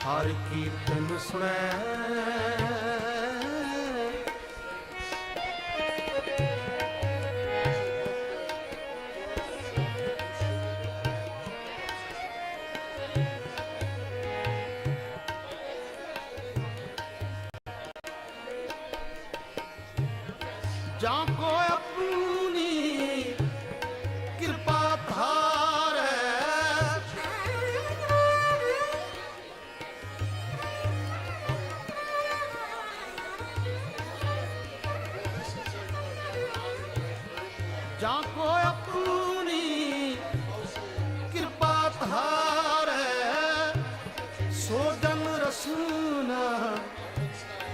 ਹਰ ਕੀਰਤਨ ਸੁਣੈ। ਜਾਂ ਕੋ ਆਪਣੀ ਕਿਰਪਾ ਧਾਰੈ, ਜਾਂ ਕੋ ਆਪਣੀ ਕਿਰਪਾ ਧਾਰੈ, ਸੋ ਜਨ ਰਸਨਾ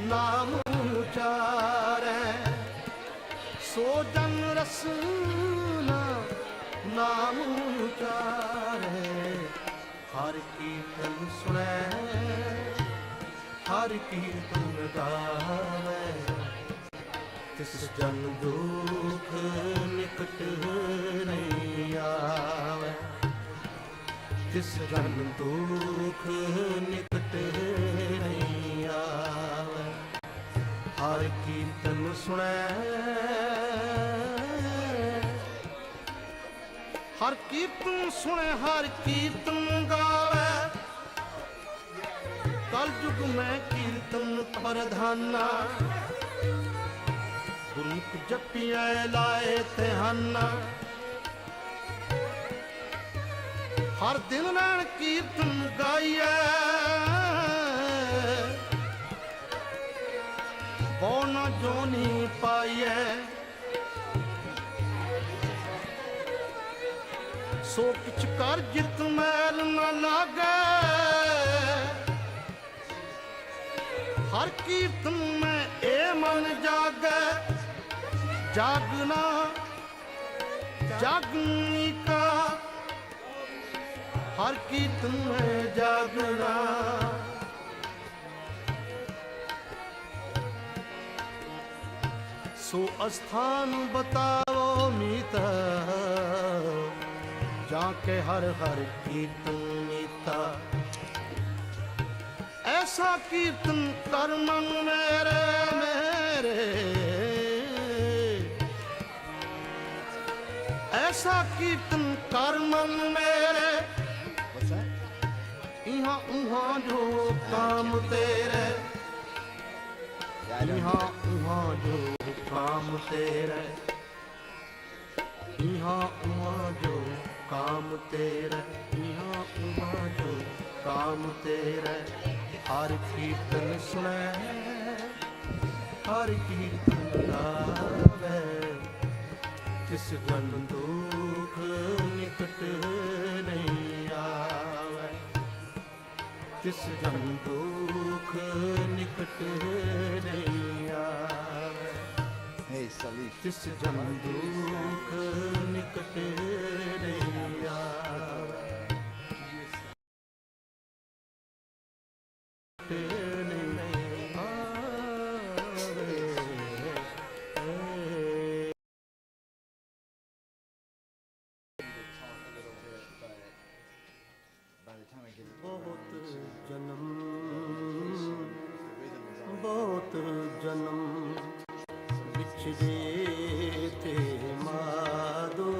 ਨਾਮ ਉਚਾਰੈ, ਸੋ ਜਨ ਰਸਨਾ ਨਾਮ ਉਚਾਰੈ। ਹਰ ਕੀਰਤਨ ਸੁਣੈ, ਹਰ ਕੀਰਤਨ ਗਾਵੈ, ਤਿਸ ਜਨ ਦੁਖ ਨਿਕਟ ਨਹੀਂ ਆਵੈ, ਤਿਸ ਜਨ ਦੁਖ ਨਿਕਟ ਨਹੀਂ ਆਵੈ। ਹਰ ਕੀਰਤਨ ਸੁਣੈ, ਹਰ ਕੀਰਤਨ ਸੁਣੈ, ਹਰ ਕੀਰਤਨ ਗਾਵੈ, ਕਲ ਯੁਗ ਮੈਂ ਕੀਰਤਨ ਪ੍ਰਧਾਨਾ, ਗੁਰਮੁਖ ਜਪਿਐ ਲਾਏ ਧਿਆਨਾ। ਹਰ ਦਿਨ ਨੈਣ ਕੀਰਤਨ ਗਾਈਐ, ਬਹੁ ਨਾ ਜੋਨੀ ਪਾਈਐ, ਸੋ ਕਿਛ ਕਰ ਜਿਤ ਮੈਲ ਨ ਲਾਗੈ। ਹਰ ਕੀਰਤਨ ਮੈਂ ਇਹ ਮਨ ਜਾਗੈ, ਜਾਗਣਾ ਜਾਗਨੀ ਕਾ, ਹਰ ਕੀਰਤਨ ਮੈਂ ਜਾਗਣਾ। ਸੋ ਅਸਥਾਨ ਬਤਾਵੋ ਮੀਤਾ, ਜਾਂ ਕੇ ਹਰ ਹਰ ਕੀਰਤਨ ਨੀਤਾ। ਐਸਾ ਕੀਰਤਨ ਕਰ ਮਨ ਮੇਰੇ ਮੇਰੇ, ਐਸਾ ਕੀਰਤਨ ਕਰ ਮਨ ਮੇਰੇ, ਇਹਾਂ ਉਹਾਂ ਜੋ ਕਾਮ ਤੇਰੇ, ਇਹਾਂ ਉਹਾਂ ਜੋ ਕਾਮ ਤੇਰੇ, ਇਹਾਂ ਉਹਾਂ ਜੋ ਕਾਮ ਤੇਰੇ, ਇਹਾਂ ਉਹਾਂ ਜੋ ਕਾਮ ਤੇਰੇ। ਹਰ ਕੀਰਤਨ ਸੁਣੈ, ਹਰ ਕੀਰਤਨ ਗਾਵੈ, ਤਿਸ ਜਨ ਦੁਖ ਨਿਕਟ ਨਹੀਂ ਆਵੈ, ਤਿਸ ਜਨ ਦੁਖ ਨਿਕਟ ਨਹੀਂ ਆਵੈ। Hey, Salif. ਤਿਸ ਜਨ ਦੁਖ ਨਿਕਟ ਨਹੀਂ ਆਵੈ, ਨਹੀਂ ਆਵੈ। ਬਹੁਤ ਜਨਮ, ਬਹੁਤ ਜਨਮ ਵਿਛੜੇ ਤੇ ਮਾਦੋ,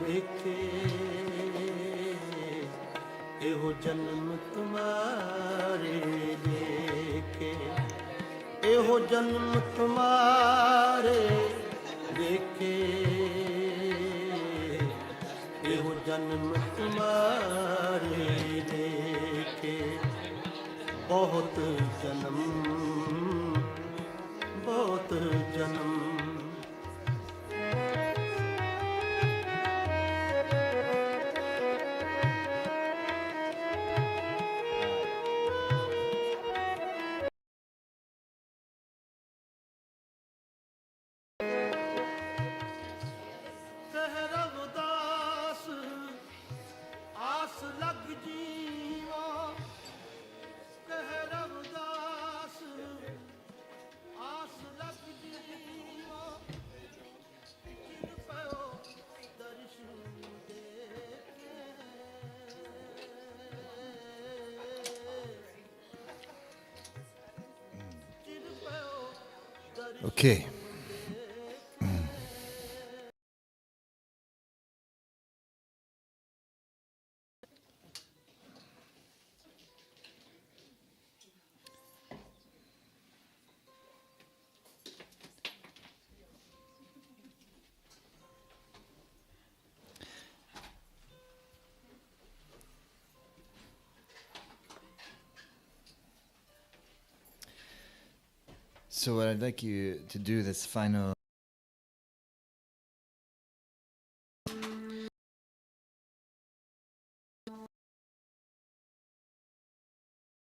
ਵੇਖੇ ਇਹੋ ਜਨਮ ਤੁਮਾਰੇ ਦੇਖੇ, ਇਹੋ ਜਨਮ ਤੁਮਾਰੇ ਦੇਖੇ, ਇਹੋ ਜਨਮ ਤੁਮਾਰੇ ਦੇਖੇ। ਬਹੁਤ ਜਨਮ, ਬਹੁਤ ਜਨਮ, ਕਹਿ ਰਵਿਦਾਸ ਆਸ ਲੱਗ ਜੀਵਾ, ਕਹਿ Ravidas Okay. So what I'd like you to do this final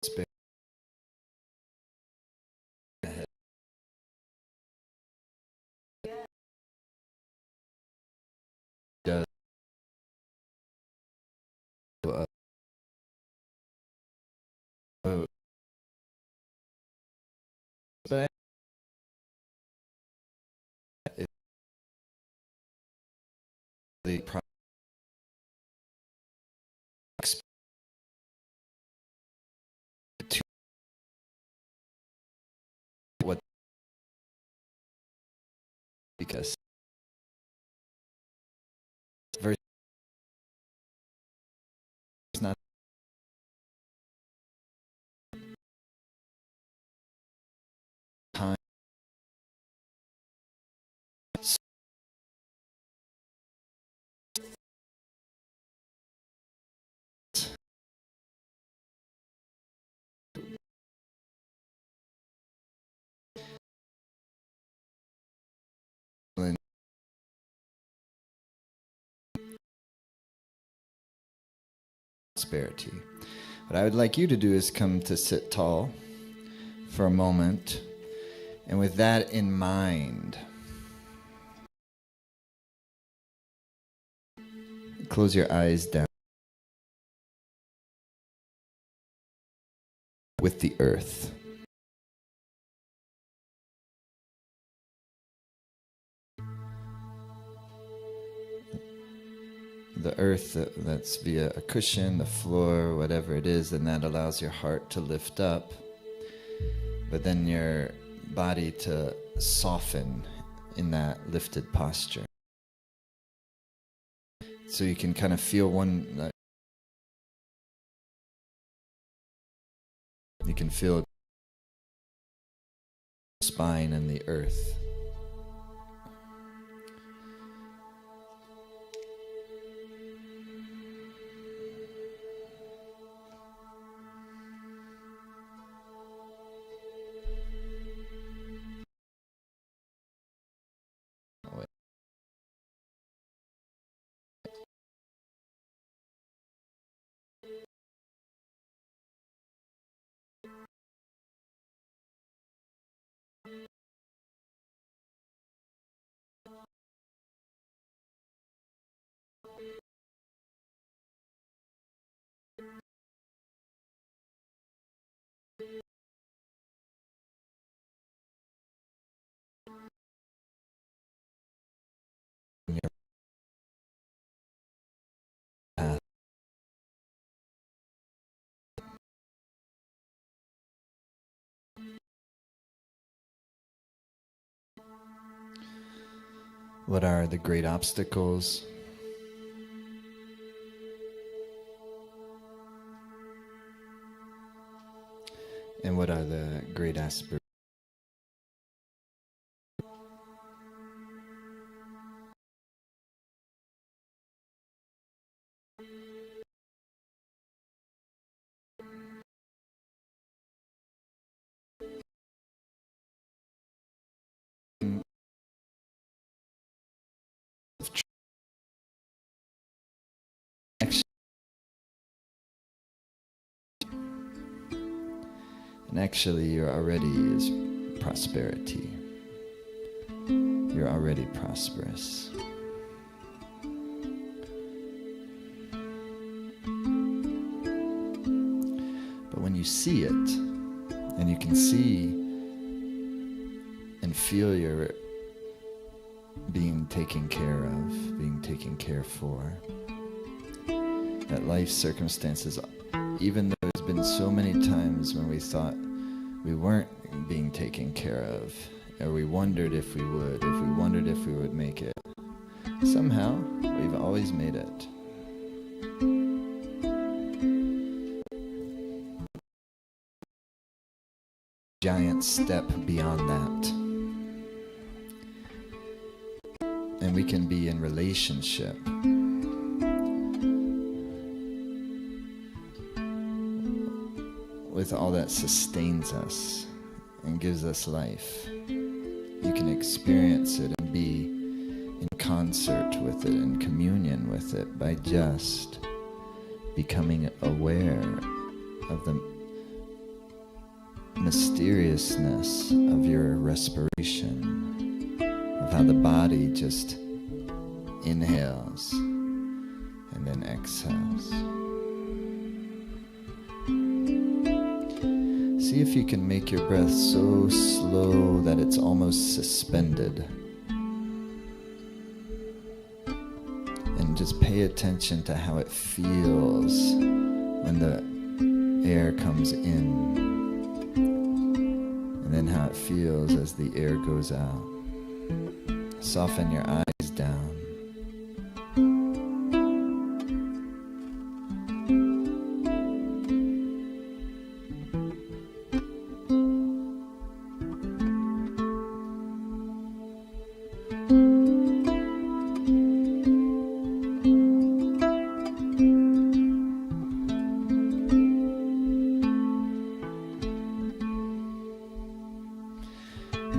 spare ahead. Does but it's the to what because verse is not time prosperity. What I would like you to do is come to sit tall for a moment, and with that in mind, close your eyes down with the earth. The earth that's via a cushion, the floor, whatever it is, and that allows your heart to lift up, but then your body to soften in that lifted posture. So you can kind of feel you can feel spine and the earth. What are the great obstacles? And what are the great aspirations? And actually, you're already is prosperity. You're already prosperous. But when you see it, and you can see and feel you're being taken care of, being taken care for, that life circumstances, even though there's been so many times when we thought we weren't being taken care of or we wondered if we would make it. Somehow, we've always made it. Giant step beyond that. And we can be in relationship with all that sustains us and gives us life. You can experience it and be in concert with it, in communion with it, by just becoming aware of the mysteriousness of your respiration, of how the body just inhales and then exhales. See if you can make your breath so slow that it's almost suspended. And just pay attention to how it feels when the air comes in, and then how it feels as the air goes out. Soften your eyes down.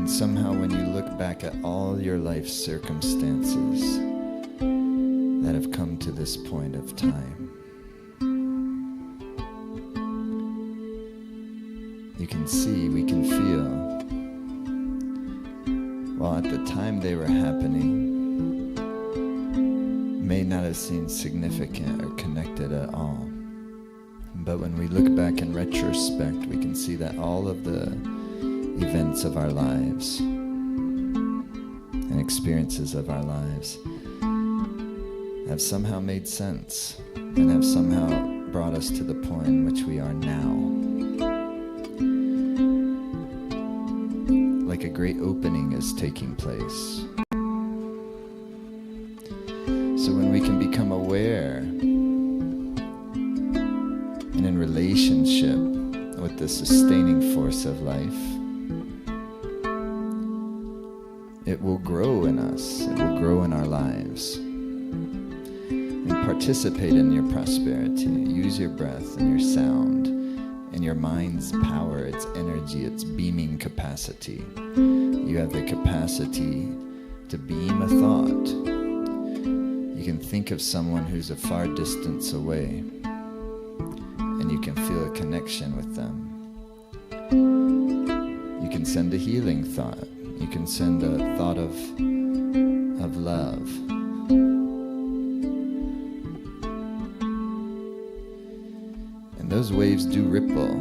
Somehow when you look back at all your life circumstances that have come to this point of time, you can see, we can feel, while at the time they were happening, may not have seemed significant or connected at all. But when we look back in retrospect, we can see that all of the events of our lives and experiences of our lives have somehow made sense and have somehow brought us to the point in which we are now. Like a great opening is taking place. So when we can become aware and in relationship with the sustaining force of life, it will grow in us, it will grow in our lives. And participate in your prosperity. Use your breath and your sound and your mind's power, its energy, its beaming capacity. You have the capacity to beam a thought. You can think of someone who's a far distance away, and you can feel a connection with them. You can send a healing thought. You can send a thought of love. And those waves do ripple.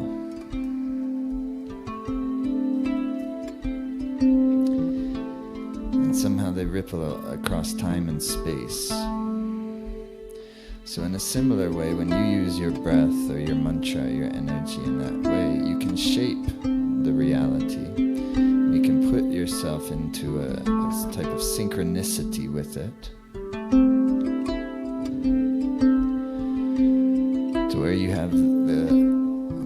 And somehow they ripple across time and space. So in a similar way, when you use your breath or your mantra, your energy in that way, you can shape the reality. You can put yourself into a type of synchronicity with it, to where you have the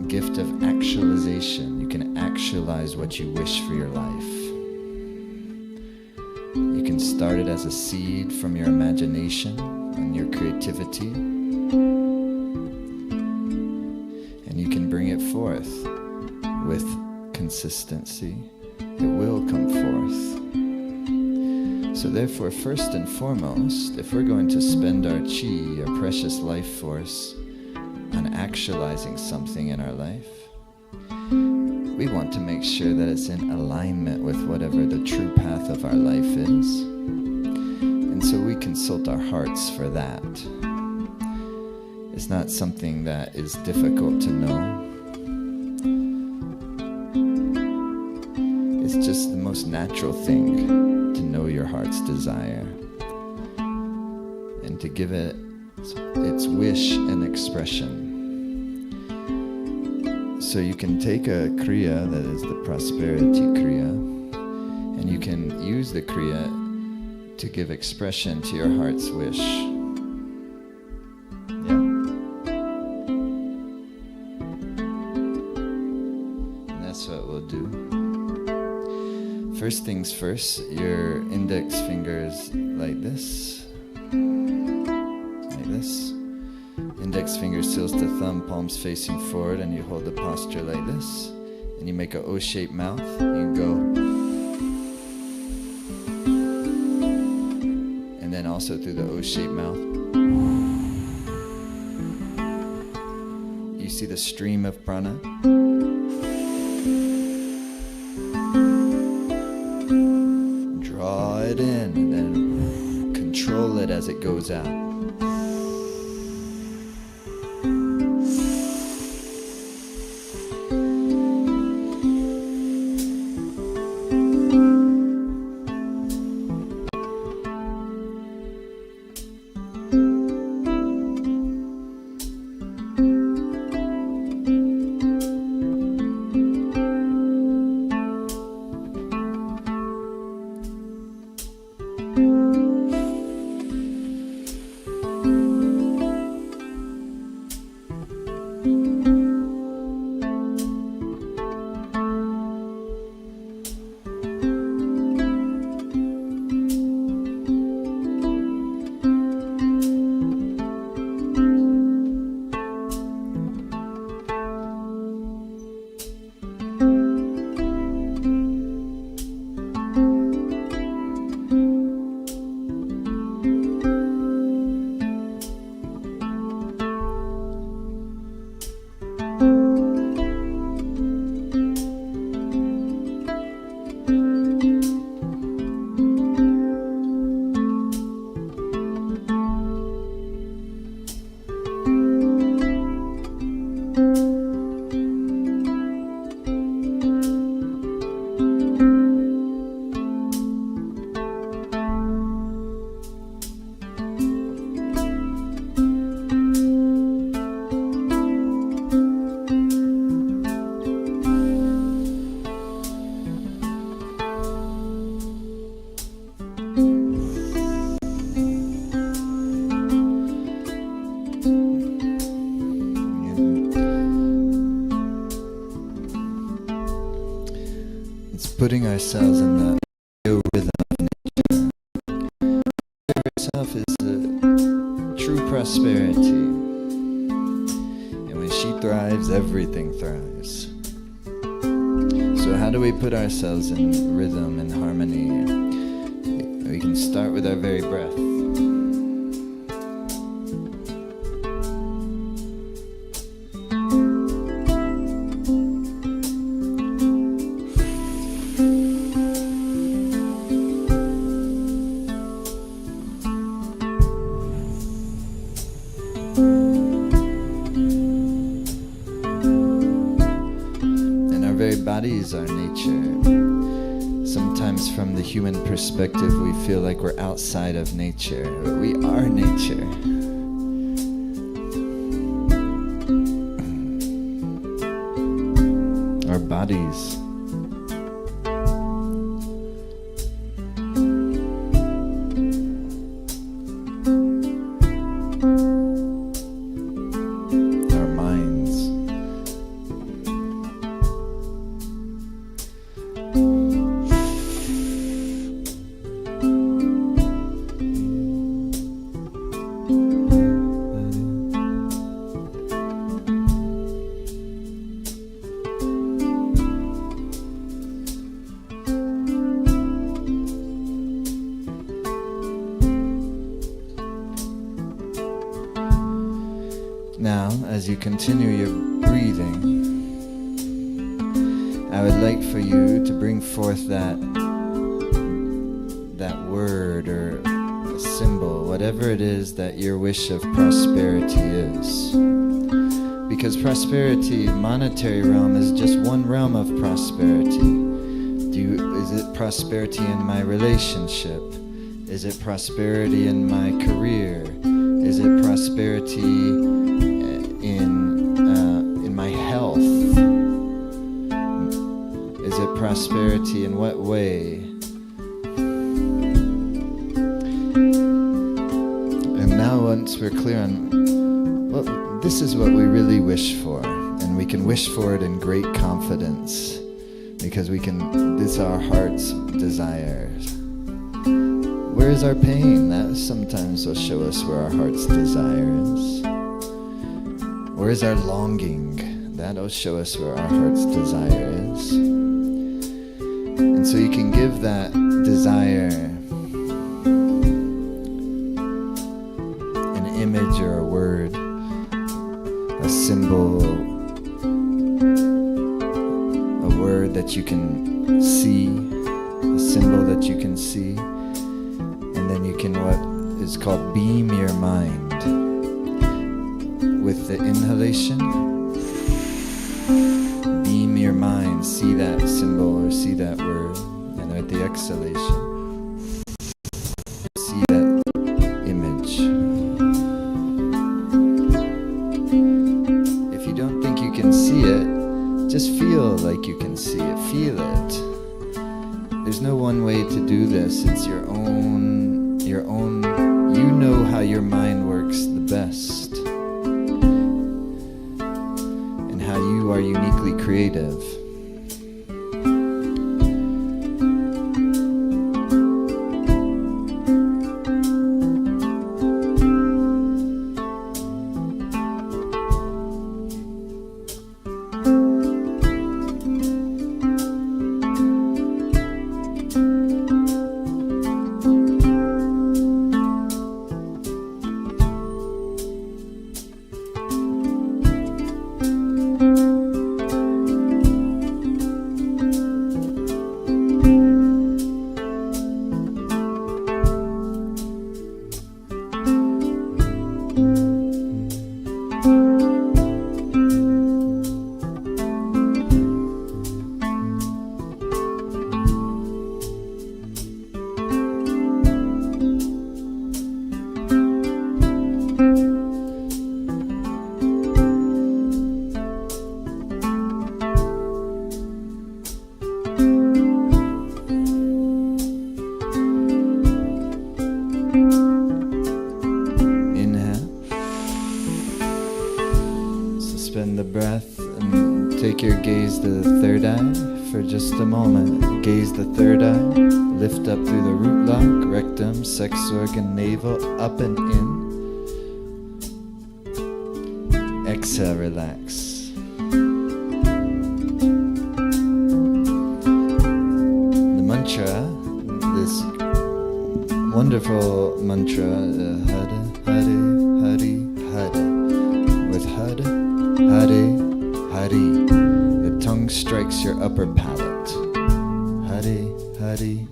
gift of actualization. You can actualize what you wish for your life. You can start it as a seed from your imagination and your creativity, and you can bring it forth with consistency. It will come forth. So therefore, first and foremost, if we're going to spend our chi, our precious life force, on actualizing something in our life, we want to make sure that it's in alignment with whatever the true path of our life is. And so we consult our hearts for that. It's not something that is difficult to know. It's just the most natural thing to know your heart's desire and to give it its wish and expression. So you can take a kriya that is the prosperity kriya, use the Kriya to give expression to your heart's wish. Yeah. And that's what we'll do. First things first, your index fingers like this. Like this. Index fingers tilts to thumb, palms facing forward, and you hold the posture like this. And you make a O-shaped mouth. You go. And then also through the O-shaped mouth. You see the stream of prana. Draw it in and then control it as it goes out. Putting ourselves in the rhythm of nature. Herself is true prosperity. And when she thrives, everything thrives. So how do we put ourselves in rhythm and harmony? We can start with our very breath. Bodies are nature. Sometimes from the human perspective we feel like we're outside of nature, but we are nature. Our bodies. Now, as you continue your breathing, I would like for you to bring forth that word or a symbol, whatever it is that your wish of prosperity is. Because prosperity, monetary realm, is just one realm of prosperity. Is it prosperity in my relationship? Is it prosperity in my career? Is it prosperity in my health? Is it prosperity in what way? once we're clear on what this is what we really wish for, and we can wish for it in great confidence, because this is our heart's desires. Where is our pain? That sometimes will show us where our heart's desire is. Where is our longing? That'll show us where our heart's desire is. And so you can give that desire an image or a word, a symbol, a word that you can see, a symbol that you can see, and then you can what is called beam your mind. With the inhalation, beam your mind, see that symbol or see that word, and with the exhalation, see that image. If you don't think you can see it, just feel like you can see it, feel it. There's no one way to do this, it's your own, you know how your mind works the best. You are uniquely creative. Take your gaze to the third eye for just a moment. Gaze the third eye, lift up through the root lock, rectum, sex organ, navel, up and in. Exhale, relax. The mantra, this wonderful mantra, Hare, Hare, Hare, Hare, with Hare, Hare, Hari. The tongue strikes your upper palate. Hari, Hari,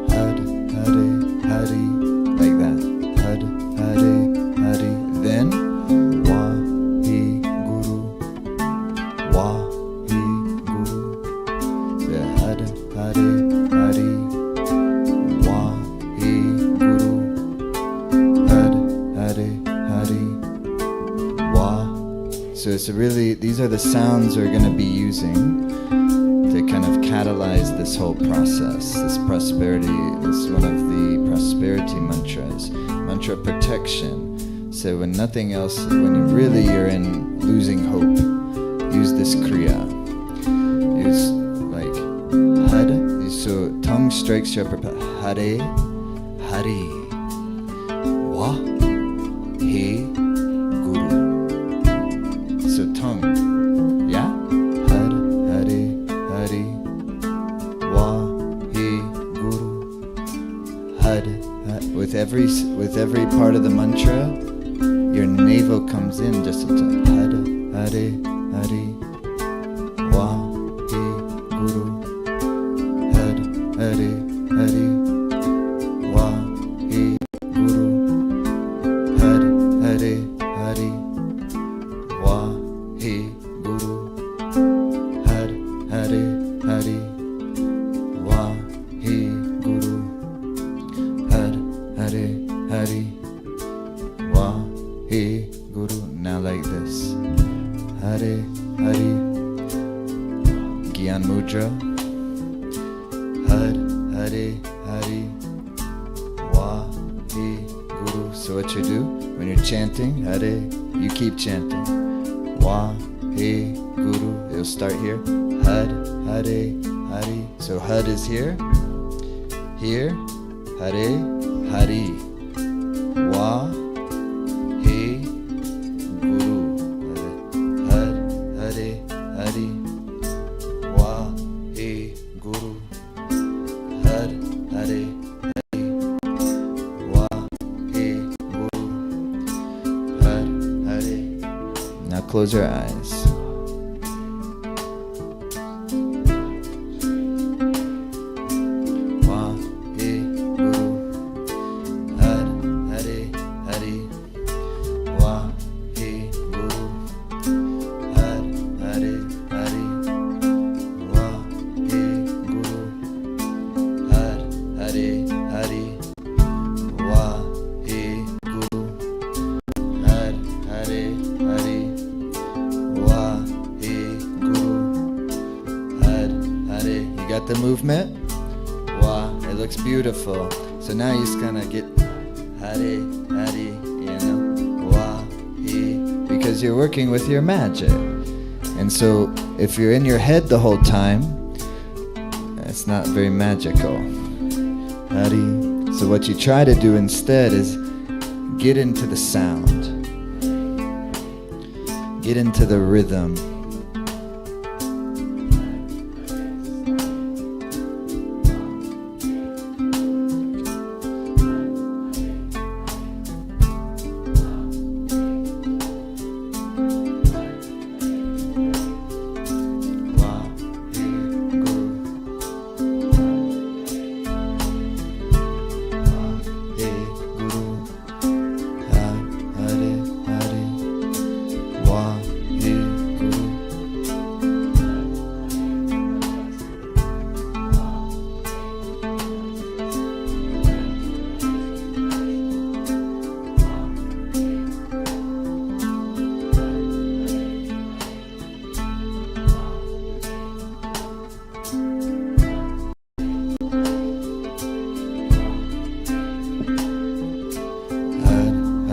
Hari, Hari, Hari, like that. Hari, Hari, Hari. Then Wahi Guru, Wahi Guru. The Hari, Hari, Hari, Wahi Guru, Hari, Hari, Hari, Wahi. So it's these are the sounds we're going to be using to kind of catalyze this whole process, this prosperity. This is one of the prosperity mantras, mantra of protection. So when nothing else, when you're in losing hope, use this kriya. Use like had. So tongue strikes your upper palate. Hare, Hari, Wa, He, Guru. So tongue, yeah? Hare, Hare, Hare, Wahi, Guru, Hare. With every part of the mantra, your navel comes in just a touch. Hare, Hare, Hare, Wahi, Guru, Hare, Hare, Hare, Wahi, Guru, Hare, Hare, Hare, Wahi, Guru, Hare, Hare, Hare, Wahi, Guru, Hare, Hare, Hare, Wahi, Guru. Now like this. Hare, Hare, Gyan Mudra. Hare, Hare, Hare, Wahi, Guru. So what you do when you're chanting Hare, you keep chanting Waheguru. It'll start here. Had, Hare, Hari. So Had is here. Here. Hare, Hari. Waheguru. Had, Hare, Hari. Waheguru. Had, Hare, Hari. Waheguru. Had, Hare. Now close your eyes. The movement, wow, it looks beautiful. So now you just kind of get Hare, Hare, you know, Wahi, because you're working with your magic. And so if you're in your head the whole time, it's not very magical. Hare. So what you try to do instead is get into the sound, get into the rhythm.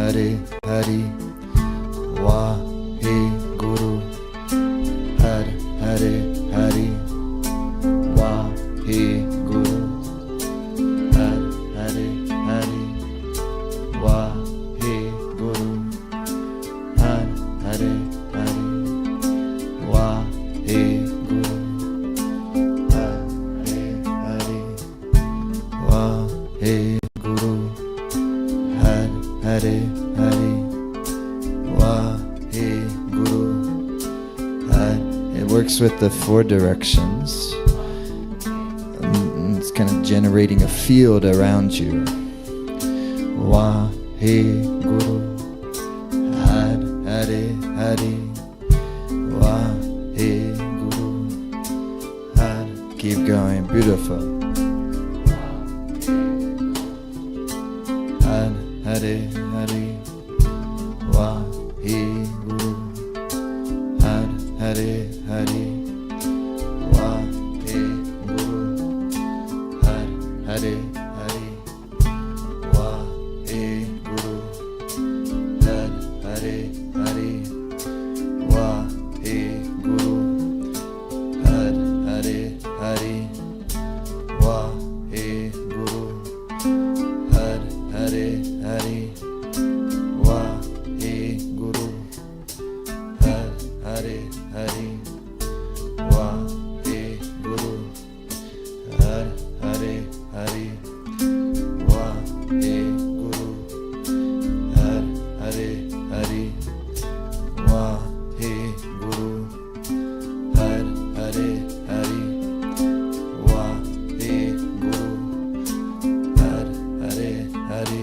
Hare, Hare, Waheguru. Hare, Hare, Hare, Waheguru. Hare, Hare, Hare, Waheguru. Hare, Hare, Hare, Waheguru. Hare, Hare, Waheguru. Hare, Hare, Hare, Waheguru. Hare. It works with the 4 directions. It's kind of generating a field around you. Waheguru. Hare, Hare, Hare, Waheguru. Hare. Keep going. Beautiful. Hare, Hare, Hare, Waheguru. Hare, Hare, Hare, Waheguru. Hare, Hare, Hare, Waheguru. Hare, Hare, Hare, Waheguru. Hare, Hare, Hare, Waheguru. Hare, Hare, Hare, Waheguru. Hare, Hare, Hare, Waheguru. Hare, Hare, Hare, Waheguru. Hare, Hare, Hare, Waheguru. Hare, Hare, Hare, Waheguru. Hare, Hare, Hare,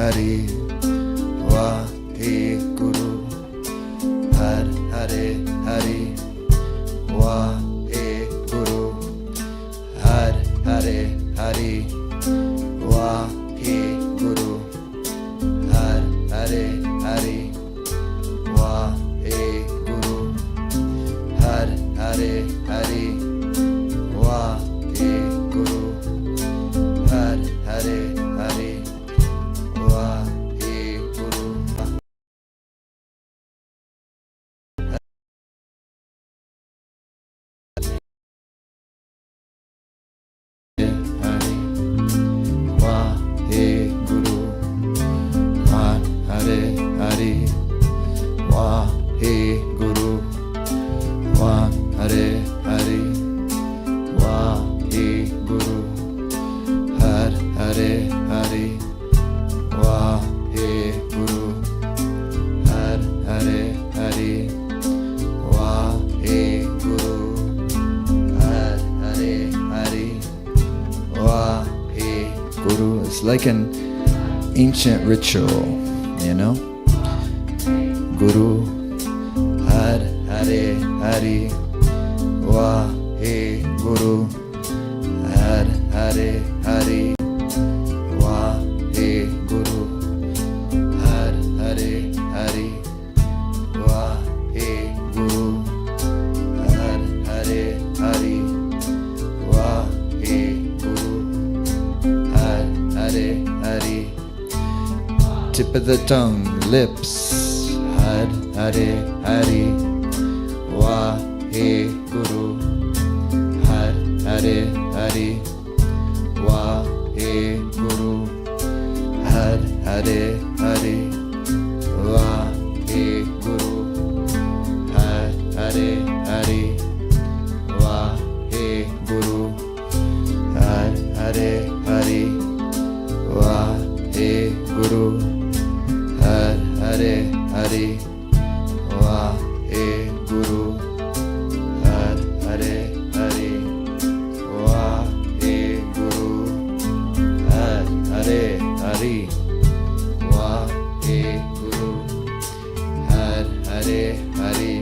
Hari. Waheguru. Har Hare Hari. Waheguru. Har Hare Hari. Waheguru. Har Hare Hari. Waheguru. Har Hare Hari. Waheguru. Har Hare Hari. Waheguru. Hari. Waheguru. Har Hare Hari. Waheguru. Har Hare Hari. Waheguru. Har Hare Hari. Waheguru. Har Hare Hari. Waheguru. Har Hare Hari. Waheguru. It's like an ancient ritual, you know? Guru. Har Hare Hari. Waheguru. Har Hare Hari. Waheguru. Har Hare Hari. Waheguru. Har Hare Hari. Waheguru. Har Hare Hari. Tip of the tongue, lips. Har Hare Hari. Waheguru. Har Hare Hari. Waheguru. Har Hare Hari. Waheguru. Har Hare Hari. Waheguru. Har Hare Hari. Waheguru. Har Hare Hari. Waheguru. Har Hare Hari. Waheguru. Har Hare Hari. Waheguru. Har Hare Hari.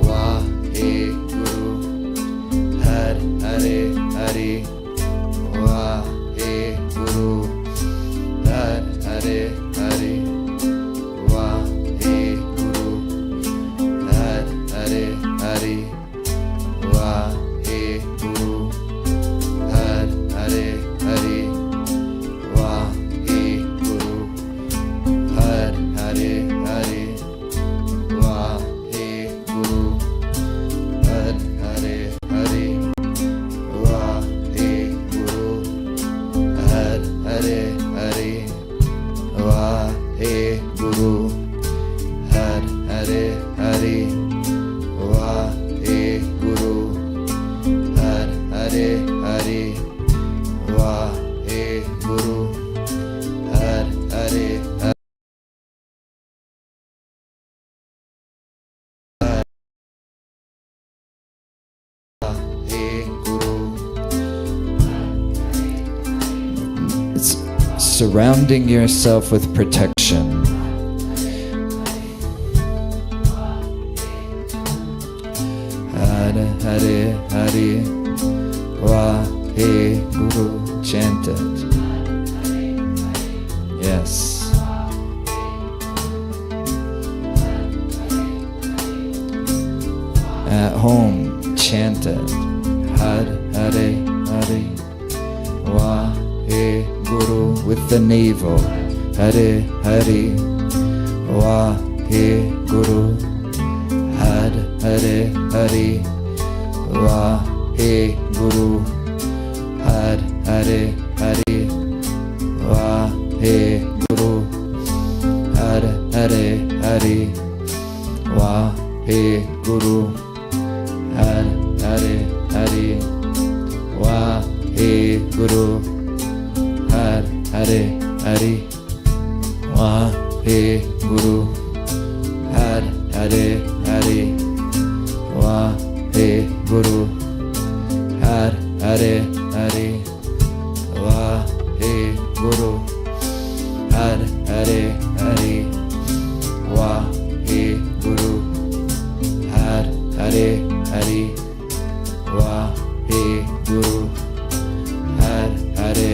Waheguru. Har Hare Hari. Waheguru. Har Hare Hari. Waheguru. Har Hare Hari. Waheguru. Har Hare Hari. Waheguru. Har Hare Hari. Waheguru. Har Hare Hari. Waheguru. Har Hare Hari. Waheguru. Har Hare Hari. Waheguru. Har Hare Hari. Waheguru. Har Hare Hari. It's surrounding yourself with protection. Hare Hare Hari. Waheguru. Chant it. Yes. At home, chant it. Hare Hare Hari. Waheguru with the navel. Hare Hari. Waheguru. Hare Hare Hari. Waheguru. Hare Hare Hari. Waheguru. Hare Hare Hari. Waheguru. Hare Hare Hari. Waheguru. Hare Hare Hari. Waheguru. Hare Hare Hari. Waheguru. Hare Hare Hari. Waheguru. Hare Hare Waheguru. Hare Hare Waheguru. Hare Hare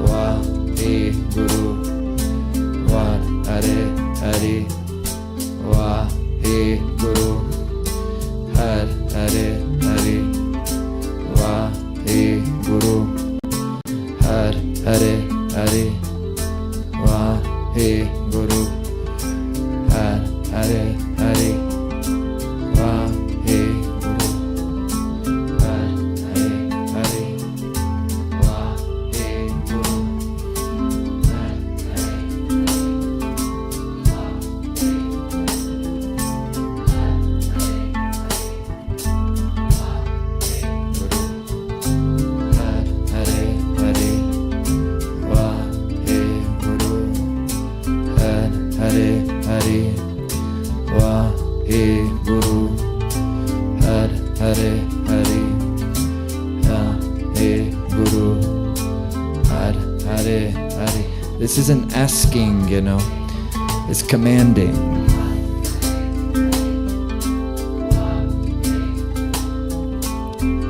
Waheguru. Hare Hare Waheguru. Hare Hare Waheguru. Hare Hare Waheguru. Hare Hare This isn't asking, it's commanding.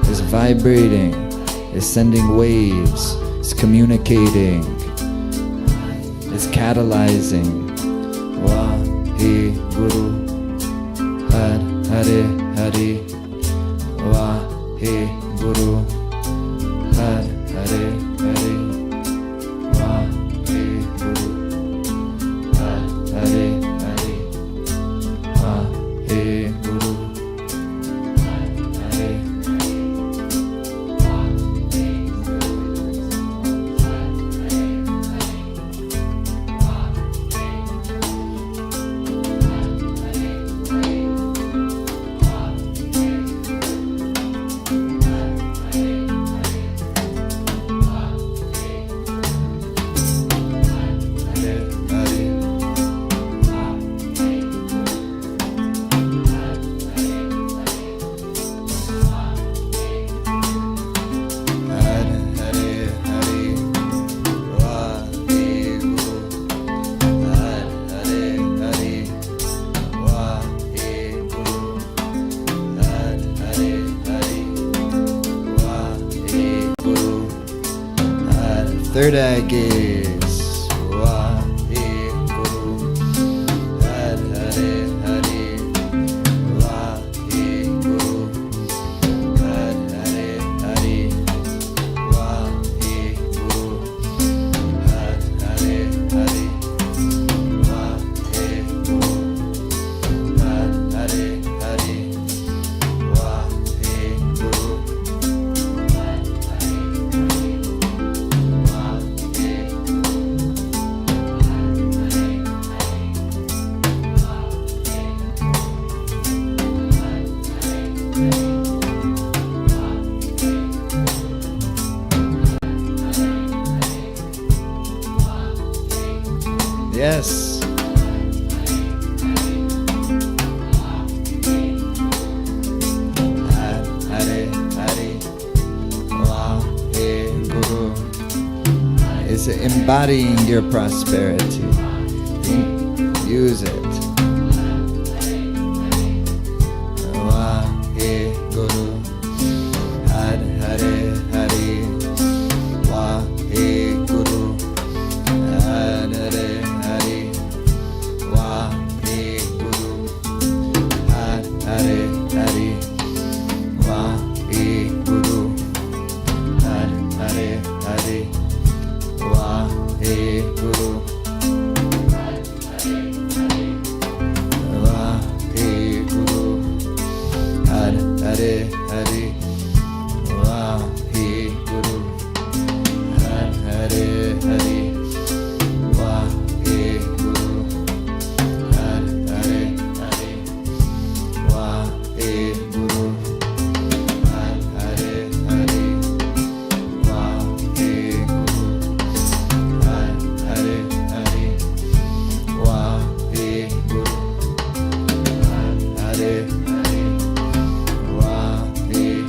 It's vibrating, it's sending waves, it's communicating, it's catalyzing. Waheguru. Hare Hare Waheguru. Hare Hare Waheguru. Hare Hare Waheguru. Third eye gaze. Waheguru. Hare Hare Waheguru. Hare Hare Waheguru. Hare Hare Waheguru. Hare Hare Waheguru. Yes. Hare Hare Waheguru. It's embodying your prosperity. Use it. Waheguru. Hare Hare Waheguru. Hare Hare Waheguru. Hare Hare Waheguru. Hare Hare Waheguru. Waheguru. Hare Hare Waheguru. Hare Hare Waheguru. Hare Hare Waheguru. Hare Hare Waheguru. Hare Hare Waheguru. Hare Hare Waheguru.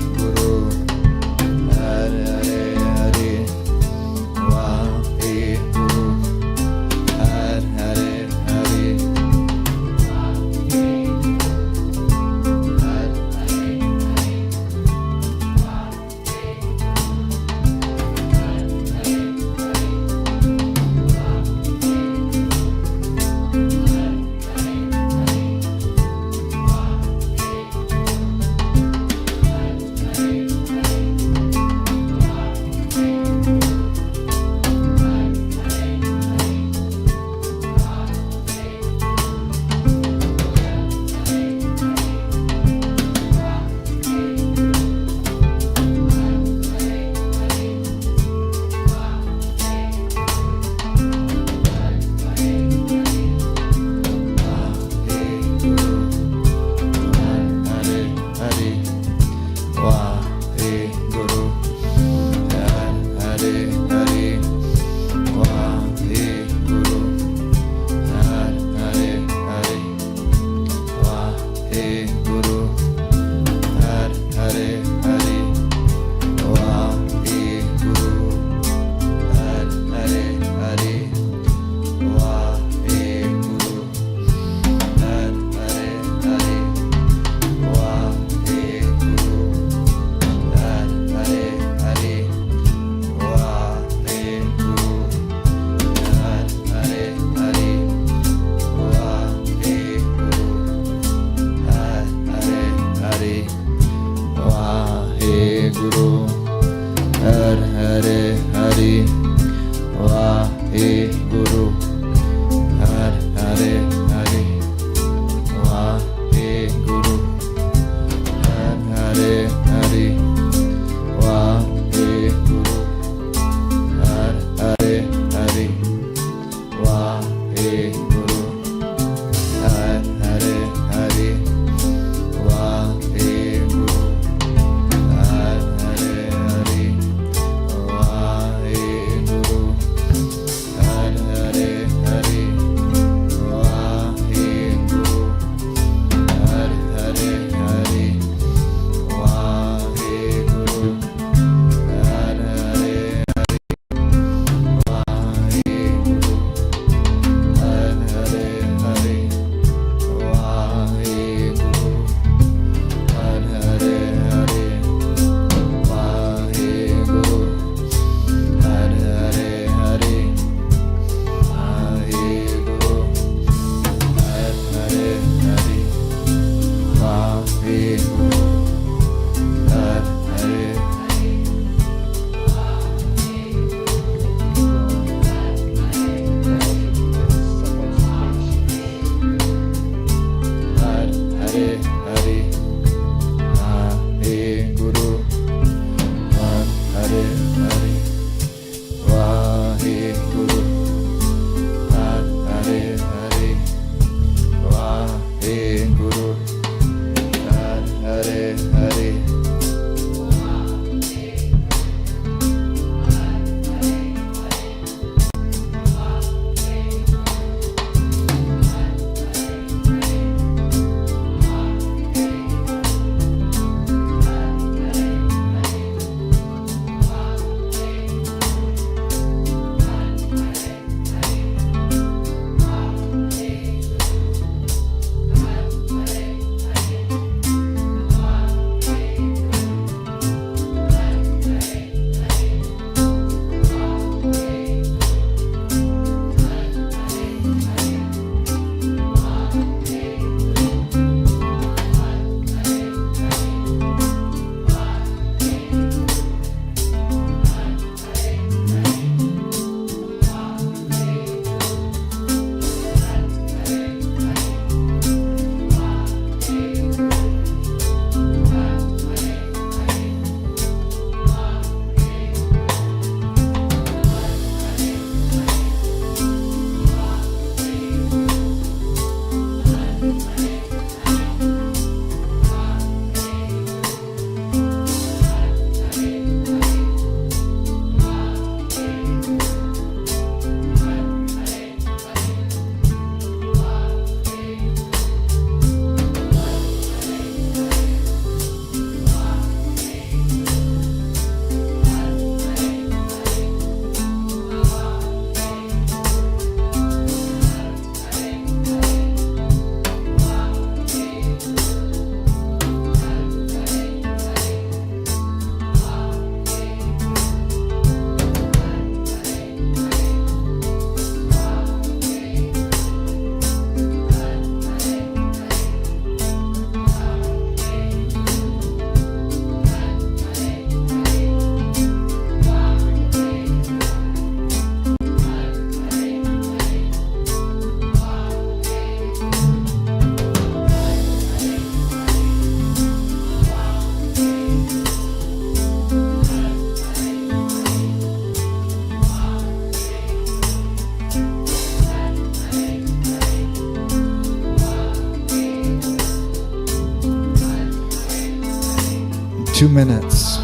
2 minutes.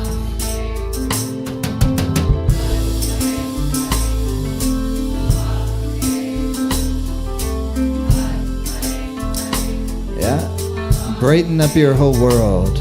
Yeah, brighten up your whole world.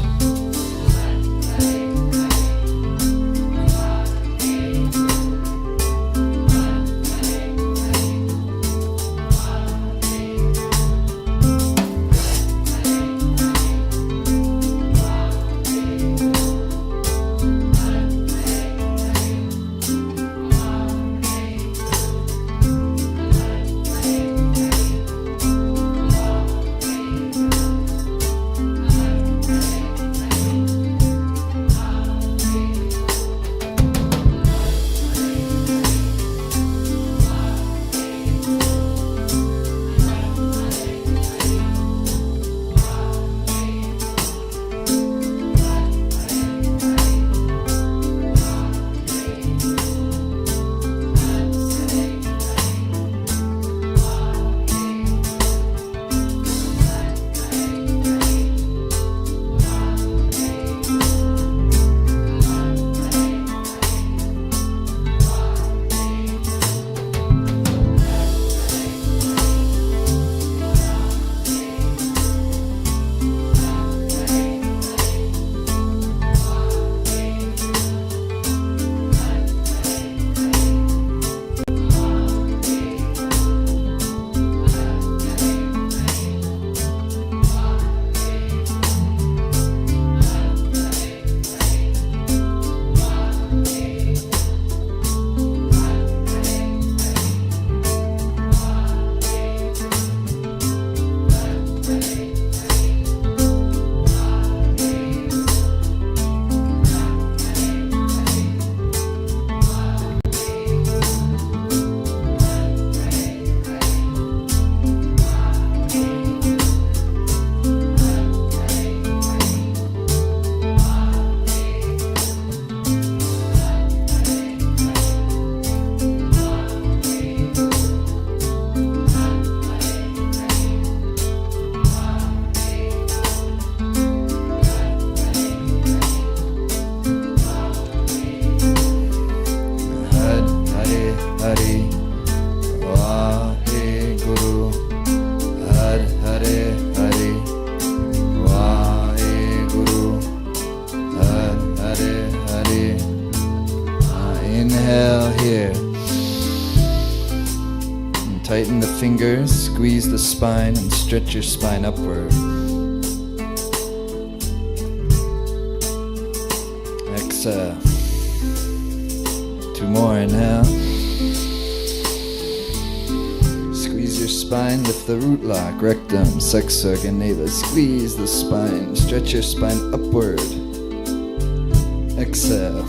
Tighten the fingers, squeeze the spine, and stretch your spine upward. Exhale. 2 more, inhale. Squeeze your spine, lift the root lock, rectum, sex organ, navel. Squeeze the spine, stretch your spine upward. Exhale.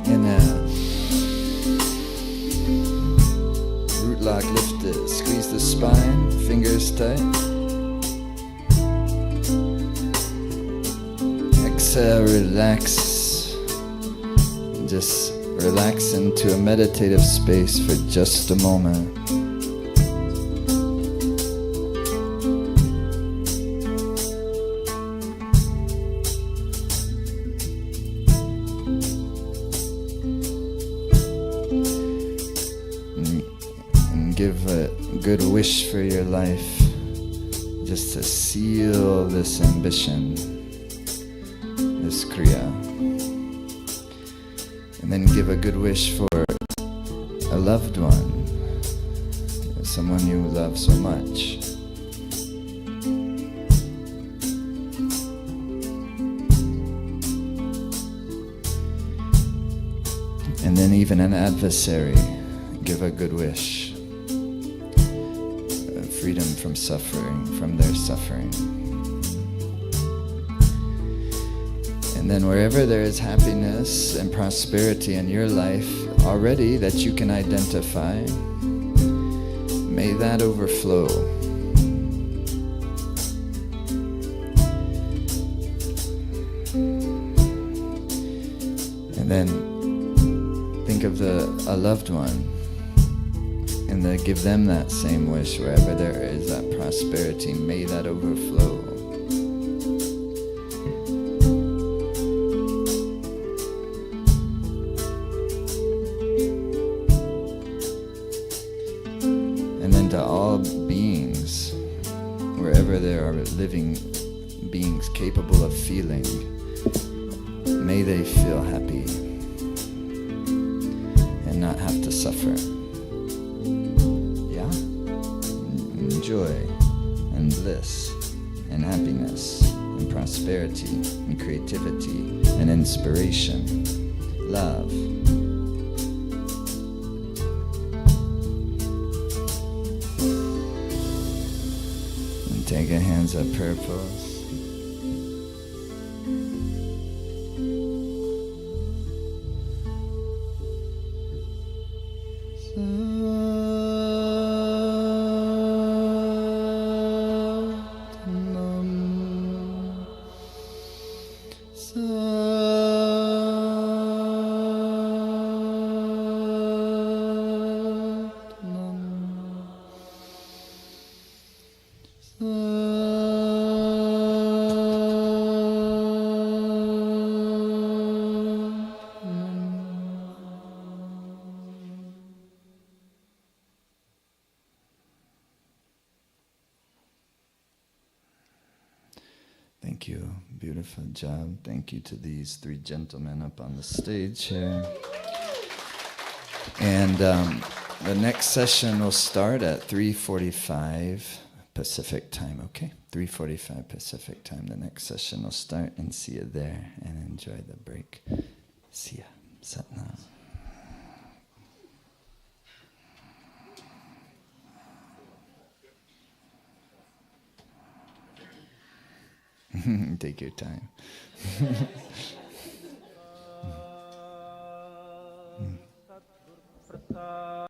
Inhale. Lock lifted. Squeeze the spine, fingers tight. Exhale, relax. Just relax into a meditative space for just a moment. Give a good wish for your life, just to seal this ambition, this kriya. And then give a good wish for a loved one, someone you love so much. And then even an adversary, give a good wish. Freedom from suffering, from their suffering. And then wherever there is happiness and prosperity in your life already that you can identify, may that overflow. And then think of a loved one, and then give them that same wish. Wherever there is that prosperity, may that overflow. all beings, wherever there are living beings capable of feeling, may they feel happy and not have to suffer. Yeah? Joy and bliss and happiness and prosperity and creativity and inspiration, love. And take your hands up, prayer pose. Thank you. Beautiful job. Thank you to these three gentlemen up on the stage here. And the next session will start at 3:45 Pacific time, okay? 3:45 Pacific time. The next session will start, and see you there, and enjoy the break. See ya. Satnam. Take your time. Pratap